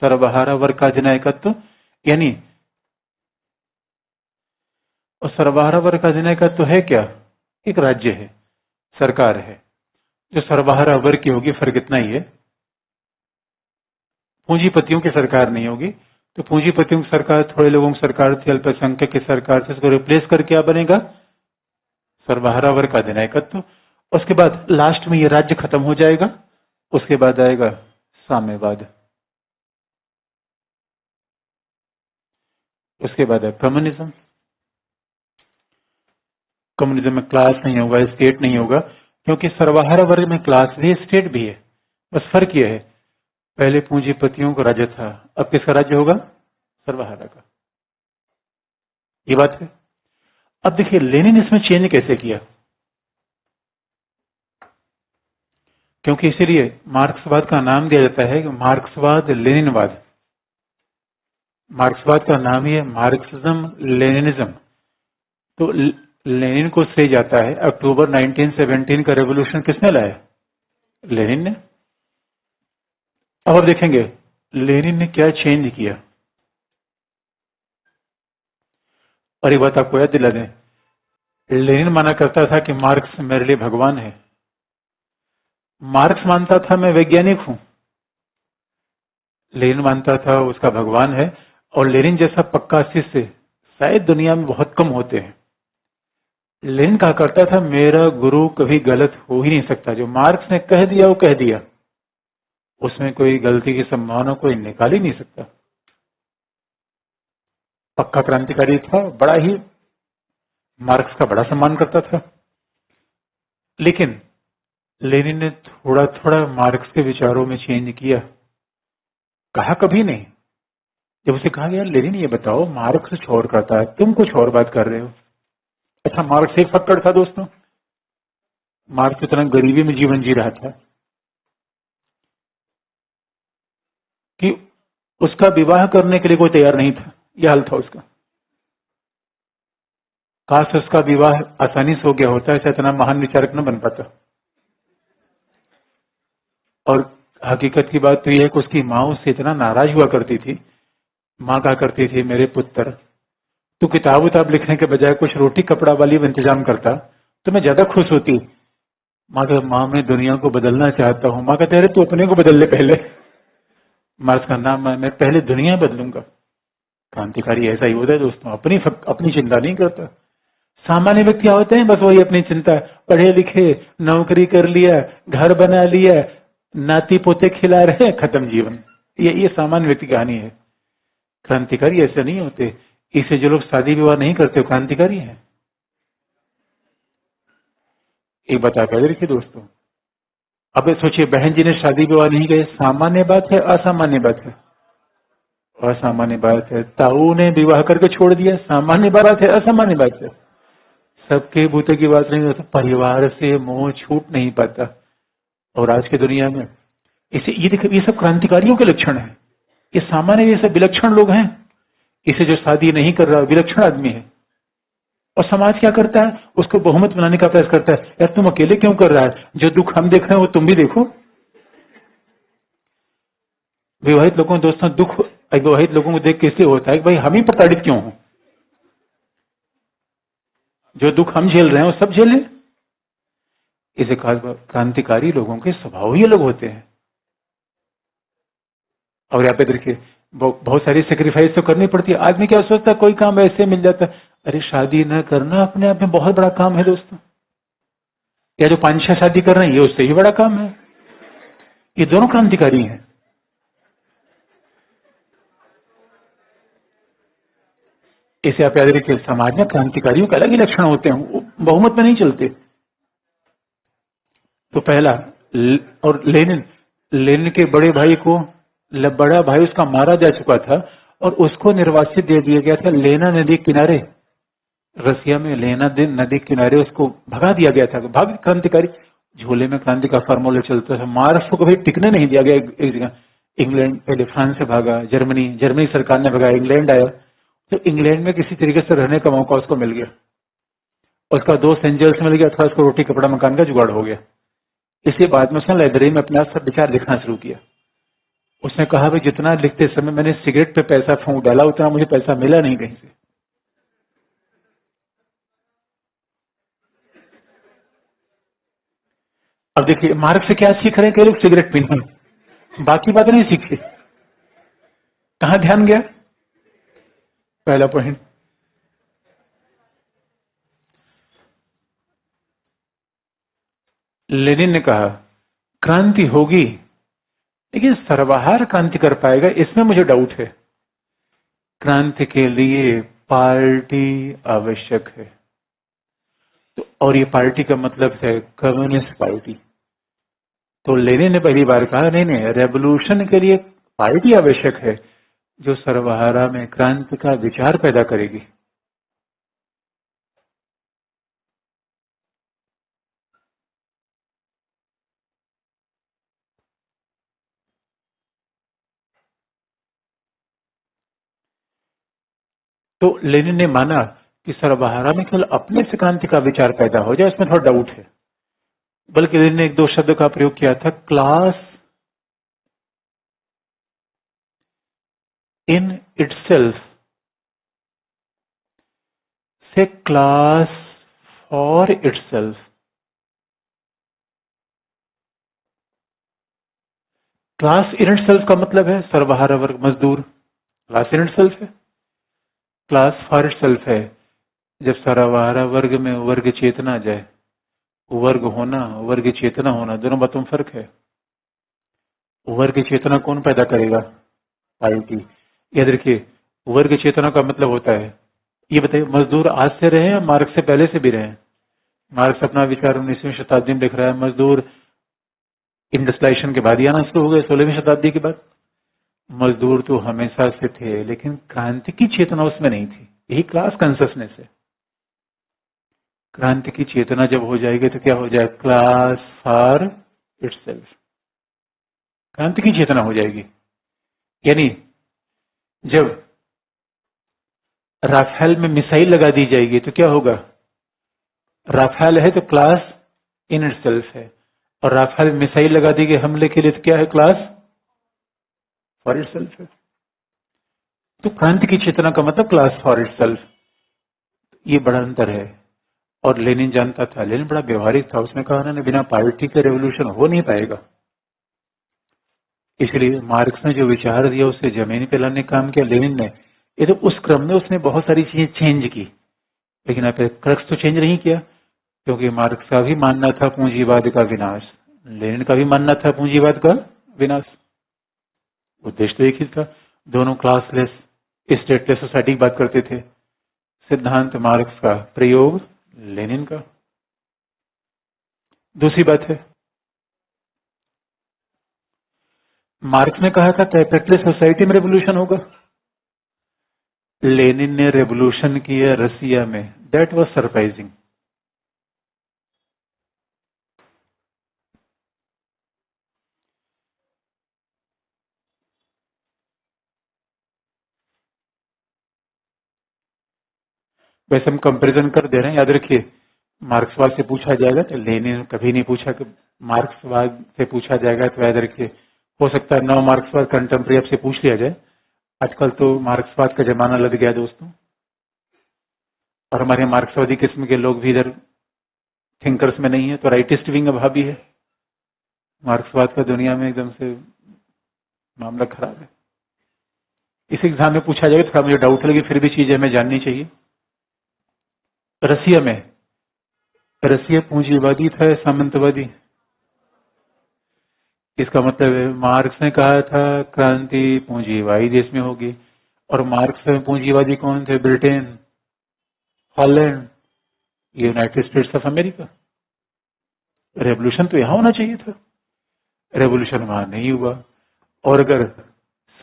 सर्वहारा वर्ग का अधिनायकत्व। यानी और सर्वहारा वर्ग का अधिनायकत्व है क्या? एक राज्य है, सरकार है जो सर्वहारा वर्ग की होगी। फर्क इतना ही है, पूंजीपतियों की सरकार नहीं होगी। तो पूंजीपतियों की सरकार थोड़े लोगों की सरकार थी, अल्पसंख्यक की सरकार थी, इसको रिप्लेस करके क्या बनेगा? सर्वहारा वर्ग का अधिनायकत्व। उसके बाद लास्ट में ये राज्य खत्म हो जाएगा, उसके बाद आएगा साम्यवाद, उसके बाद है कम्युनिज्म। कम्युनिज्म में क्लास नहीं होगा, स्टेट नहीं होगा, क्योंकि सर्वहारा वर्ग में क्लास भी है, स्टेट भी है। बस फर्क यह है, पहले पूंजीपतियों का राज्य था, अब किसका राज्य होगा? सर्वहारा का। ये बात है। अब देखिए लेनिन इसमें चेंज कैसे किया, क्योंकि इसीलिए मार्क्सवाद का नाम दिया जाता है मार्क्सवाद लेनिनवाद। मार्क्सवाद का नाम ही है मार्क्सिज्म लेनिनिज्म। तो लेनिन को श्रेय जाता है, अक्टूबर 1917 का रेवोल्यूशन किसने लाया? लेनिन ने। अब देखेंगे लेनिन ने क्या चेंज किया। और एक बात आपको याद दिला दें, लेनिन माना करता था कि मार्क्स मेरे लिए भगवान है। मार्क्स मानता था मैं वैज्ञानिक हूं, लेनिन मानता था उसका भगवान है, और लेनिन जैसा पक्का शिष्य शायद दुनिया में बहुत कम होते हैं। लेनिन कहा करता था मेरा गुरु कभी गलत हो ही नहीं सकता, जो मार्क्स ने कह दिया वो कह दिया, उसमें कोई गलती की संभावना कोई निकाल ही नहीं सकता। पक्का क्रांतिकारी था, बड़ा ही मार्क्स का बड़ा सम्मान करता था। लेकिन लेनिन ने थोड़ा थोड़ा मार्क्स के विचारों में चेंज किया, कहा कभी नहीं। जब उसे कहा गया लेनिन ये बताओ मार्क्स कुछ और करता है, तुम कुछ और बात कर रहे हो। अच्छा, मार्क्स एक फक्कड़ था दोस्तों, मार्क्स इतना गरीबी में जीवन जी रहा था कि उसका विवाह करने के लिए कोई तैयार नहीं था, यह हाल था उसका। काश उसका विवाह आसानी से हो गया होता, ऐसा इतना महान विचारक न बन पाता। और हकीकत की बात तो यह है कि उसकी माँ उससे इतना नाराज हुआ करती थी। माँ कहा करती थी मेरे पुत्र तू किताब उताब लिखने के बजाय कुछ रोटी कपड़ा वाली इंतजाम करता तो मैं ज्यादा खुश होती। माँ का माँ मैं दुनिया को बदलना चाहता हूँ। माँ कहते अरे तू अपने को बदल ले पहले। मार्क्स का नाम मैं पहले दुनिया बदलूंगा। क्रांतिकारी ऐसा ही होता है दोस्तों, अपनी चिंता नहीं करता। सामान्य व्यक्ति होते हैं बस वही अपनी चिंता, पढ़े लिखे, नौकरी कर लिया, घर बना लिया, नाती पोते खिला रहे, खत्म जीवन। ये सामान्य व्यक्ति की कहानी है। क्रांतिकारी ऐसे नहीं होते। इसे जो लोग शादी विवाह नहीं करते क्रांतिकारी हैं। एक बात आप याद रखिए दोस्तों, अब सोचिए बहन जी ने शादी विवाह नहीं किए, सामान्य बात है असामान्य बात है? असामान्य बात है। ताऊ ने विवाह करके छोड़ दिया, सामान्य बात है असामान्य बात है? सबके बूते की बात नहीं होती, परिवार से मोह छूट नहीं पाता। और आज की दुनिया में इसे ये देखिए, ये सब क्रांतिकारियों के लक्षण है। ये सामान्य ये सब विलक्षण लोग हैं। इसे जो शादी नहीं कर रहा विलक्षण आदमी है। और समाज क्या करता है, उसको बहुमत बनाने का प्रयास करता है। यार तुम अकेले क्यों कर रहा है, जो दुख हम देख रहे हैं वो तुम भी देखो। विवाहित लोगों दोस्तों दुख अविवाहित लोगों को देख कैसे होता है कि भाई हम ही प्रताड़ित क्यों हो, जो दुख हम झेल रहे हैं वो सब झेलें। इसे खास क्रांतिकारी लोगों के स्वभाव ही अलग होते हैं। और यहाँ पे देखिए बहुत सारी सेक्रीफाइस तो करनी पड़ती है। आदमी क्या सोचता है कोई काम ऐसे मिल जाता है, अरे शादी न करना अपने आप में बहुत बड़ा काम है दोस्तों। या जो 5-6 शादी कर रहे हैं ये उससे ही बड़ा काम है। ये दोनों क्रांतिकारी हैं। इसे आप याद रखिए, समाज में क्रांतिकारियों के अलग ही लक्षण होते हैं, वो बहुमत में नहीं चलते। तो पहला और लेनिन, लेनिन के बड़े भाई को बड़ा भाई उसका मारा जा चुका था और उसको निर्वासित दे दिया गया था लेना नदी किनारे। रसिया में लेना दिन नदी किनारे उसको भगा दिया गया था। भाग क्रांतिकारी, झोले में क्रांति का फार्मूला चलता था। मार्क्स को कभी टिकने नहीं दिया गया एक जगह। इंग्लैंड पहले फ्रांस से भागा, जर्मनी, जर्मनी सरकार ने भगा, इंग्लैंड आया। तो इंग्लैंड में किसी तरीके से रहने का मौका उसको मिल गया। उसका दोस्त एंजल्स मिल गया था, उसको रोटी कपड़ा मकान का जुगाड़ हो गया। इसलिए बाद में उसने लाइब्रेरी में अपना सब विचार लिखना शुरू किया। उसने कहा भाई जितना लिखते समय मैंने सिगरेट पे पैसा फूंक डाला उतना मुझे पैसा मिला नहीं कहीं से। अब देखिए मार्क से क्या सीख रहे हैं कि लोग सिगरेट पीना, बाकी बात नहीं सीखे। कहां ध्यान गया? पहला पॉइंट। लेनिन ने कहा क्रांति होगी लेकिन सर्वहार क्रांति कर पाएगा इसमें मुझे डाउट है। क्रांति के लिए पार्टी आवश्यक है। तो और ये पार्टी का मतलब है कम्युनिस्ट पार्टी। तो लेनिन ने पहली बार कहा नहीं नहीं, रेवोल्यूशन के लिए पार्टी आवश्यक है जो सर्वहारा में क्रांति का विचार पैदा करेगी। तो लेनिन ने माना कि सर्वहारा में केवल अपने से क्रांति का विचार पैदा हो जाए, उसमें थोड़ा डाउट है। बल्कि लेनिन ने एक दो शब्द का प्रयोग किया था, क्लास इन इटसेल्फ से class for itself. Class in itself का मतलब है सर्वहारा वर्ग मजदूर, क्लास इन इटसेल्फ है। क्लास फॉर इटसेल्फ है जब सर्वहारा वर्ग में वर्ग चेतना आ जाए। वर्ग होना, वर्ग चेतना होना, दोनों बातों में फर्क है। वर्ग चेतना कौन पैदा करेगा? पार्टी। याद रखिए, वर्ग चेतना का मतलब होता है, ये बताइए मजदूर आज से रहे या मार्क्स से पहले से भी रहे? मार्क्स अपना विचार 19वीं शताब्दी में लिख रहा है, मजदूर इंडस्ट्रियलाइजेशन के बाद ही आना शुरू हो गए, 16वीं शताब्दी के बाद। मजदूर तो हमेशा से थे, लेकिन क्रांति की चेतना उसमें नहीं थी। यही क्लास कॉन्शसनेस है। क्रांति की चेतना जब हो जाएगी तो क्या हो जाए? Class for itself. क्रांति की चेतना हो जाएगी। यानी जब राफेल में मिसाइल लगा दी जाएगी तो क्या होगा? राफेल है तो क्लास इन इटसेल्फ है, और राफेल मिसाइल लगा दी गई हमले के लिए तो क्या है? क्लास फॉर इटसेल्फ है। तो क्रांति की चेतना का मतलब क्लास फॉर इटसेल्फ, ये बड़ा अंतर है। और लेनिन जानता था, लेनिन बड़ा व्यवहारिक था, उसने कहा ना बिना पार्टी के रेवोल्यूशन हो नहीं पाएगा। इसलिए मार्क्स ने जो विचार दिया उससे जमीन पे लाने का काम किया लेनिन ने। ये तो उस क्रम में उसने बहुत सारी चीजें चेंज की, लेकिन आप क्रक्स तो चेंज नहीं किया, क्योंकि मार्क्स का भी मानना था पूंजीवाद का विनाश, लेनिन का भी मानना था पूंजीवाद का विनाश। उद्देश्य तो एक ही था, दोनों क्लासलेस स्टेटलेस सोसाइटी की बात करते थे। सिद्धांत मार्क्स का, प्रयोग लेनिन का। दूसरी बात है, मार्क्स ने कहा था कैपिटलिस्ट सोसाइटी में रेवोल्यूशन होगा, लेनिन ने रेवोल्यूशन किया रसिया में। That was surprising. वैसे हम कंपैरिजन कर दे रहे हैं, याद रखिए मार्क्सवाद से पूछा जाएगा तो लेनिन कभी नहीं पूछा कि मार्क्सवाद से पूछा जाएगा, तो याद रखिए हो सकता है नव मार्क्सवाद कंटेम्प्रेरी आपसे पूछ लिया जाए। आजकल तो मार्क्सवाद का जमाना लग गया दोस्तों, और हमारे मार्क्सवादी किस्म के लोग भी इधर थिंकर्स में नहीं है, तो राइटिस्ट विंग अब भी है। मार्क्सवाद का दुनिया में एकदम से मामला खराब है। इस एग्जाम में पूछा जाएगा तो मुझे डाउट लगे, फिर भी चीजें हमें जाननी चाहिए। रसिया में, रसिया पूंजीवादी था या सामंतवादी? इसका मतलब है मार्क्स ने कहा था क्रांति पूंजीवादी देश में होगी, और मार्क्स में पूंजीवादी कौन थे? Britain, Holland, United states of America. Revolution तो यहां होना चाहिए था, रेवोल्यूशन वहां नहीं हुआ। और अगर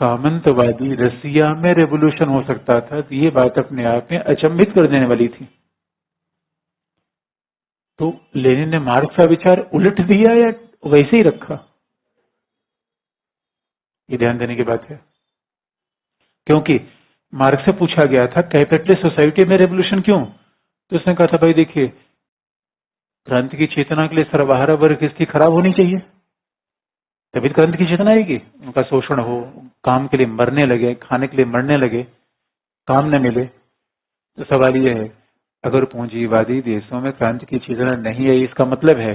सामंतवादी रसिया में रेवोल्यूशन हो सकता था तो ये बात अपने आप में अचंभित कर देने वाली थी। तो लेनिन ने मार्क्स का विचार उलट दिया या वैसे ही रखा? ये ध्यान देने की बात है, क्योंकि मार्क्स से पूछा गया था कैपिटलिस्ट सोसाइटी में रेवोल्यूशन क्यों, तो उसने कहा था भाई देखिए क्रांति की चेतना के लिए सर्वहारा वर्ग की स्थिति खराब होनी चाहिए, तभी तो क्रांति की चेतना आएगी। उनका शोषण हो, काम के लिए मरने लगे, खाने के लिए मरने लगे, काम न मिले। तो सवाल यह है, अगर पूंजीवादी देशों में क्रांति की चेतना नहीं आई, इसका मतलब है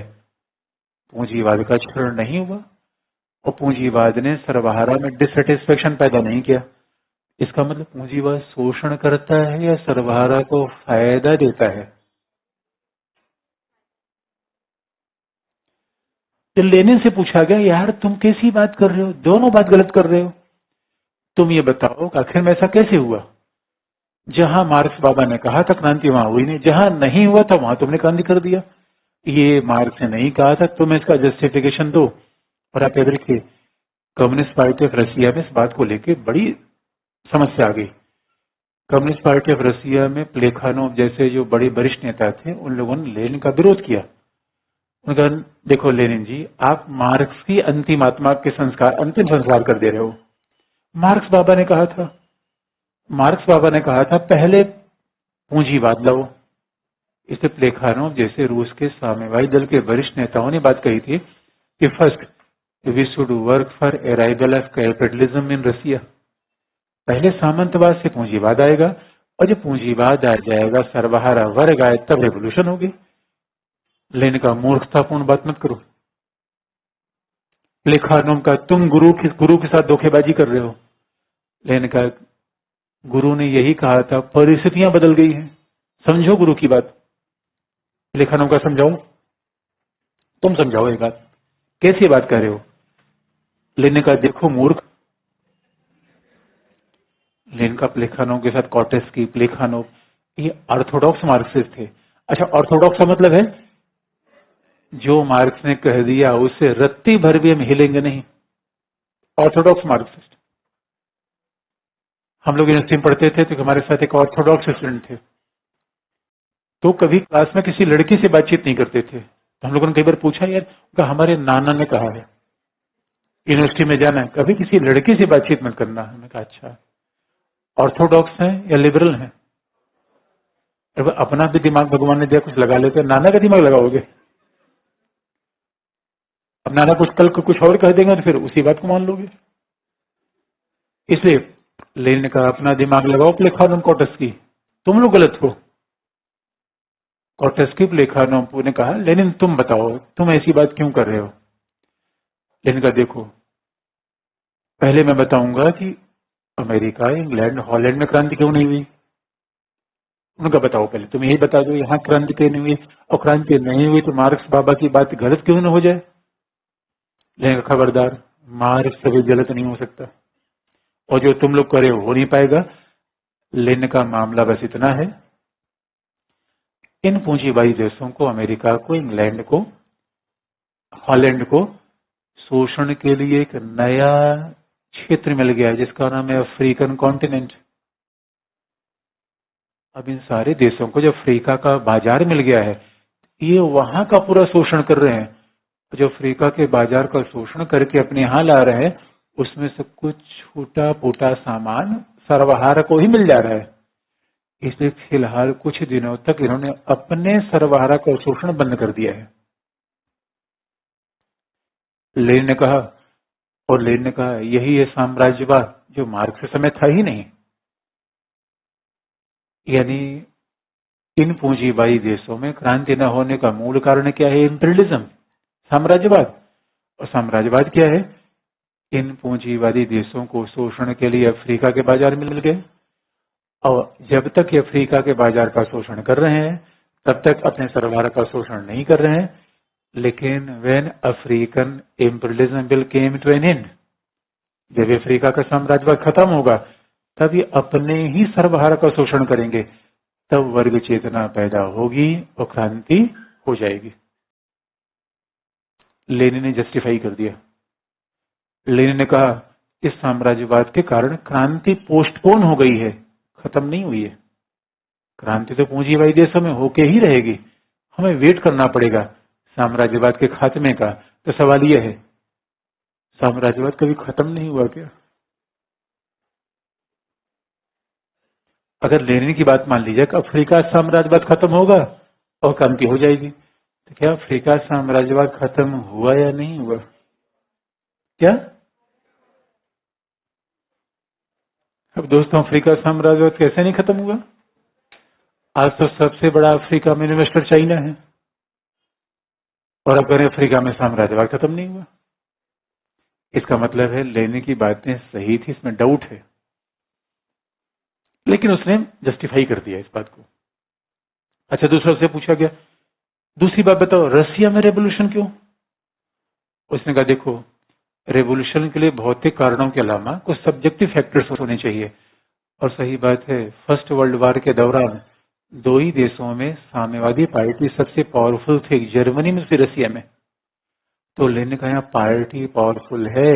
पूंजीवाद का क्षरण नहीं हुआ, और पूंजीवाद ने सर्वहारा में डिससेटिस्फेक्शन पैदा नहीं किया। इसका मतलब पूंजीवाद शोषण करता है या सर्वहारा को फायदा देता है? तो लेनिन से पूछा गया यार तुम कैसी बात कर रहे हो, दोनों बात गलत कर रहे हो, तुम ये बताओ कि आखिर में ऐसा कैसे हुआ? जहां मार्क्स बाबा ने कहा था क्रांति वहां हुई नहीं, जहां नहीं हुआ था वहां तुमने क्रांति कर दिया। ये मार्क्स ने नहीं कहा था, तुम इसका जस्टिफिकेशन दो। और आप याद रखिए कम्युनिस्ट पार्टी ऑफ रसिया में इस बात को लेकर बड़ी समस्या आ गई। कम्युनिस्ट पार्टी ऑफ रसिया में प्लेखानोव जैसे जो बड़े वरिष्ठ नेता थे, उन लोगों ने लेनिन का विरोध किया। उन्होंने कहा देखो लेनिन जी, आप मार्क्स की अंतिम आत्मा के संस्कार, अंतिम संस्कार कर दे रहे हो। मार्क्स बाबा ने कहा था, मार्क्स बाबा ने कहा था पहले पूंजीवाद लाओ। इसे प्लेखानोव जैसे रूस के साम्यवादी दल के वरिष्ठ नेताओं ने बात कही थी कि first we should work for arrival of capitalism in Russia. पहले सामंतवाद से पूंजीवाद आएगा, और जब पूंजीवाद आ जाएगा, सर्वहारा वर्ग आए, तब रेवोल्यूशन होगी। लेनिन का मूर्खतापूर्ण बात मत करो। प्लेखानोम का तुम गुरु के साथ धोखेबाजी कर रहे हो। लेनिन का गुरु ने यही कहा था, परिस्थितियां बदल गई हैं, समझो गुरु की बात। प्लेखानोम का समझाओ, तुम समझाओ ये बात, कैसी बात कर रहे हो। लेनिन का देखो मूर्ख, लेनिन का प्लेखानोम के साथ कॉटेस्की, प्लेखानोव ये ऑर्थोडॉक्स मार्क्सिस्ट थे। अच्छा, ऑर्थोडॉक्स का मतलब है जो मार्क्स ने कह दिया उससे रत्ती भर भी हम हिलेंगे नहीं, ऑर्थोडॉक्स मार्क्सिस्ट। हम लोग यूनिवर्सिटी में पढ़ते थे तो हमारे साथ एक ऑर्थोडॉक्स स्टूडेंट थे, तो कभी क्लास में किसी लड़की से बातचीत नहीं करते थे। तो हम लोगों ने कई बार पूछा, यार हमारे नाना ने कहा है यूनिवर्सिटी में जाना है कभी किसी लड़की से बातचीत मत करना। हमने कहा अच्छा, ऑर्थोडॉक्स हैं या लिबरल हैं? अपना भी दिमाग भगवान ने दिया, कुछ लगा लेते, नाना का दिमाग लगाओगे? अब नाना कुछ कल को कुछ और कह देंगे तो फिर उसी बात को मान लोगे। इसलिए लेनिन ने कहा अपना दिमाग लगाओ, प्लेखानोम कॉटेस्की, तुम लोग गलत हो। कॉटेस्की प्लेखानोम ने कहा लेनिन तुम बताओ, तुम ऐसी बात क्यों कर रहे हो। लेनिन का देखो, पहले मैं बताऊंगा कि अमेरिका, इंग्लैंड, हॉलैंड में क्रांति क्यों नहीं हुई। उनका बताओ, पहले तुम यही बता दो यहाँ क्रांति क्यों नहीं हुई, और क्रांति नहीं हुई तो मार्क्स बाबा की बात गलत क्यों न हो जाए। लेकिन खबरदार, मार्क्स कभी गलत नहीं हो सकता, और जो तुम लोग करे हो नहीं पाएगा। लेनिन का मामला बस इतना है, इन पूंजीवादी देशों को, अमेरिका को, इंग्लैंड को, हॉलैंड को शोषण के लिए एक नया क्षेत्र मिल गया है जिसका नाम है अफ्रीकन कॉन्टिनेंट। अब इन सारे देशों को जब अफ्रीका का बाजार मिल गया है, ये वहां का पूरा शोषण कर रहे हैं। जो अफ्रीका के बाजार का शोषण करके अपने यहाँ ला रहे हैं, उसमें से कुछ छोटा मोटा सामान सर्वहारा को ही मिल जा रहा है। इसलिए फिलहाल कुछ दिनों तक इन्होंने अपने सर्वहारा का शोषण बंद कर दिया है। लेनिन ने कहा, और लेनिन ने कहा यही है साम्राज्यवाद जो मार्क्स के समय था ही नहीं। यानी इन पूंजीवादी देशों में क्रांति न होने का मूल कारण क्या है? इंपीरियलिज्म, साम्राज्यवाद। और साम्राज्यवाद क्या है? इन पूंजीवादी देशों को शोषण के लिए अफ्रीका के बाजार मिल गए, और जब तक ये अफ्रीका के बाजार का शोषण कर रहे हैं तब तक अपने सर्वहारा का शोषण नहीं कर रहे हैं। लेकिन when African imperialism will came to an end, जब अफ्रीका का साम्राज्यवाद खत्म होगा तब ये अपने ही सर्वहारा का शोषण करेंगे, तब वर्ग चेतना पैदा होगी और क्रांति हो जाएगी। लेनिन ने जस्टिफाई कर दिया। लेनिन ने कहा इस साम्राज्यवाद के कारण क्रांति पोस्टपोन हो गई है, खत्म नहीं हुई है। क्रांति तो पूंजीवादी देशों में होके ही रहेगी, हमें वेट करना पड़ेगा साम्राज्यवाद के खात्मे का। तो सवाल यह है, साम्राज्यवाद कभी खत्म नहीं हुआ क्या? अगर लेनिन की बात मान लीजिए कि अफ्रीका साम्राज्यवाद खत्म होगा और क्रांति हो जाएगी, तो क्या अफ्रीका साम्राज्यवाद खत्म हुआ या नहीं हुआ? क्या? अब दोस्तों, अफ्रीका साम्राज्यवाद कैसे नहीं खत्म हुआ? आज तो सबसे बड़ा अफ्रीका में इन्वेस्टर चाइना है, और अब करें अफ्रीका में साम्राज्यवाद खत्म नहीं हुआ। इसका मतलब है लेनिन की बातें सही थी, इसमें डाउट है, लेकिन उसने जस्टिफाई कर दिया इस बात को। अच्छा, दूसरा से पूछा गया, दूसरी बात बताओ, रसिया में रेवोल्यूशन क्यों? उसने कहा देखो, रेवोल्यूशन के लिए भौतिक कारणों के अलावा कुछ सब्जेक्टिव फैक्टर्स होने चाहिए। और सही बात है, फर्स्ट वर्ल्ड वॉर के दौरान दो ही देशों में साम्यवादी पार्टी सबसे पावरफुल थे, जर्मनी में फिर रसिया में। तो लेनिन का यहाँ पार्टी पावरफुल है,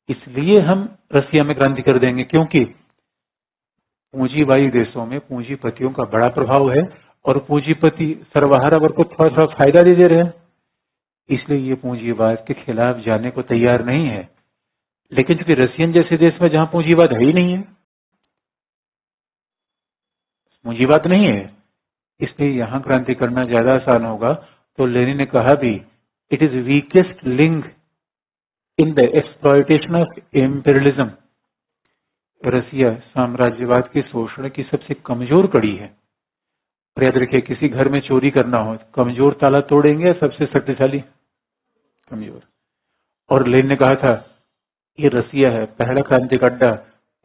इसलिए हम रसिया में क्रांति कर देंगे, क्योंकि पूंजीवादी देशों में पूंजीपतियों का बड़ा प्रभाव है और पूंजीपति सर्वहारा वर्ग को थोड़ा थोड़ा फायदा दे दे रहे हैं, इसलिए ये पूंजीवाद के खिलाफ जाने को तैयार नहीं है। लेकिन चूंकि रसियन जैसे देश में जहां पूंजीवाद है ही नहीं है, पूंजीवाद नहीं है, इसलिए यहां क्रांति करना ज्यादा आसान होगा। तो लेनिन ने कहा भी, it is weakest link in the exploitation of imperialism. Russia साम्राज्यवाद के शोषण की सबसे कमजोर कड़ी है। और याद रखिए, किसी घर में चोरी करना हो, कमजोर ताला तोड़ेंगे या सबसे शक्तिशाली? कमजोर। और लेनिन ने कहा था ये रसिया है पहला क्रांति का अड्डा,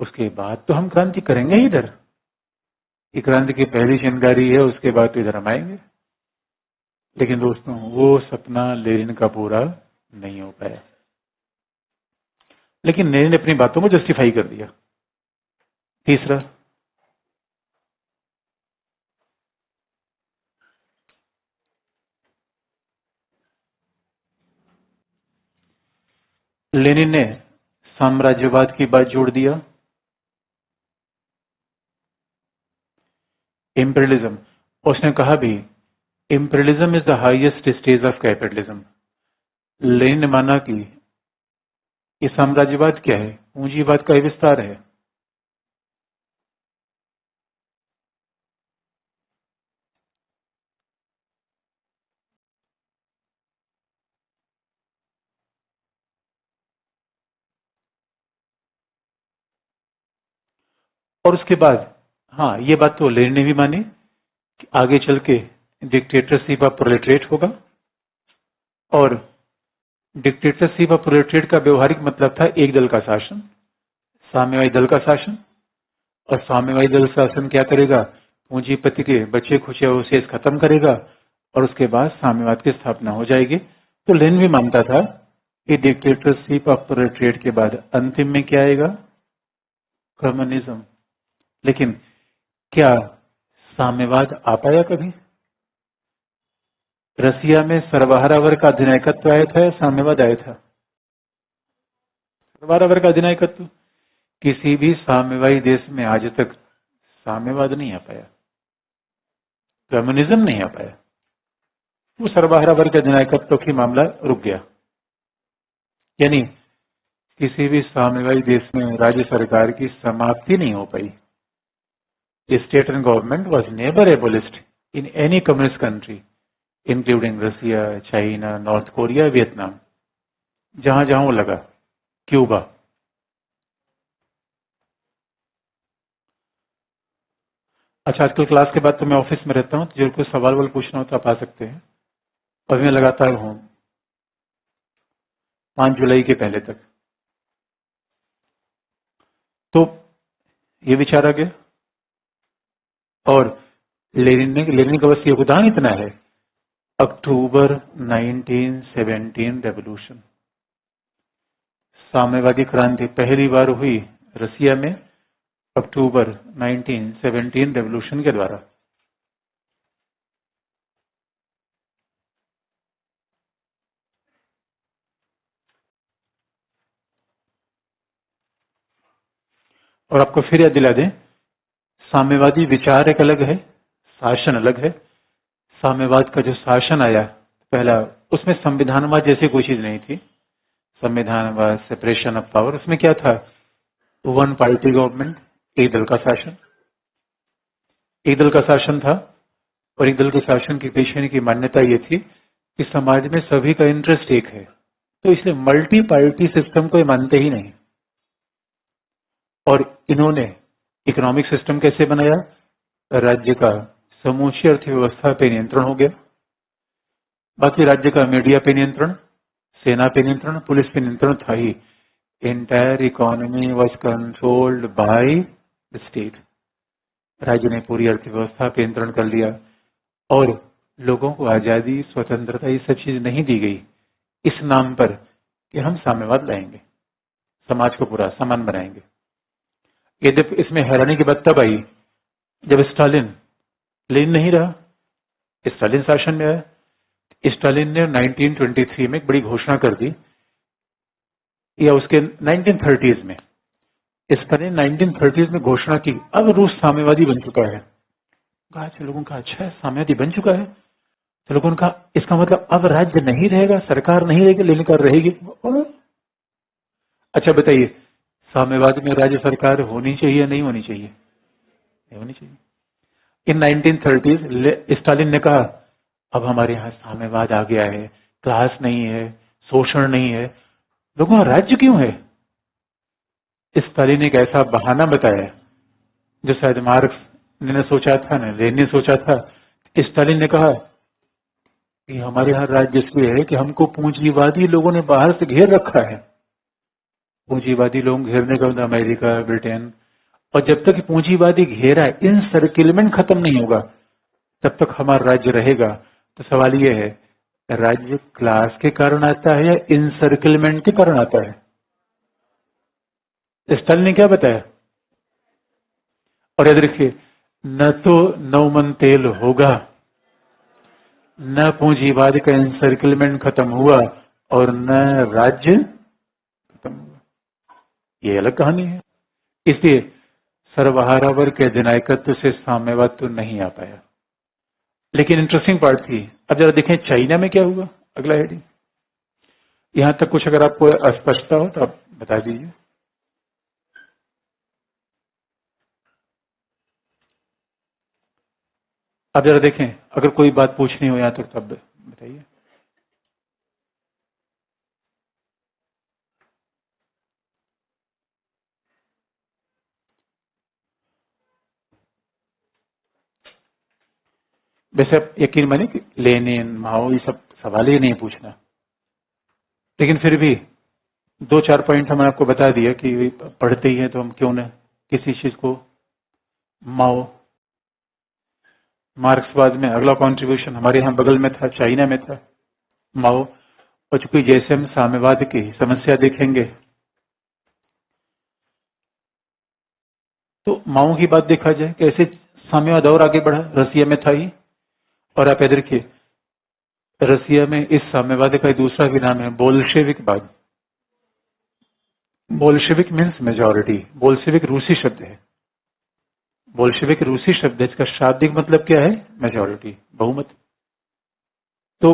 उसके बाद तो हम क्रांति करेंगे ही इधर, ये क्रांति की पहली चिंगारी है, उसके बाद तो इधर हम आएंगे। लेकिन दोस्तों वो सपना लेनिन का पूरा नहीं हो पाया। लेकिन लेनिन ने अपनी बातों को जस्टिफाई कर दिया। तीसरा, लेनिन ने साम्राज्यवाद की बात जोड़ दिया। इंपीरियलिज्म, उसने कहा भी imperialism is the highest stage of capitalism. Lenin ने माना कि ये साम्राज्यवाद क्या है, पूंजीवाद का विस्तार है। और उसके बाद हाँ, ये बात तो लेनिन ने भी मानी कि आगे चल के डिक्टेटरशिप ऑफ प्रोलेटरिएट होगा। और डिक्टेटरशिप ऑफ प्रोलेटरिएट का व्यवहारिक मतलब था एक दल का शासन, साम्यवादी दल का शासन। और साम्यवादी दल शासन क्या करेगा, पूंजीपति के बचे खुचे अवशेष खत्म करेगा और उसके बाद साम्यवाद की स्थापना हो जाएगी। तो लेनिन भी मानता था कि डिक्टेटरशिप ऑफ प्रोलेटरिएट के बाद अंतिम में क्या आएगा, कम्युनिज्म। लेकिन क्या साम्यवाद आ पाया कभी? रसिया में सर्वहारा वर्ग का अधिनायकत्व आया था या साम्यवाद आया था? सर्वहारा वर्ग का अधिनायकत्व। किसी भी साम्यवादी देश में आज तक साम्यवाद नहीं आ पाया, कम्युनिज्म नहीं आ पाया। वो सर्वहारा वर्ग के अधिनायकत्व की मामला रुक गया। यानी किसी भी साम्यवादी देश में राज्य सरकार की समाप्ति नहीं हो पाई। State and government was never abolished in any communist country, including Russia, China, North Korea, Vietnam, जहां जहां वो लगा, क्यूबा। अच्छा, आजकल क्लास के बाद तो मैं ऑफिस में रहता हूं, तो जो कोई सवाल वाल पूछना हो तो आप आ सकते हैं। और मैं लगातार हूं 5 जुलाई के पहले तक। तो ये विचार आ गया। और लेनिन का बस योगदान इतना है, अक्टूबर 1917 रेवोल्यूशन, साम्यवादी क्रांति पहली बार हुई रसिया में अक्टूबर 1917 रेवोल्यूशन के द्वारा। और आपको फिर याद दिला दें, साम्यवादी विचार एक अलग है, शासन अलग है। साम्यवाद का जो शासन आया पहला, उसमें संविधानवाद जैसी कोई चीज नहीं थी। संविधानवाद, सेपरेशन ऑफ पावर, उसमें क्या था, वन पार्टी गवर्नमेंट, एक दल का शासन। एक दल का शासन था और एक दल के शासन के पीछे की मान्यता ये थी कि समाज में सभी का इंटरेस्ट एक है, तो इसलिए मल्टी पार्टी सिस्टम को ये मानते ही नहीं। और इन्होंने इकोनॉमिक सिस्टम कैसे बनाया, राज्य का समूची अर्थव्यवस्था पे नियंत्रण हो गया, बाकी राज्य का मीडिया पे नियंत्रण, सेना पे नियंत्रण, पुलिस पे नियंत्रण था ही। Entire economy was controlled by the state. राज्य ने पूरी अर्थव्यवस्था पे नियंत्रण कर लिया और लोगों को आजादी, स्वतंत्रता, ये सब चीज नहीं दी गई इस नाम पर कि हम साम्यवाद लाएंगे, समाज को पूरा समान बनाएंगे। यद्यपि इसमें हैरानी की बात तब आई जब स्टालिन, लेनिन नहीं रहा, स्टालिन शासन में आया। स्टालिन ने 1923 में एक बड़ी घोषणा कर दी, या उसके 1930s में, स्टालिन 1930s में घोषणा की अब रूस साम्यवादी बन चुका है। कहा, लोगों का अच्छा है, साम्यवादी बन चुका है। तो लोगों का इसका मतलब अब राज्य नहीं रहेगा, सरकार नहीं रहेगी, लेनिन कर रहेगी। अच्छा बताइए, साम्यवाद में राज्य सरकार होनी चाहिए नहीं होनी चाहिए? नहीं होनी चाहिए। इन 1930s स्टालिन ने कहा अब हमारे यहाँ साम्यवाद आ गया है, क्लास नहीं है, शोषण नहीं है, लोगों का राज्य क्यों है? स्टालिन ने एक ऐसा बहाना बताया जो शायद मार्क्स ने सोचा था, ना लेनिन ने सोचा था। स्टालिन ने कहा कि हमारे यहाँ राज्य इसलिए है कि हमको पूंजीवादी लोगों ने बाहर से घेर रखा है। पूंजीवादी लोग घेरने का मतलब अमेरिका, ब्रिटेन, और जब तक पूंजीवादी घेरा इनसर्किलमेंट खत्म नहीं होगा तब तक हमारा राज्य रहेगा। तो सवाल यह है, राज्य क्लास के कारण आता है या इनसर्किलमेंट के कारण आता है? स्टालिन ने क्या बताया? और याद रखिए, न तो नौमन तेल होगा, न पूंजीवाद का इनसर्किलमेंट खत्म हुआ, और न राज्य खत्म हुआ। ये अलग कहानी है। इसलिए सर्वहारा वर्ग के अधिनायकत्व से साम्यवाद तो नहीं आ पाया। लेकिन इंटरेस्टिंग पार्ट थी, अब जरा देखें चाइना में क्या हुआ। अगला हेडिंग। यहां तक कुछ अगर आपको अस्पष्टता हो तो आप बता दीजिए। अब जरा देखें, अगर कोई बात पूछनी हो यहां तक तब बताइए। वैसे आप यकीन मानिए कि लेनिन, माओ, ये सब सवाल ही नहीं पूछना, लेकिन फिर भी दो चार पॉइंट हमने आपको बता दिया कि पढ़ते ही हैं तो हम क्यों न किसी चीज को। माओ मार्क्सवाद में अगला कंट्रीब्यूशन हमारे यहाँ बगल में था, चाइना में था माओ। और चूंकि जैसे हम साम्यवाद की समस्या देखेंगे तो माओ की बात देखा जाए, कैसे साम्यवाद और आगे बढ़ा, रसिया में था ही। और आप याद रखिए, रसिया में इस साम्यवाद का दूसरा भी नाम है बोल्शेविकवाद। बोल्शेविक मीन्स मेजॉरिटी, बोल्शेविक रूसी शब्द है। बोल्शेविक रूसी शब्द है, इसका शाब्दिक मतलब क्या है? मेजॉरिटी, बहुमत। तो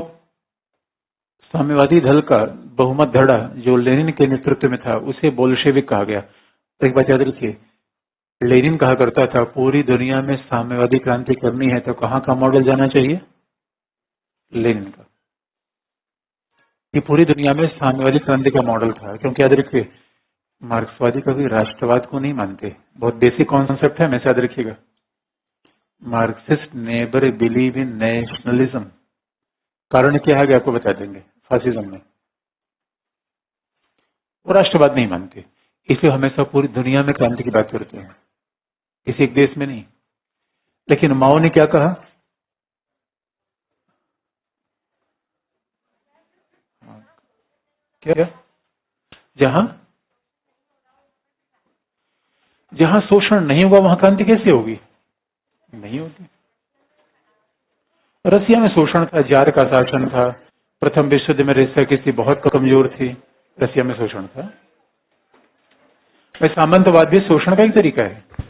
साम्यवादी दल का बहुमत धड़ा जो लेनिन के नेतृत्व में था उसे बोल्शेविक कहा गया। तो एक बात याद रखिए, लेनिन कहा करता था पूरी दुनिया में साम्यवादी क्रांति करनी है तो कहाँ का मॉडल जाना चाहिए? लेनिन का। ये पूरी दुनिया में साम्यवादी क्रांति का मॉडल था, क्योंकि याद रखिए मार्क्सवादी कभी राष्ट्रवाद को नहीं मानते। बहुत बेसिक कॉन्सेप्ट है, हमेशा याद रखिएगा। Marxist never believe in nationalism. कारण क्या है आपको बता देंगे। फासिज्म में वो राष्ट्रवाद नहीं मानते, इसलिए हमेशा पूरी दुनिया में क्रांति की बात करते हैं, किसी एक देश में नहीं। लेकिन माओ ने क्या कहा? क्या? जहां जहां शोषण नहीं होगा वहां क्रांति कैसे होगी? नहीं होगी। रसिया में शोषण था, जार का शासन था, प्रथम विश्व युद्ध में रसिया की स्थिति बहुत कमजोर थी, रसिया में शोषण था। सामंतवाद भी शोषण का एक तरीका है।